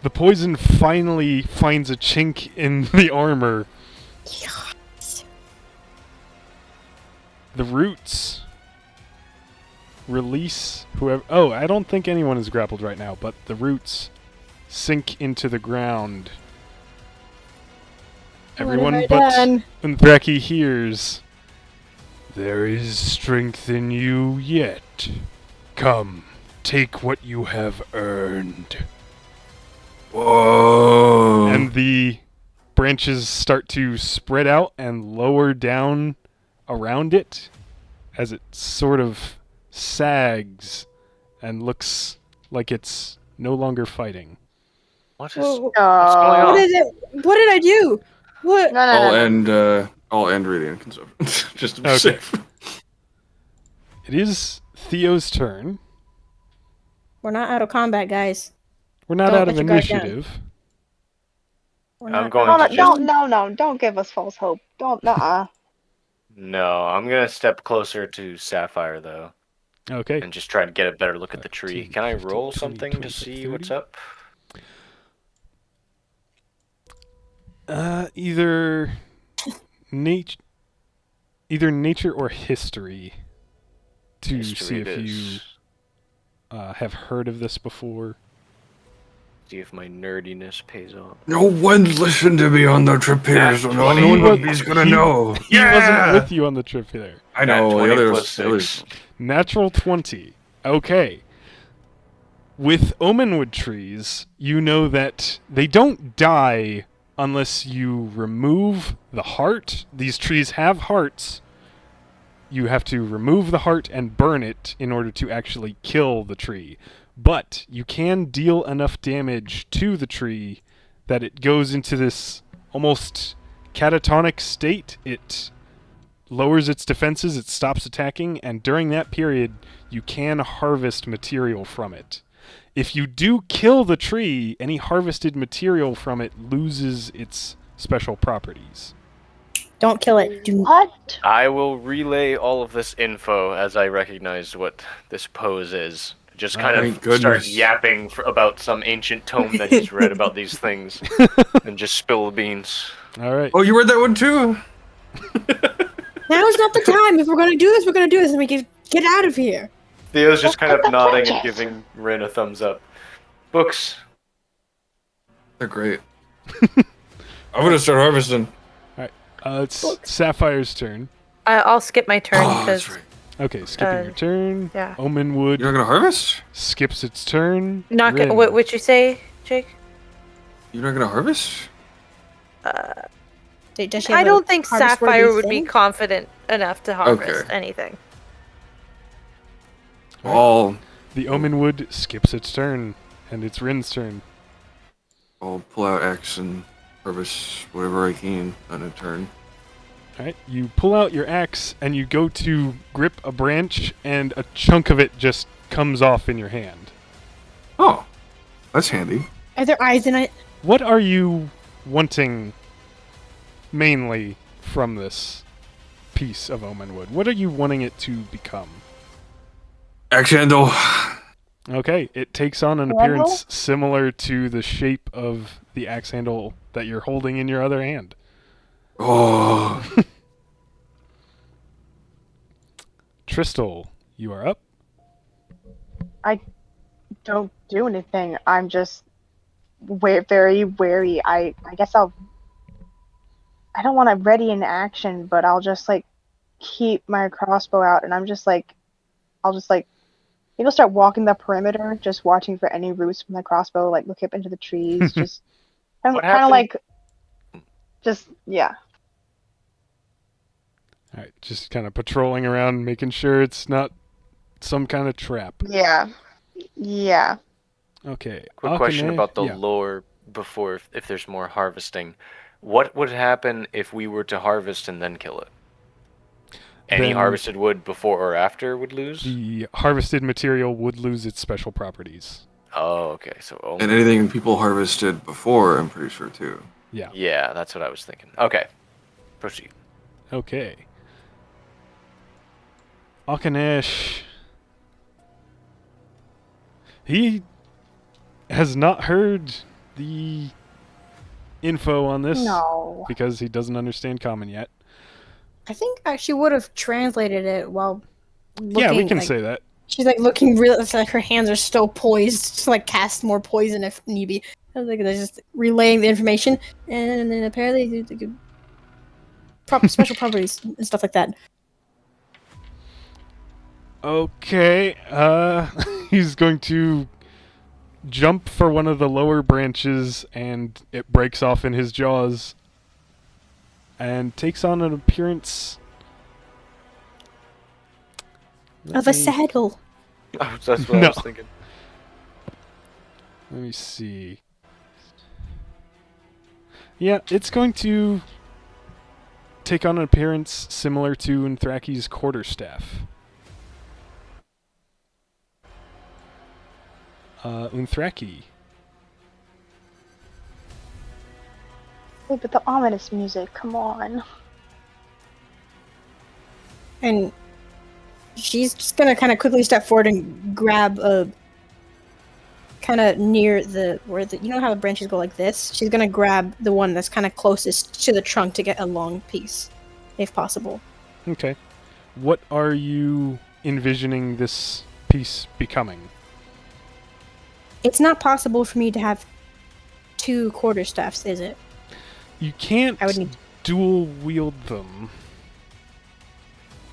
Speaker 2: The poison finally finds a chink in the armor.
Speaker 3: Yes.
Speaker 2: The roots release whoever. Oh, I don't think anyone is grappled right now, but the roots sink into the ground. Everyone
Speaker 3: What have I
Speaker 2: but
Speaker 3: done?
Speaker 2: Unthraki hears. There is strength in you yet. Come, take what you have earned.
Speaker 1: Whoa.
Speaker 2: And the branches start to spread out and lower down around it as it sort of sags and looks like it's no longer fighting.
Speaker 5: What is
Speaker 3: Whoa,
Speaker 5: what's going
Speaker 3: what
Speaker 5: on?
Speaker 3: is it? What did I do? What?
Speaker 4: No, no, no, no.
Speaker 1: I'll end radiant consumption. Just to be
Speaker 2: Okay.
Speaker 1: safe.
Speaker 2: It is Theo's turn.
Speaker 3: We're not out of combat, guys.
Speaker 2: We're not
Speaker 3: Don't
Speaker 2: out of
Speaker 3: let your guard down.
Speaker 2: initiative.
Speaker 3: We're
Speaker 5: I'm
Speaker 3: not
Speaker 5: going
Speaker 4: No,
Speaker 5: to
Speaker 4: no,
Speaker 5: just
Speaker 4: don't give us false hope. Don't, nuh-uh.
Speaker 5: no. I'm gonna step closer to Sapphire though,
Speaker 2: Okay.
Speaker 5: and just try to get a better look at the tree.
Speaker 2: 15,
Speaker 5: Can I
Speaker 2: 15,
Speaker 5: roll
Speaker 2: 20,
Speaker 5: something
Speaker 2: 25,
Speaker 5: to see
Speaker 2: 30?
Speaker 5: what's up?
Speaker 2: Either nature or history to
Speaker 5: History
Speaker 2: see
Speaker 5: it
Speaker 2: if
Speaker 5: is.
Speaker 2: you have heard of this before.
Speaker 5: See if my nerdiness pays off.
Speaker 1: No one listened to me on the trip here, so no nobody's gonna know.
Speaker 2: He wasn't with you on the trip there.
Speaker 1: I know,
Speaker 5: Nat 20
Speaker 1: the
Speaker 5: plus
Speaker 1: others.
Speaker 5: 6.
Speaker 2: Natural 20. Okay. With Omenwood trees, you know that they don't die unless you remove the heart. These trees have hearts. You have to remove the heart and burn it in order to actually kill the tree. But you can deal enough damage to the tree that it goes into this almost catatonic state. It lowers its defenses, it stops attacking, and during that period, you can harvest material from it. If you do kill the tree, any harvested material from it loses its special properties.
Speaker 3: Don't kill it. Do
Speaker 4: What?
Speaker 5: I will relay all of this info as I recognize what this pose is. Just kind
Speaker 1: Thank
Speaker 5: of
Speaker 1: goodness.
Speaker 5: start yapping about some ancient tome that he's read about these things, and just spill the beans.
Speaker 2: All right.
Speaker 1: Oh, you read that one too?
Speaker 3: Now's not the time. If we're gonna do this, we're gonna do this, and we can get out of here.
Speaker 5: Theo's just kind of
Speaker 4: Look at the
Speaker 5: nodding and
Speaker 4: pledges.
Speaker 5: giving Rin a thumbs up. Books.
Speaker 1: They're great. I'm gonna start harvesting.
Speaker 2: It's Sapphire's turn.
Speaker 6: I'll skip my turn
Speaker 1: Oh,
Speaker 6: because
Speaker 1: that's right.
Speaker 2: Okay, skipping your turn.
Speaker 6: yeah.
Speaker 2: Omenwood
Speaker 1: You're not gonna harvest?
Speaker 2: skips its turn.
Speaker 6: Not
Speaker 2: Rin.
Speaker 6: what would you say, Jake?
Speaker 1: You're not gonna harvest?
Speaker 3: Does she
Speaker 6: I
Speaker 3: have a
Speaker 6: don't think
Speaker 3: harvest-worthy
Speaker 6: Sapphire would be
Speaker 3: thing?
Speaker 6: confident enough to harvest
Speaker 1: Okay.
Speaker 6: anything.
Speaker 1: I'll
Speaker 2: The Omenwood skips its turn, and it's Rin's turn.
Speaker 1: pull out X and harvest whatever I can on a turn.
Speaker 2: All right, you pull out your axe and you go to grip a branch, and a chunk of it just comes off in your hand.
Speaker 1: Oh, that's handy.
Speaker 3: Are there eyes in it?
Speaker 2: What are you wanting mainly from this piece of Omenwood? What are you wanting it to become?
Speaker 1: Axe handle.
Speaker 2: Okay, it takes on an
Speaker 4: Handle?
Speaker 2: appearance similar to the shape of the axe handle that you're holding in your other hand.
Speaker 1: Oh,
Speaker 2: Tristal, you are up.
Speaker 4: Don't do anything. I'm just very wary. I guess I don't want to ready in action, but I'll just like keep my crossbow out, and I'll just start walking the perimeter, just watching for any roots from the crossbow, like look up into the trees, just kind
Speaker 5: What
Speaker 4: of
Speaker 5: happened?
Speaker 4: like, just yeah.
Speaker 2: All right, just kind of patrolling around, making sure it's not some kind of trap.
Speaker 4: Yeah. Yeah.
Speaker 2: Okay.
Speaker 5: Quick question
Speaker 2: Akane-
Speaker 5: about the
Speaker 2: yeah.
Speaker 5: lore before, if there's more harvesting. What would happen if we were to harvest and then kill it? Any
Speaker 2: Then-
Speaker 5: harvested wood before or after would lose?
Speaker 2: The harvested material would lose its special properties.
Speaker 5: Oh, okay. So only...
Speaker 1: and anything people harvested before, I'm pretty sure too.
Speaker 2: Yeah.
Speaker 5: Yeah, that's what I was thinking. Okay. Proceed.
Speaker 2: Okay. Akanesh. He has not heard the info on this
Speaker 4: No.
Speaker 2: because he doesn't understand common yet.
Speaker 3: I think she would have translated it while looking,
Speaker 2: Yeah, we can
Speaker 3: like,
Speaker 2: say that.
Speaker 3: she's like looking real. It's like her hands are still poised to like cast more poison if need be. I was like, they're just relaying the information, and then apparently they special properties and stuff like that.
Speaker 2: Okay, he's going to jump for one of the lower branches, and it breaks off in his jaws, and takes on an appearance
Speaker 3: Of a saddle.
Speaker 5: Oh, that's what
Speaker 2: No.
Speaker 5: I was thinking.
Speaker 2: Let me see. Yeah, it's going to take on an appearance similar to Unthraki's quarterstaff. Unthraki.
Speaker 4: Wait, but the ominous music, come on.
Speaker 3: And she's just gonna kind of quickly step forward and grab a kind of near the where the you know how the branches go like this. She's gonna grab the one that's kind of closest to the trunk to get a long piece, if possible.
Speaker 2: Okay. What are you envisioning this piece becoming?
Speaker 3: It's not possible for me to have 2 quarterstaffs, is it?
Speaker 2: You can't
Speaker 3: I would need.
Speaker 2: dual wield them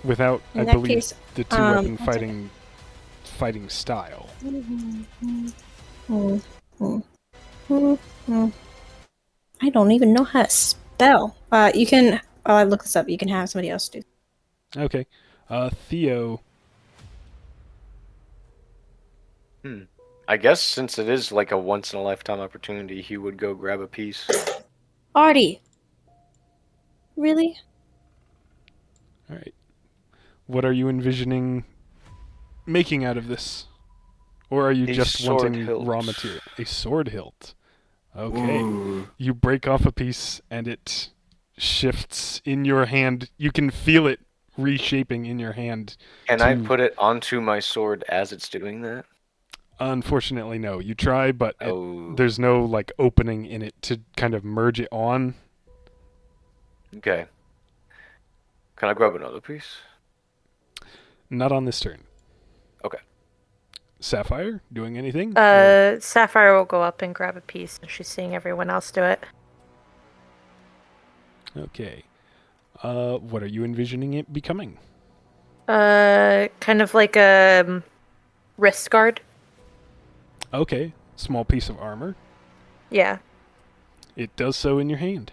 Speaker 2: without,
Speaker 3: In
Speaker 2: I
Speaker 3: that
Speaker 2: believe,
Speaker 3: case,
Speaker 2: the two-weapon
Speaker 3: one second.
Speaker 2: fighting style.
Speaker 3: I don't even know how to spell. You can. I'll look this up. You can have somebody else do.
Speaker 2: Okay. Theo.
Speaker 5: I guess since it is like a once in a lifetime opportunity, he would go grab a piece.
Speaker 3: Artie. Really?
Speaker 2: All right. What are you envisioning making out of this? Or are you
Speaker 5: A
Speaker 2: just
Speaker 5: sword
Speaker 2: wanting
Speaker 5: hilt.
Speaker 2: raw material? A sword hilt. Okay.
Speaker 1: Ooh.
Speaker 2: You break off a piece and it shifts in your hand. You can feel it reshaping in your hand.
Speaker 5: Can I put it onto my sword as it's doing that?
Speaker 2: Unfortunately, no. You try, but
Speaker 5: Oh.
Speaker 2: there's no like opening in it to kind of merge it on.
Speaker 5: Okay. Can I grab another piece?
Speaker 2: Not on this turn.
Speaker 5: Okay.
Speaker 2: Sapphire, doing anything?
Speaker 6: Sapphire will go up and grab a piece, and she's seeing everyone else do it.
Speaker 2: Okay. What are you envisioning it becoming?
Speaker 6: Kind of like a wrist guard.
Speaker 2: Okay. Small piece of armor.
Speaker 6: Yeah.
Speaker 2: It does so in your hand.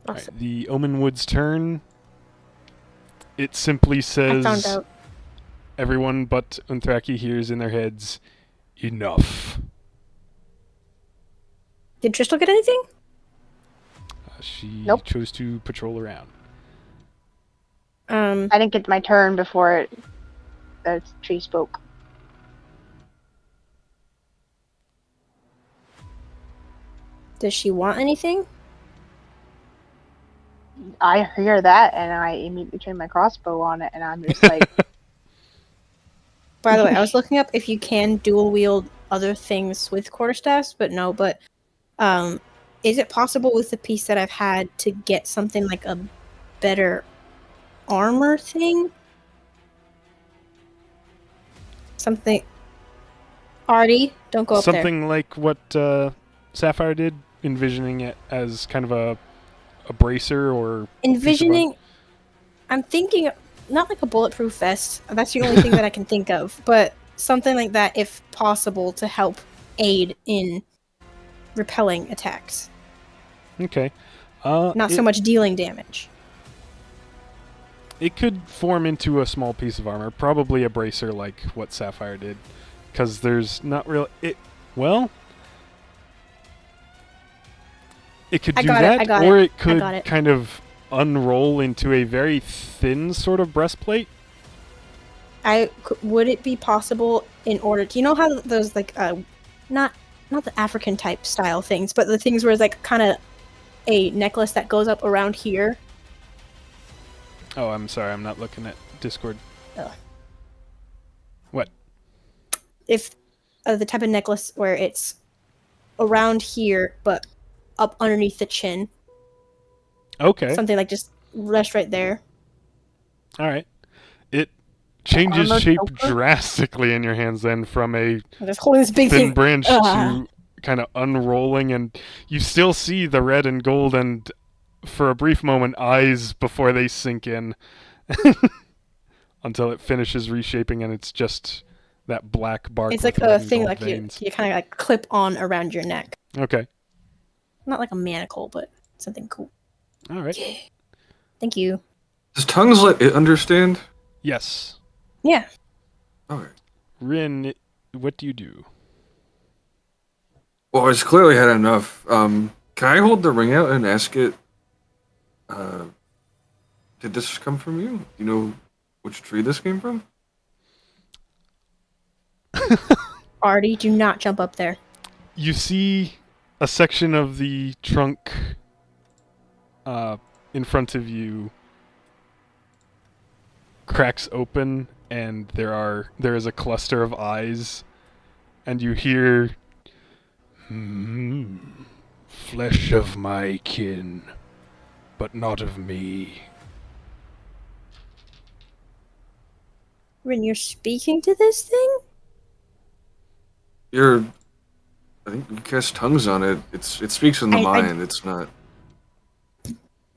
Speaker 6: Awesome.
Speaker 2: Right, the Omenwood's turn. It simply
Speaker 3: I
Speaker 2: says,
Speaker 3: found out.
Speaker 2: everyone but Unthraki hears in their heads, enough.
Speaker 3: Did Tristal get anything?
Speaker 2: She
Speaker 4: Nope.
Speaker 2: chose to patrol around.
Speaker 4: I didn't get my turn before the tree spoke.
Speaker 3: Does she want anything?
Speaker 4: I hear that, and I immediately turn my crossbow on it, and I'm just like,
Speaker 3: By the way, I was looking up if you can dual wield other things with quarterstaffs, but no. But is it possible with the piece that I've had to get something like a better armor thing? Something. Artie, don't go up there.
Speaker 2: Something like what Sapphire did, envisioning it as kind of a bracer or
Speaker 3: Envisioning. I'm thinking not like a bulletproof vest. That's the only thing that I can think of, but something like that, if possible, to help aid in repelling attacks.
Speaker 2: Okay.
Speaker 3: Not so much dealing damage.
Speaker 2: It could form into a small piece of armor, probably a bracer like what Sapphire did, because there's not really it. Well, it could
Speaker 3: I
Speaker 2: do
Speaker 3: got it,
Speaker 2: that,
Speaker 3: I got
Speaker 2: or
Speaker 3: it,
Speaker 2: it could
Speaker 3: got it.
Speaker 2: kind of unroll into a very thin sort of breastplate.
Speaker 3: Would it be possible in order? Do you know how those like not the African type style things, but the things where it's like kind of a necklace that goes up around here?
Speaker 2: Oh, I'm sorry, I'm not looking at Discord.
Speaker 3: Ugh.
Speaker 2: What?
Speaker 3: If the type of necklace where it's around here but up underneath the chin,
Speaker 2: Okay.
Speaker 3: something like just rest right there.
Speaker 2: All right. It changes
Speaker 4: armor
Speaker 2: shape
Speaker 4: choker?
Speaker 2: drastically in your hands then from a
Speaker 3: I'm just holding this big
Speaker 2: thin
Speaker 3: thing.
Speaker 2: branch to kind of unrolling, and you still see the red and gold and for a brief moment eyes before they sink in until it finishes reshaping and it's just that black bark
Speaker 3: It's
Speaker 2: with
Speaker 3: like
Speaker 2: red
Speaker 3: a
Speaker 2: and
Speaker 3: thing
Speaker 2: gold
Speaker 3: like
Speaker 2: veins.
Speaker 3: you kind of like clip on around your neck.
Speaker 2: Okay.
Speaker 3: Not like a manacle, but something cool.
Speaker 2: All right.
Speaker 3: Thank you.
Speaker 1: Does tongues let it understand?
Speaker 2: Yes.
Speaker 3: Yeah.
Speaker 1: Okay.
Speaker 2: Rin, what do you do?
Speaker 1: Well, it's clearly had enough. Can I hold the ring out and ask it? Did this come from you? Do you know which tree this came from?
Speaker 3: Artie, do not jump up there.
Speaker 2: You see a section of the trunk in front of you cracks open, and there is a cluster of eyes, and you hear, flesh of my kin, but not of me.
Speaker 3: Rin, you're speaking to this thing?
Speaker 1: You're I think you cast tongues on it. It speaks in the
Speaker 3: I-
Speaker 1: mind. It's not.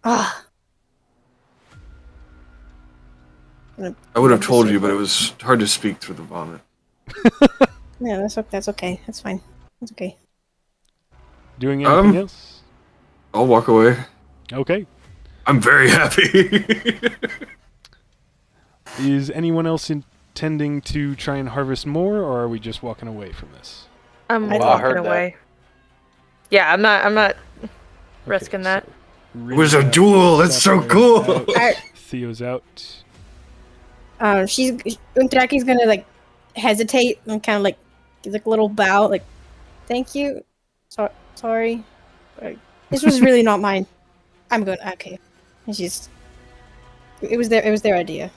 Speaker 3: Ah.
Speaker 1: I would have
Speaker 3: Rub the
Speaker 1: told you, but it
Speaker 3: circle.
Speaker 1: was hard to speak through the vomit.
Speaker 3: Yeah, that's okay. That's fine. That's okay.
Speaker 2: Doing anything else?
Speaker 1: I'll walk away.
Speaker 2: Okay.
Speaker 1: I'm very happy.
Speaker 2: Is anyone else intending to try and harvest more, or are we just walking away from this?
Speaker 6: I'm
Speaker 3: I
Speaker 6: walking
Speaker 5: heard that.
Speaker 6: away. Yeah, I'm not risking
Speaker 2: Okay,
Speaker 6: that.
Speaker 2: so
Speaker 1: It was a
Speaker 2: Rin's out,
Speaker 1: duel. That's so
Speaker 2: Sapphire's
Speaker 1: cool.
Speaker 2: out,
Speaker 3: Alright.
Speaker 2: Theo's out.
Speaker 3: Untraki's gonna like hesitate and kind of like give like a little bow, like, "Thank you, sorry, this was really not mine. I'm good. Okay." And it was their idea.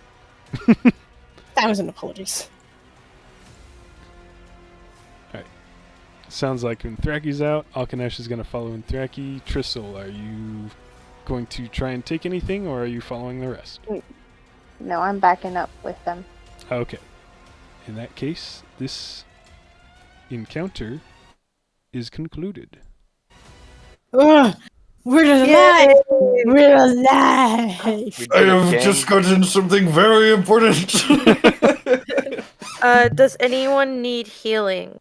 Speaker 3: 1,000 apologies.
Speaker 2: Sounds like Unthraki's out. Alkanesh is going to follow Unthraki. Tristle, are you going to try and take anything, or are you following the rest?
Speaker 4: No, I'm backing up with them.
Speaker 2: Okay. In that case, this encounter is concluded.
Speaker 3: Ugh, we're alive. We're alive.
Speaker 5: We
Speaker 1: I
Speaker 5: did it,
Speaker 1: have
Speaker 5: gang.
Speaker 1: just gotten something very important.
Speaker 6: Does anyone need healing?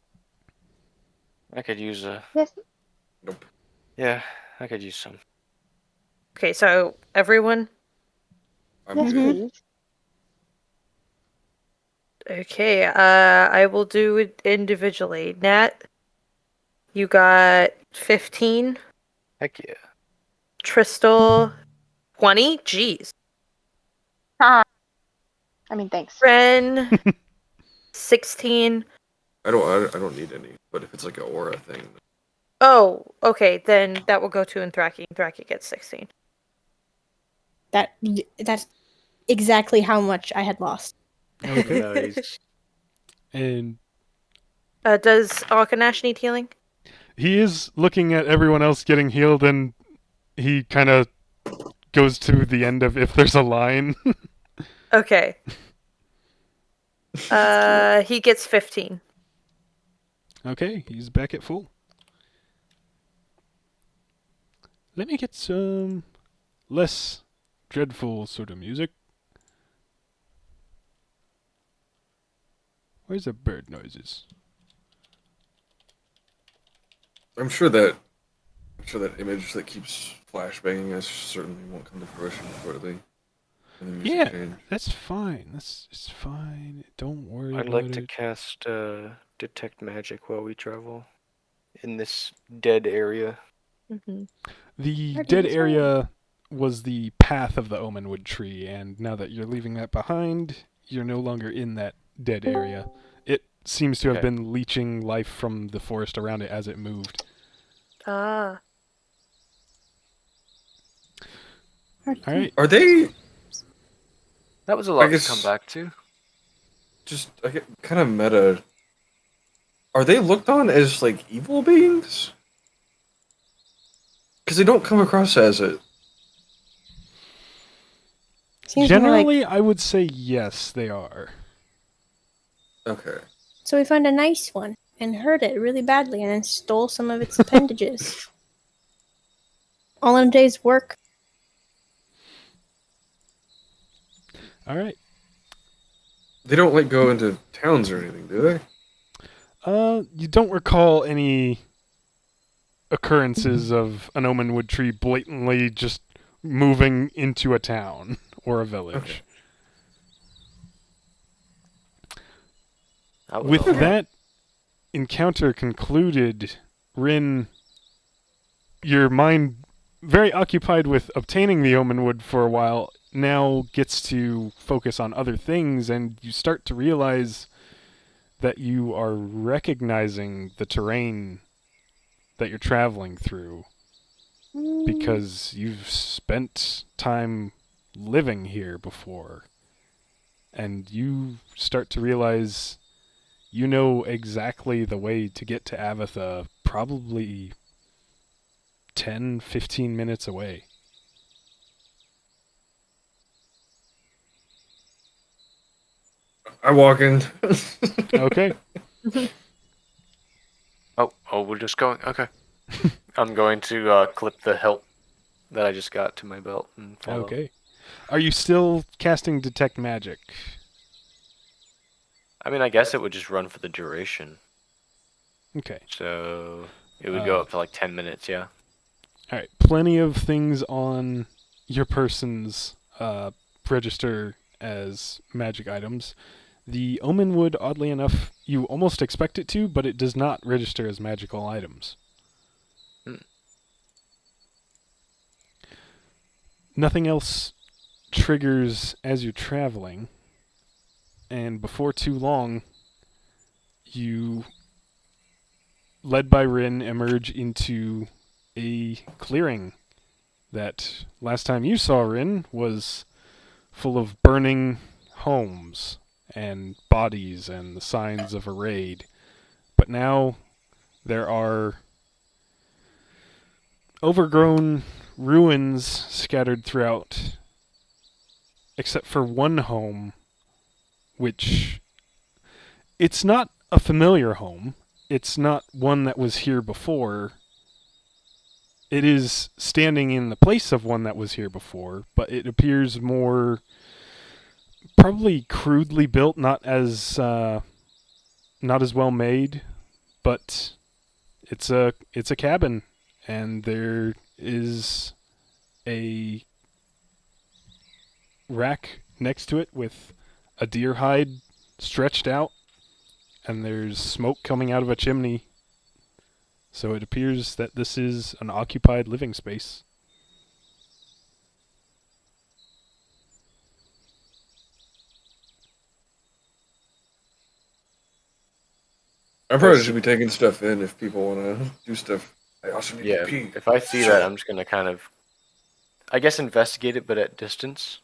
Speaker 5: I could use a.
Speaker 4: Yes.
Speaker 5: Yeah, I could use some.
Speaker 6: Okay, so everyone.
Speaker 1: I'm
Speaker 4: Yes,
Speaker 1: good.
Speaker 4: please.
Speaker 6: Okay, I will do it individually. Nat, you got 15.
Speaker 5: Heck yeah.
Speaker 6: Tristal, 20. Jeez.
Speaker 4: Ha. I mean, thanks.
Speaker 6: Ren, 16.
Speaker 1: I don't need any. But if it's like an aura thing,
Speaker 6: Oh, okay, then that will go to Anthraki. Anthraki gets 16.
Speaker 3: That's exactly how much I had lost.
Speaker 2: Okay.
Speaker 5: Nice.
Speaker 2: And
Speaker 6: Does Alkanash need healing?
Speaker 2: he is looking at everyone else getting healed, and he kind of goes to the end of if there's a line.
Speaker 6: Okay. He gets 15.
Speaker 2: Okay, he's back at full. Let me get some less dreadful sort of music. Where's the bird noises?
Speaker 1: I'm sure that image that keeps flashbanging us certainly won't come to fruition shortly. And the music
Speaker 2: Yeah,
Speaker 1: change.
Speaker 2: that's fine. It's fine. Don't worry
Speaker 5: I'd
Speaker 2: about
Speaker 5: like to
Speaker 2: it.
Speaker 5: cast Detect Magic while we travel in this dead area.
Speaker 6: Mm-hmm.
Speaker 2: The
Speaker 3: Where did
Speaker 2: dead
Speaker 3: this go?
Speaker 2: area was the path of the Omenwood tree, and now that you're leaving that behind, you're no longer in that dead area. It seems to have
Speaker 5: Okay.
Speaker 2: been leeching life from the forest around it as it moved.
Speaker 6: Ah.
Speaker 2: Alright,
Speaker 1: Are they
Speaker 5: That was a lot to
Speaker 1: guess-
Speaker 5: come back to.
Speaker 1: just kind of meta? Are they looked on as like evil beings? Because they don't come across as it.
Speaker 3: Seems more like,
Speaker 2: generally I would say yes, they are.
Speaker 1: Okay.
Speaker 3: so we found a nice one and hurt it really badly and then stole some of its appendages. All in a day's work.
Speaker 2: Alright.
Speaker 1: They don't like go into towns or anything, do they?
Speaker 2: You don't recall any occurrences of an Omenwood tree blatantly just moving into a town or a village.
Speaker 1: Okay.
Speaker 5: That was
Speaker 2: With
Speaker 5: a lot.
Speaker 2: that encounter concluded, Rin, your mind very occupied with obtaining the Omenwood for a while, now gets to focus on other things, and you start to realize that you are recognizing the terrain that you're traveling through because you've spent time living here before. And you start to realize you know exactly the way to get to Avitha, probably 10, 15 minutes away.
Speaker 1: I walk in.
Speaker 2: Okay.
Speaker 5: Oh, we're just going. Okay. I'm going to clip the hilt that I just got to my belt and follow.
Speaker 2: Okay. Are you still casting Detect Magic?
Speaker 5: I mean, I guess it would just run for the duration.
Speaker 2: Okay.
Speaker 5: So it would go up to like 10 minutes, yeah.
Speaker 2: All right. Plenty of things on your person's register as magic items. The Omenwood, oddly enough, you almost expect it to, but it does not register as magical items. Nothing else triggers as you're traveling, and before too long, you, led by Rin, emerge into a clearing that, last time you saw Rin, was full of burning homes and bodies and the signs of a raid. But now there are overgrown ruins scattered throughout, except for one home, which it's not a familiar home. It's not one that was here before. It is standing in the place of one that was here before, but it appears more probably crudely built, not as well made, but it's a cabin, and there is a rack next to it with a deer hide stretched out, and there's smoke coming out of a chimney. So it appears that this is an occupied living space.
Speaker 1: I probably should be taking stuff in if people want to do stuff. I also need
Speaker 5: Yeah,
Speaker 1: to pee.
Speaker 5: if I see that, I'm just going to kind of, I guess, investigate it, but at distance.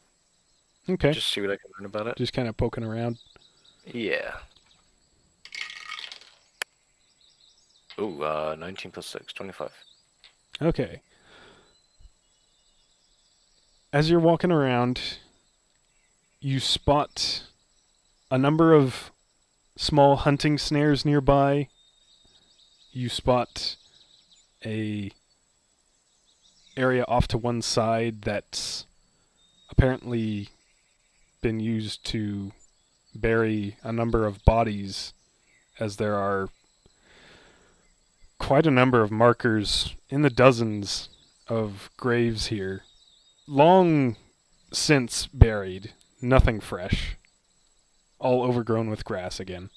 Speaker 2: Okay.
Speaker 5: Just see what I can learn about it.
Speaker 2: Just kind of poking around.
Speaker 5: Yeah. Ooh, 19 plus 6, 25.
Speaker 2: Okay. As you're walking around, you spot a number of small hunting snares nearby. You spot a area off to one side that's apparently been used to bury a number of bodies, as there are quite a number of markers in the dozens of graves here. Long since buried, nothing fresh. All overgrown with grass again.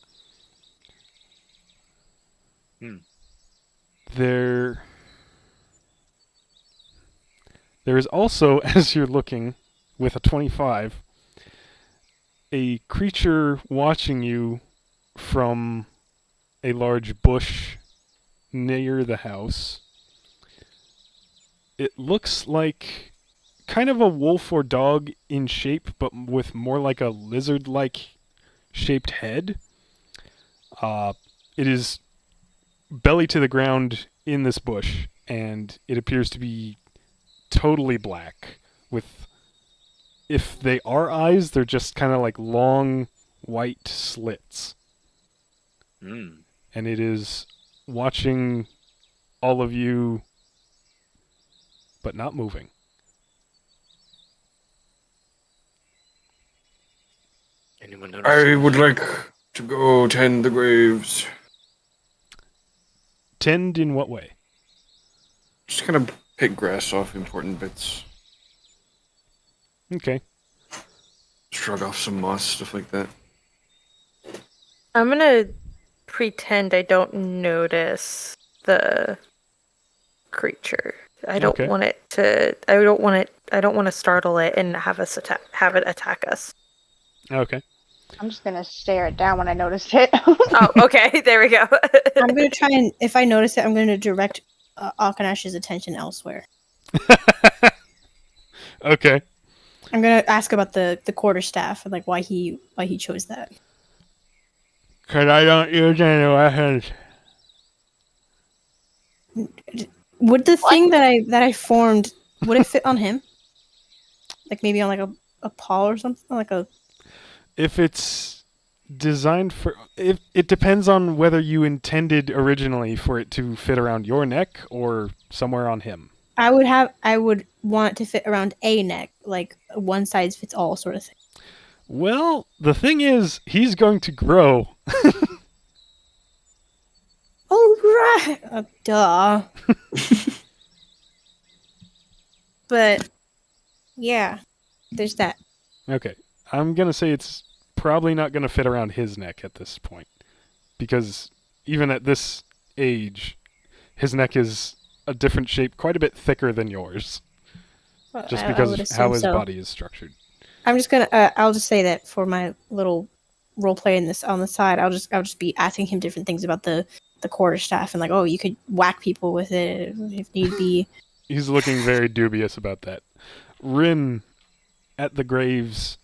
Speaker 2: There is also, as you're looking, with a 25, a creature watching you from a large bush near the house. It looks like kind of a wolf or dog in shape, but with more like a lizard-like shaped head. It is belly to the ground in this bush, and it appears to be totally black, with, if they are eyes, they're just kind of like long white slits. And it is watching all of you, but not moving.
Speaker 5: Anyone notice?
Speaker 1: I would like to go tend the graves.
Speaker 2: Tend in what way?
Speaker 1: Just kind of pick grass off important bits.
Speaker 2: Okay.
Speaker 1: Shrug off some moss, stuff like that.
Speaker 6: I'm gonna pretend I don't notice the creature. I don't
Speaker 2: Okay.
Speaker 6: want it to. I don't want to startle it and have it attack us.
Speaker 2: Okay.
Speaker 4: I'm just gonna stare it down when I notice it.
Speaker 6: Oh, okay. There we go.
Speaker 3: I'm gonna try and, if I notice it, I'm gonna direct Akanash's attention elsewhere.
Speaker 2: Okay.
Speaker 3: I'm gonna ask about the quarterstaff and like why he chose that.
Speaker 2: 'Cause I don't use any weapons.
Speaker 3: Would the thing that I formed, would it fit on him? Like maybe on like a paw or something, like a.
Speaker 2: If it's designed for... It depends on whether you intended originally for it to fit around your neck or somewhere on him.
Speaker 3: I would want it to fit around a neck, like one size fits all sort of thing.
Speaker 2: Well, the thing is, he's going to grow.
Speaker 3: Oh, right. Duh. But, yeah, there's that.
Speaker 2: Okay. I'm going to say it's probably not going to fit around his neck at this point. Because even at this age, his neck is a different shape, quite a bit thicker than yours.
Speaker 3: Well,
Speaker 2: Just
Speaker 3: I
Speaker 2: because
Speaker 3: would
Speaker 2: of how
Speaker 3: assume
Speaker 2: his
Speaker 3: so.
Speaker 2: body is structured.
Speaker 3: I'm just gonna. I'll just say that for my little role play in this on the side, I'll just be asking him different things about the quarterstaff and like, oh, you could whack people with it if need be.
Speaker 2: He's looking very dubious about that. Rin, at the graves,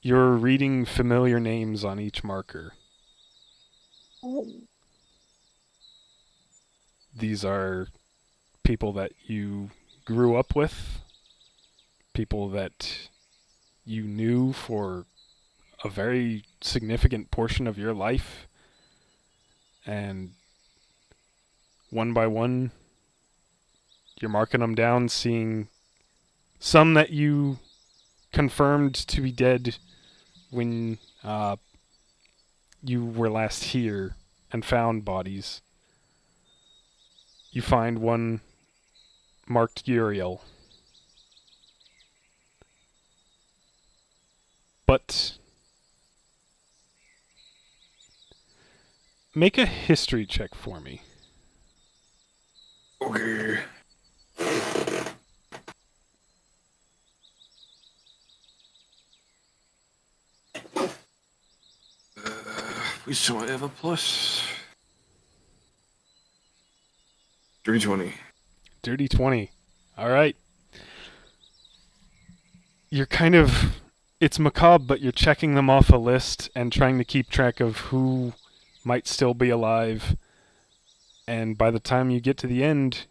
Speaker 2: you're reading familiar names on each marker. These are people that you grew up with, people that you knew for a very significant portion of your life, and one by one, you're marking them down, seeing some that you confirmed to be dead when you were last here and found bodies. You find one marked Uriel. But make a history check for me.
Speaker 1: Okay. We still have a plus. Dirty 20.
Speaker 2: Dirty 20. All right. You're kind of... It's macabre, but you're checking them off a list and trying to keep track of who might still be alive. And by the time you get to the end,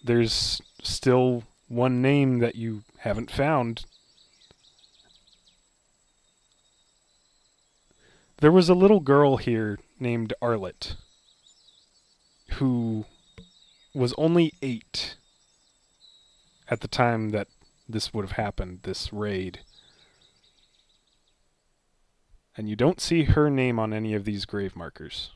Speaker 2: there's still one name that you haven't found. There was a little girl here named Arlet who was only 8 at the time that this would have happened, this raid. And you don't see her name on any of these grave markers.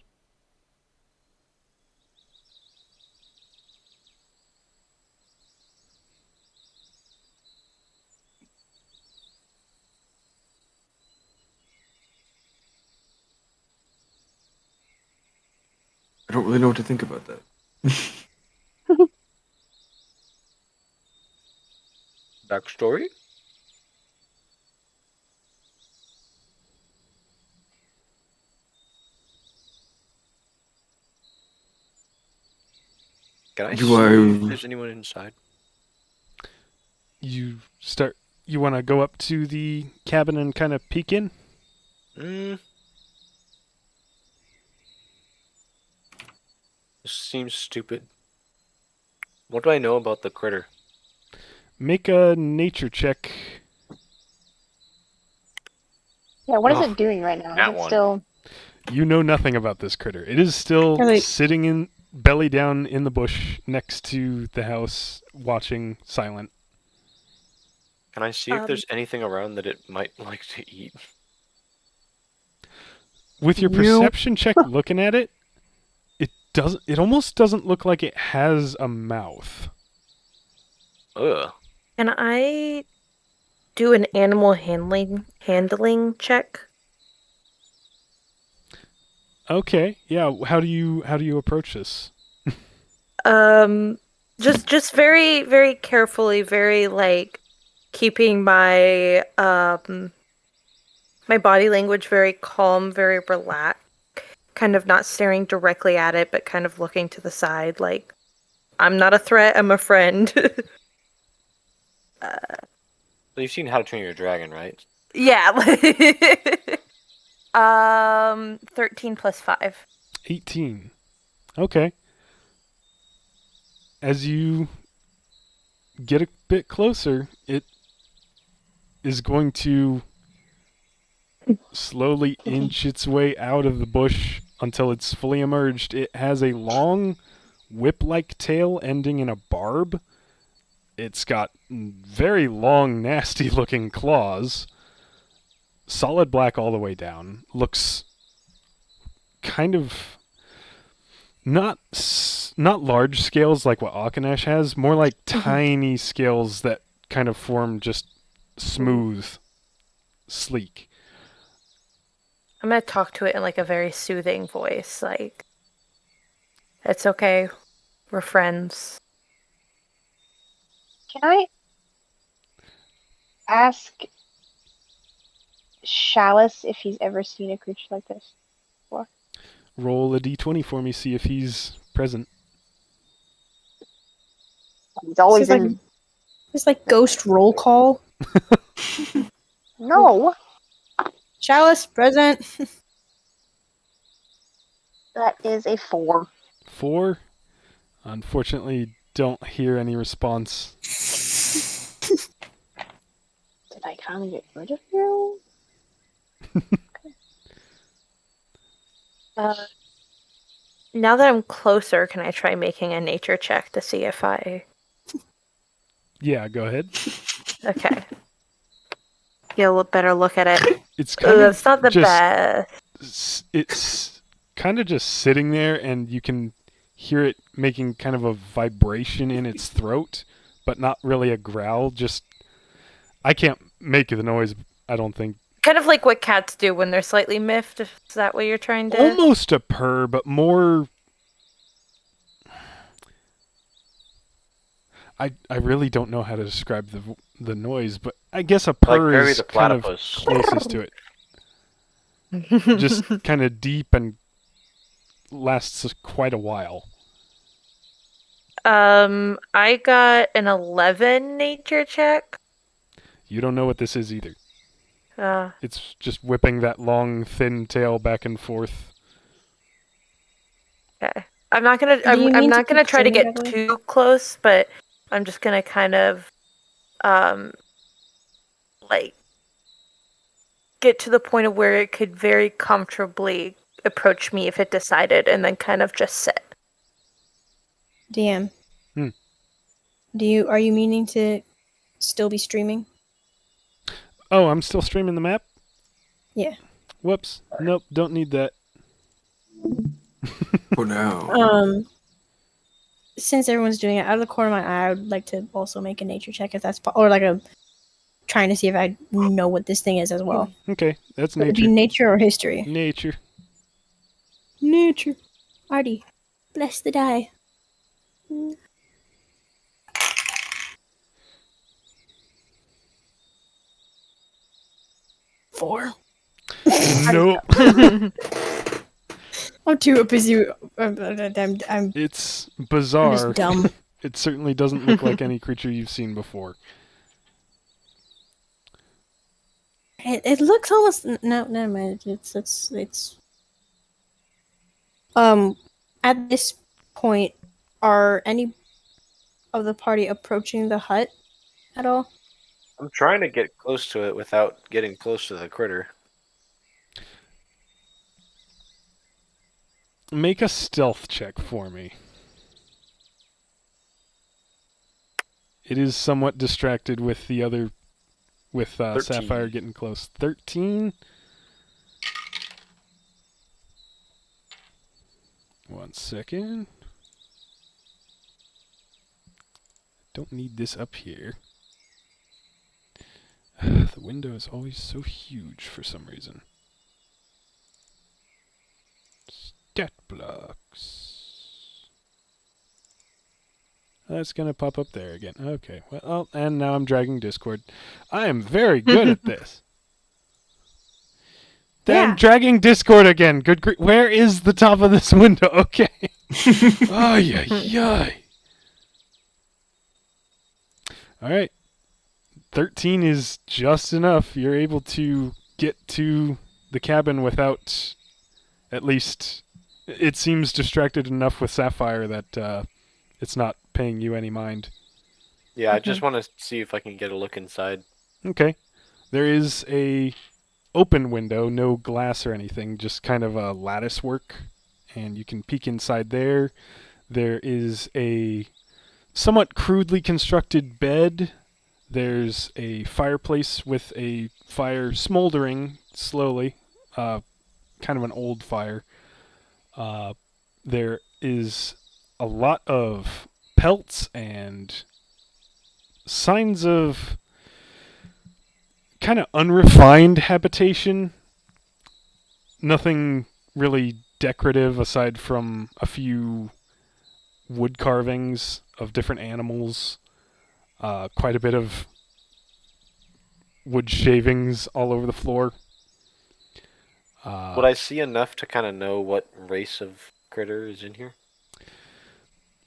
Speaker 1: I don't really know what to think about that.
Speaker 5: Backstory? Can I
Speaker 1: Do
Speaker 5: see
Speaker 1: I-
Speaker 5: if there's anyone inside?
Speaker 2: You want to go up to the cabin and kind of peek in?
Speaker 5: This seems stupid. What do I know about the critter?
Speaker 2: Make a nature check.
Speaker 4: Yeah, what is
Speaker 5: Oh,
Speaker 4: it doing right now?
Speaker 5: that
Speaker 4: Is it
Speaker 5: one.
Speaker 4: still...
Speaker 2: You know nothing about this critter. It is still
Speaker 3: Really?
Speaker 2: sitting in belly down in the bush next to the house, watching silent.
Speaker 5: Can I see if there's anything around that it might like to eat?
Speaker 2: With your perception check looking at it, it almost doesn't look like it has a mouth.
Speaker 5: Ugh.
Speaker 6: Can I do an animal handling check?
Speaker 2: Okay, yeah. How do you approach this?
Speaker 6: Just very, very carefully, very like keeping my my body language very calm, very relaxed, kind of not staring directly at it, but kind of looking to the side, like I'm not a threat, I'm a friend.
Speaker 5: So you've seen How to Train Your Dragon, right?
Speaker 6: Yeah. 13 plus 5.
Speaker 2: 18. Okay. As you get a bit closer, it is going to slowly inch its way out of the bush until it's fully emerged. It has a long, whip-like tail ending in a barb. It's got very long, nasty-looking claws. Solid black all the way down. Looks kind of not large scales like what Akanesh has, more like tiny scales that kind of form just smooth, sleek.
Speaker 6: I'm gonna talk to it in like a very soothing voice, like, it's okay, we're friends.
Speaker 4: Can I ask Chalice if he's ever seen a creature like this?
Speaker 2: Roll a d20 for me, see if he's present.
Speaker 4: He's always
Speaker 3: This is
Speaker 4: in.
Speaker 3: It's like ghost roll call.
Speaker 4: No,
Speaker 3: Chalice, present.
Speaker 4: that is a 4.
Speaker 2: 4. Unfortunately, don't hear any response.
Speaker 4: Did I kind of get rid of you?
Speaker 6: Now that I'm closer, can I try making a nature check to see if I...
Speaker 2: Yeah, go ahead.
Speaker 6: Okay. Get a better look at it.
Speaker 2: It's kind of
Speaker 6: That's not the
Speaker 2: just
Speaker 6: best.
Speaker 2: it's kind of just sitting there, and you can hear it making kind of a vibration in its throat, but not really a growl. Just I can't make the noise. I don't think.
Speaker 6: Kind of like what cats do when they're slightly miffed. Is that what you're trying to...
Speaker 2: Almost a purr, but more. I really don't know how to describe the noise, but I guess a purr
Speaker 5: Perry
Speaker 2: is
Speaker 5: the
Speaker 2: kind of
Speaker 5: platypus.
Speaker 2: closest to it. Just kind of deep and lasts quite a while.
Speaker 6: I got an 11 nature check.
Speaker 2: You don't know what this is either.
Speaker 6: Uh,
Speaker 2: It's just whipping that long, thin tail back and forth.
Speaker 6: okay. I'm not gonna.
Speaker 3: Do you
Speaker 6: I'm
Speaker 3: mean to
Speaker 6: not gonna
Speaker 3: keep
Speaker 6: try to
Speaker 3: saying
Speaker 6: get
Speaker 3: that way?
Speaker 6: too close, but I'm just gonna kind of, like, get to the point of where it could very comfortably approach me if it decided, and then kind of just sit.
Speaker 3: DM.
Speaker 2: Hmm.
Speaker 3: Are you meaning to still be streaming?
Speaker 2: Oh, I'm still streaming the map?
Speaker 3: Yeah.
Speaker 2: Whoops. Nope, don't need that.
Speaker 1: For now.
Speaker 3: Since everyone's doing it, out of the corner of my eye, I would like to also make a nature check if that's or like a trying to see if I know what this thing is as well.
Speaker 2: Okay, that's
Speaker 3: Would it be
Speaker 2: nature.
Speaker 3: nature or history?
Speaker 2: Nature.
Speaker 3: Nature. Artie, bless the die. Four.
Speaker 2: Nope.
Speaker 3: I'm too busy. I'm
Speaker 2: It's
Speaker 3: just
Speaker 2: bizarre.
Speaker 3: dumb.
Speaker 2: It certainly doesn't look like any creature you've seen before.
Speaker 3: It looks almost no. Never mind. It's. At this point, are any of the party approaching the hut at all?
Speaker 5: I'm trying to get close to it without getting close to the critter.
Speaker 2: Make a stealth check for me. It is somewhat distracted with the other, with
Speaker 5: 13.
Speaker 2: Sapphire getting close. 13. One second. Don't need this up here. The window is always so huge for some reason. Stat blocks. That's gonna pop up there again. Okay, well, and now I'm dragging Discord. I am very good at this. Then
Speaker 3: Yeah.
Speaker 2: dragging Discord again. Where is the top of this window? Okay. Ay, ay, ay. All right. 13 is just enough. You're able to get to the cabin without, at least, it seems distracted enough with Sapphire that it's not paying you any mind.
Speaker 5: Yeah, I just want to see if I can get a look inside.
Speaker 2: Okay. There is a open window, no glass or anything, just kind of a lattice work, and you can peek inside there. There is a somewhat crudely constructed bed. There's a fireplace with a fire smoldering slowly, kind of an old fire. There is a lot of pelts and signs of kind of unrefined habitation. Nothing really decorative aside from a few wood carvings of different animals. Quite a bit of wood shavings all over the floor.
Speaker 5: Would I see enough to kind of know what race of critter is in here?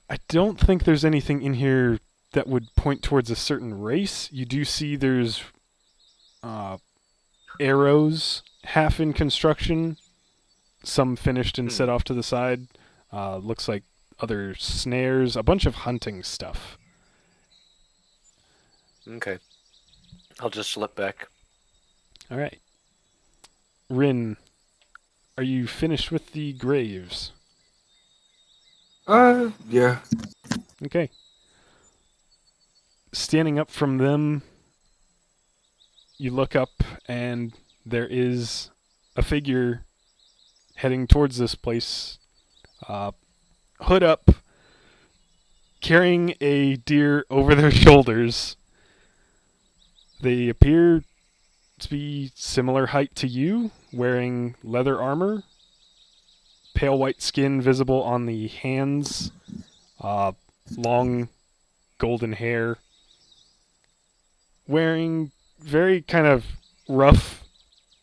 Speaker 2: I don't think there's anything in here that would point towards a certain race. You do see there's arrows half in construction, some finished and set off to the side. Looks like other snares, a bunch of hunting stuff.
Speaker 5: Okay. I'll just slip back.
Speaker 2: All right. Rin, are you finished with the graves?
Speaker 1: Yeah.
Speaker 2: Okay. Standing up from them, you look up and there is a figure heading towards this place. Hood up, carrying a deer over their shoulders. They appear to be similar height to you, wearing leather armor, pale white skin visible on the hands, long golden hair, wearing very kind of rough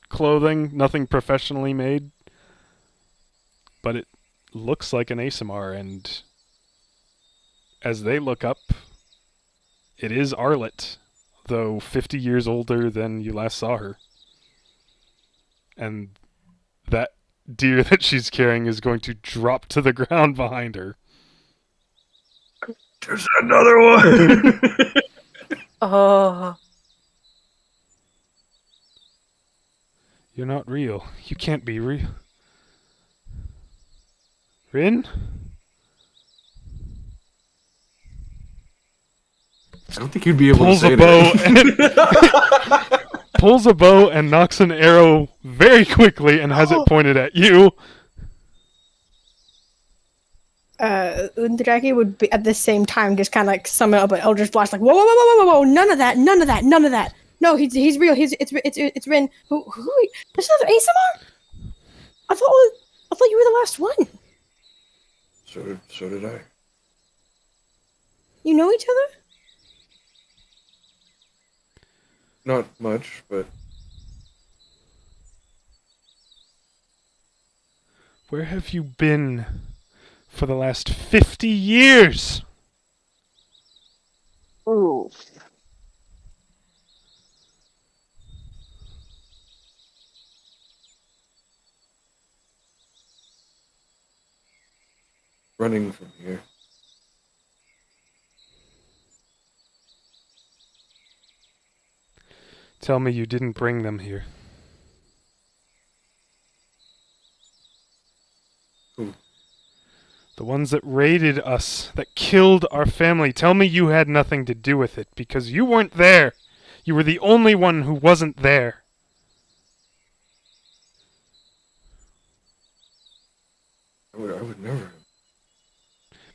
Speaker 2: clothing, nothing professionally made, but it looks like an ASMR, and as they look up, it is Arlet, though 50 years older than you last saw her. And that deer that she's carrying is going to drop to the ground behind her.
Speaker 1: There's another one.
Speaker 6: Oh.
Speaker 2: You're not real. You can't be real. Rin?
Speaker 1: I don't think you'd be able
Speaker 2: Pulls
Speaker 1: to say
Speaker 2: a bow
Speaker 1: that.
Speaker 2: and pulls a bow and knocks an arrow very quickly and has it pointed at you.
Speaker 3: Undraki would be at the same time just kind of like summon up an Eldritch Blast, like whoa, whoa, whoa, whoa, whoa, whoa, none of that, none of that, none of that. No, he's real. It's Rin. Who? There's another ASMR. I thought you were the last one.
Speaker 1: So did I.
Speaker 3: You know each other?
Speaker 1: Not much, but
Speaker 2: Where have you been for the last 50 years?
Speaker 4: Ooh.
Speaker 1: running from here.
Speaker 2: Tell me you didn't bring them here.
Speaker 1: Who?
Speaker 2: The ones that raided us, that killed our family. Tell me you had nothing to do with it, because you weren't there. You were the only one who wasn't there.
Speaker 1: I would never.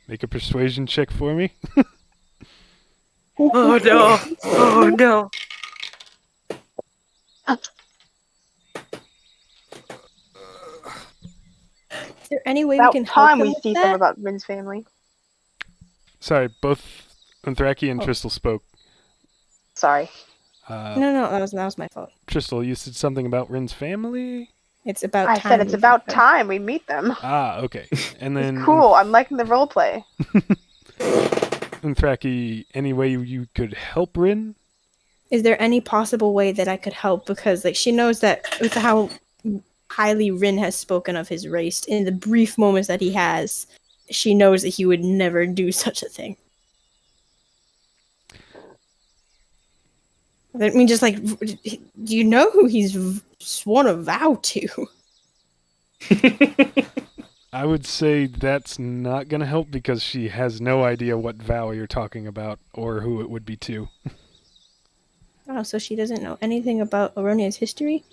Speaker 2: Make a persuasion check for me.
Speaker 6: Oh no. Oh no.
Speaker 3: Is there any way
Speaker 4: About
Speaker 3: we can help
Speaker 4: time
Speaker 3: them
Speaker 4: we
Speaker 3: with
Speaker 4: see
Speaker 3: that?
Speaker 4: something about Rin's family.
Speaker 2: Sorry, both Anthraki and Tristal spoke.
Speaker 4: Sorry.
Speaker 3: No, that was my fault.
Speaker 2: Tristal, you said something about Rin's family?
Speaker 3: It's about
Speaker 4: I
Speaker 3: time.
Speaker 4: said it's
Speaker 3: we
Speaker 4: about
Speaker 3: can-
Speaker 4: time we meet them.
Speaker 2: Ah, okay. And then
Speaker 4: Cool, I'm liking the roleplay.
Speaker 2: Anthraki, any way you could help Rin?
Speaker 3: Is there any possible way that I could help? Because like she knows that with how highly Rin has spoken of his race in the brief moments that he has, she knows that he would never do such a thing. I mean, just like, do you know who he's sworn a vow to?
Speaker 2: I would say that's not going to help because she has no idea what vow you're talking about or who it would be to.
Speaker 3: Oh, so she doesn't know anything about Aronia's history?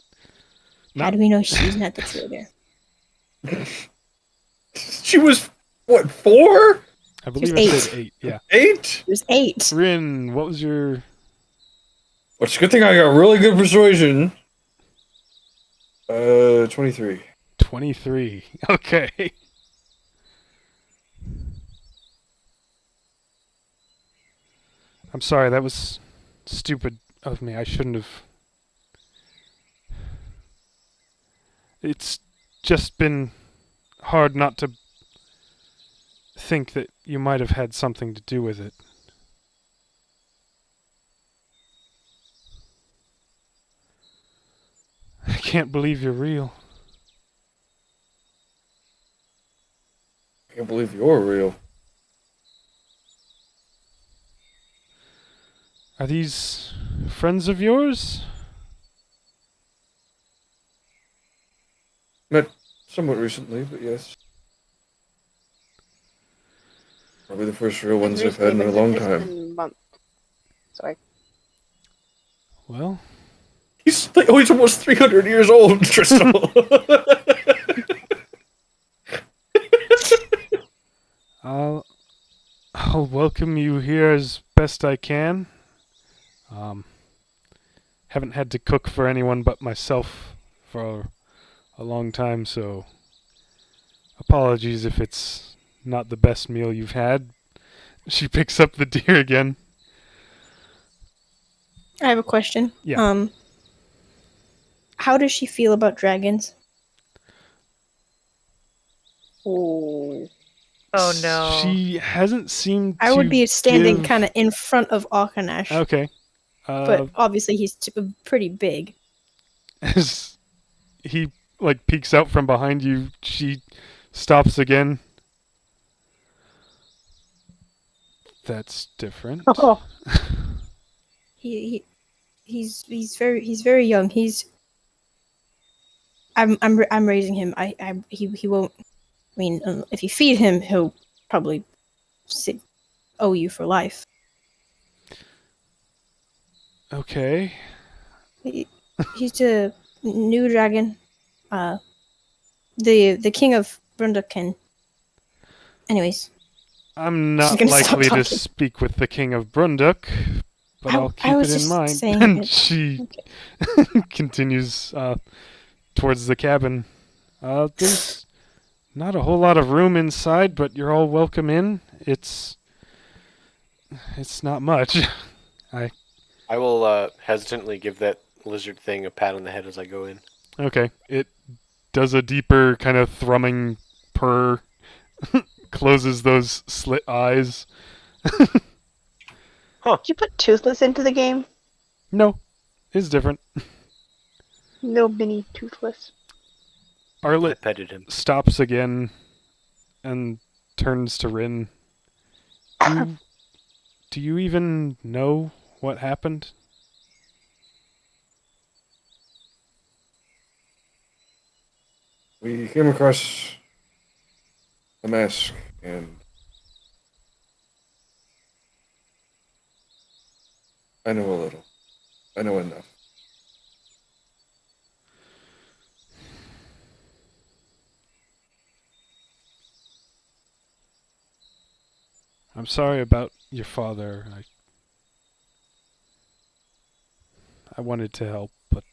Speaker 3: How
Speaker 2: Not-
Speaker 3: do we know she's not the traitor?
Speaker 1: She was, what, 4?
Speaker 2: I believe
Speaker 3: She's
Speaker 2: I said 8, yeah.
Speaker 1: 8?
Speaker 3: There's 8.
Speaker 2: Rin, what was your...
Speaker 1: Well, it's a good thing I got really good persuasion. 23.
Speaker 2: 23. Okay. I'm sorry, that was stupid of me. I shouldn't have... It's just been hard not to think that you might have had something to do with it. I can't believe you're real.
Speaker 1: I can't believe you're real.
Speaker 2: Are these friends of yours?
Speaker 1: Met somewhat recently, but yes. Probably the first real ones I've had in a long time.
Speaker 4: Month. Sorry.
Speaker 2: Well,
Speaker 1: He's almost 300 years old, Crystal.
Speaker 2: I'll welcome you here as best I can. Haven't had to cook for anyone but myself for a long time, so apologies if it's not the best meal you've had. She picks up the deer again.
Speaker 3: I have a question.
Speaker 2: Yeah.
Speaker 3: How does she feel about dragons?
Speaker 4: Oh.
Speaker 6: Oh no.
Speaker 2: She hasn't seemed
Speaker 3: I
Speaker 2: to
Speaker 3: would be standing
Speaker 2: give-
Speaker 3: kind of in front of Akanash,
Speaker 2: Okay.
Speaker 3: but obviously he's pretty big.
Speaker 2: As he peeks out from behind you, she stops again. That's different.
Speaker 4: Oh.
Speaker 3: He's very young. I'm raising him. He won't. I mean, if you feed him, he'll probably owe you for life.
Speaker 2: Okay.
Speaker 3: He's a new dragon. The king of Brunduken. Anyways,
Speaker 2: I'm
Speaker 3: She's
Speaker 2: not
Speaker 3: gonna stop
Speaker 2: likely to
Speaker 3: talking.
Speaker 2: speak with the king of Brunduk, but
Speaker 3: I
Speaker 2: I'll keep
Speaker 3: was
Speaker 2: it in
Speaker 3: just
Speaker 2: mind.
Speaker 3: saying
Speaker 2: And
Speaker 3: it.
Speaker 2: she continues towards the cabin. There's not a whole lot of room inside, but you're all welcome in. It's not much.
Speaker 5: I will hesitantly give that lizard thing a pat on the head as I go in.
Speaker 2: Okay. It does a deeper kind of thrumming purr, closes those slit eyes.
Speaker 4: Did you put Toothless into the game?
Speaker 2: No, it's different.
Speaker 4: Little mini Toothless.
Speaker 5: I
Speaker 2: Arlet
Speaker 5: petted him.
Speaker 2: stops again and turns to Rin. Do you even know what happened?
Speaker 1: We came across a mask, and I know a little. I know enough.
Speaker 2: I'm sorry about your father. I wanted to help, but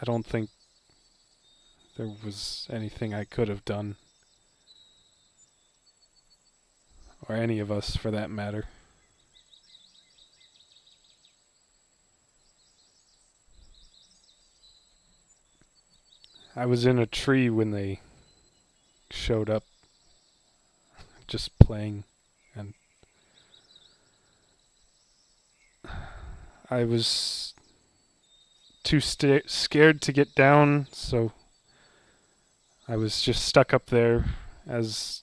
Speaker 2: I don't think there was anything I could have done. Or any of us, for that matter. I was in a tree when they showed up, just playing, and I was too scared to get down, so I was just stuck up there as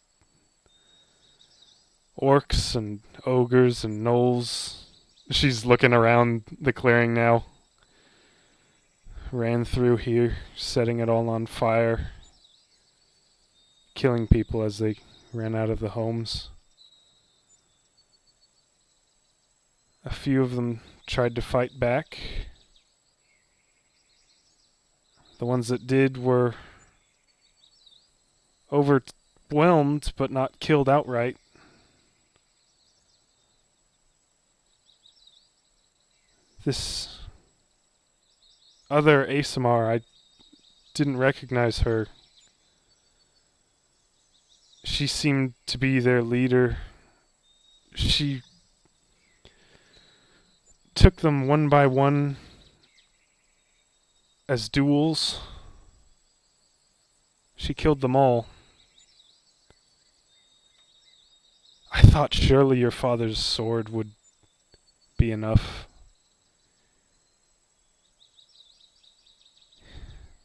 Speaker 2: orcs and ogres and gnolls She's looking around the clearing now. Ran through here, setting it all on fire, killing people as they ran out of the homes. A few of them tried to fight back. The ones that did were overwhelmed but not killed outright. This other ASMR, I didn't recognize her. She seemed to be their leader. She took them one by one as duels. She killed them all. I thought surely your father's sword would be enough.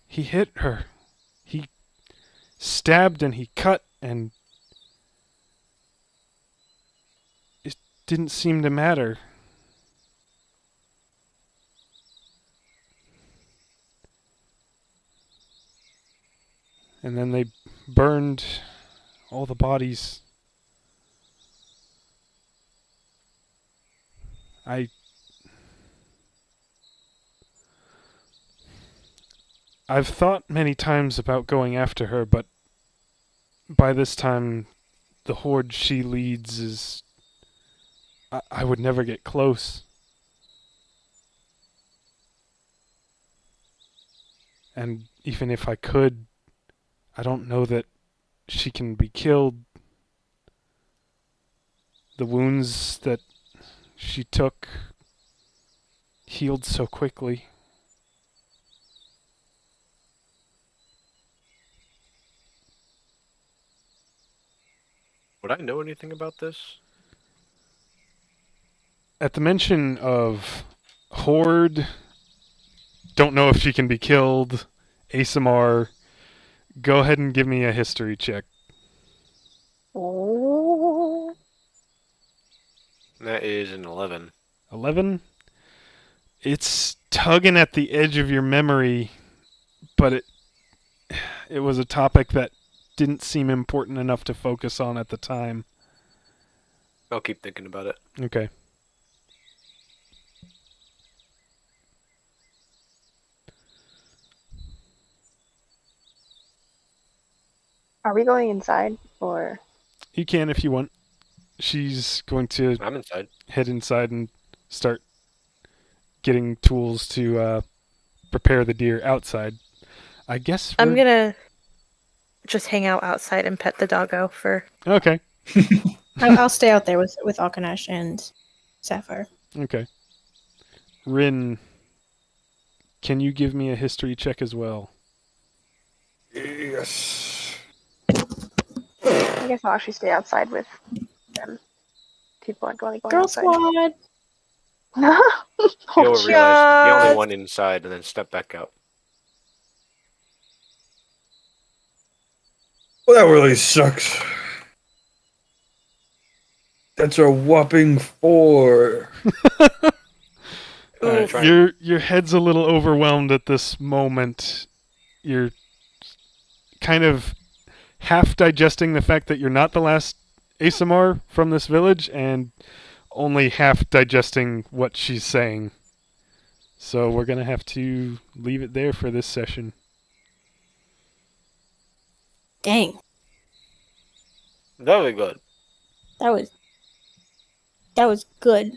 Speaker 2: He hit her. He stabbed and he cut, and it didn't seem to matter. And then they burned all the bodies. I've thought many times about going after her, but by this time, the horde she leads is... I would never get close. And even if I could, I don't know that she can be killed. The wounds that she took healed so quickly.
Speaker 5: Would I know anything about this?
Speaker 2: At the mention of horde, don't know if she can be killed, ASMR, go ahead and give me a history check.
Speaker 4: Oh.
Speaker 5: That is an 11.
Speaker 2: 11? It's tugging at the edge of your memory, but it was a topic that didn't seem important enough to focus on at the time.
Speaker 5: I'll keep thinking about it.
Speaker 2: Okay.
Speaker 4: Are we going inside or?
Speaker 2: You can if you want. She's going to
Speaker 5: I'm inside.
Speaker 2: head inside and start getting tools to prepare the deer outside. I guess
Speaker 6: I'm gonna just hang out outside and pet the doggo for.
Speaker 2: Okay.
Speaker 3: I'll stay out there with Alkanash and Sapphire.
Speaker 2: Okay. Rin, can you give me a history check as well?
Speaker 1: Yes.
Speaker 4: I guess I'll actually stay outside with them. People aren't going
Speaker 3: Girl
Speaker 4: outside.
Speaker 3: squad.
Speaker 5: You'll realize the only
Speaker 6: God.
Speaker 5: one inside and then step back out.
Speaker 1: Well, that really sucks. That's a whopping 4.
Speaker 5: Oof.
Speaker 2: Your head's a little overwhelmed at this moment. You're kind of half digesting the fact that you're not the last ASMR from this village, and only half digesting what she's saying. So we're going to have to leave it there for this session.
Speaker 3: Dang,
Speaker 5: Very good.
Speaker 3: that was good.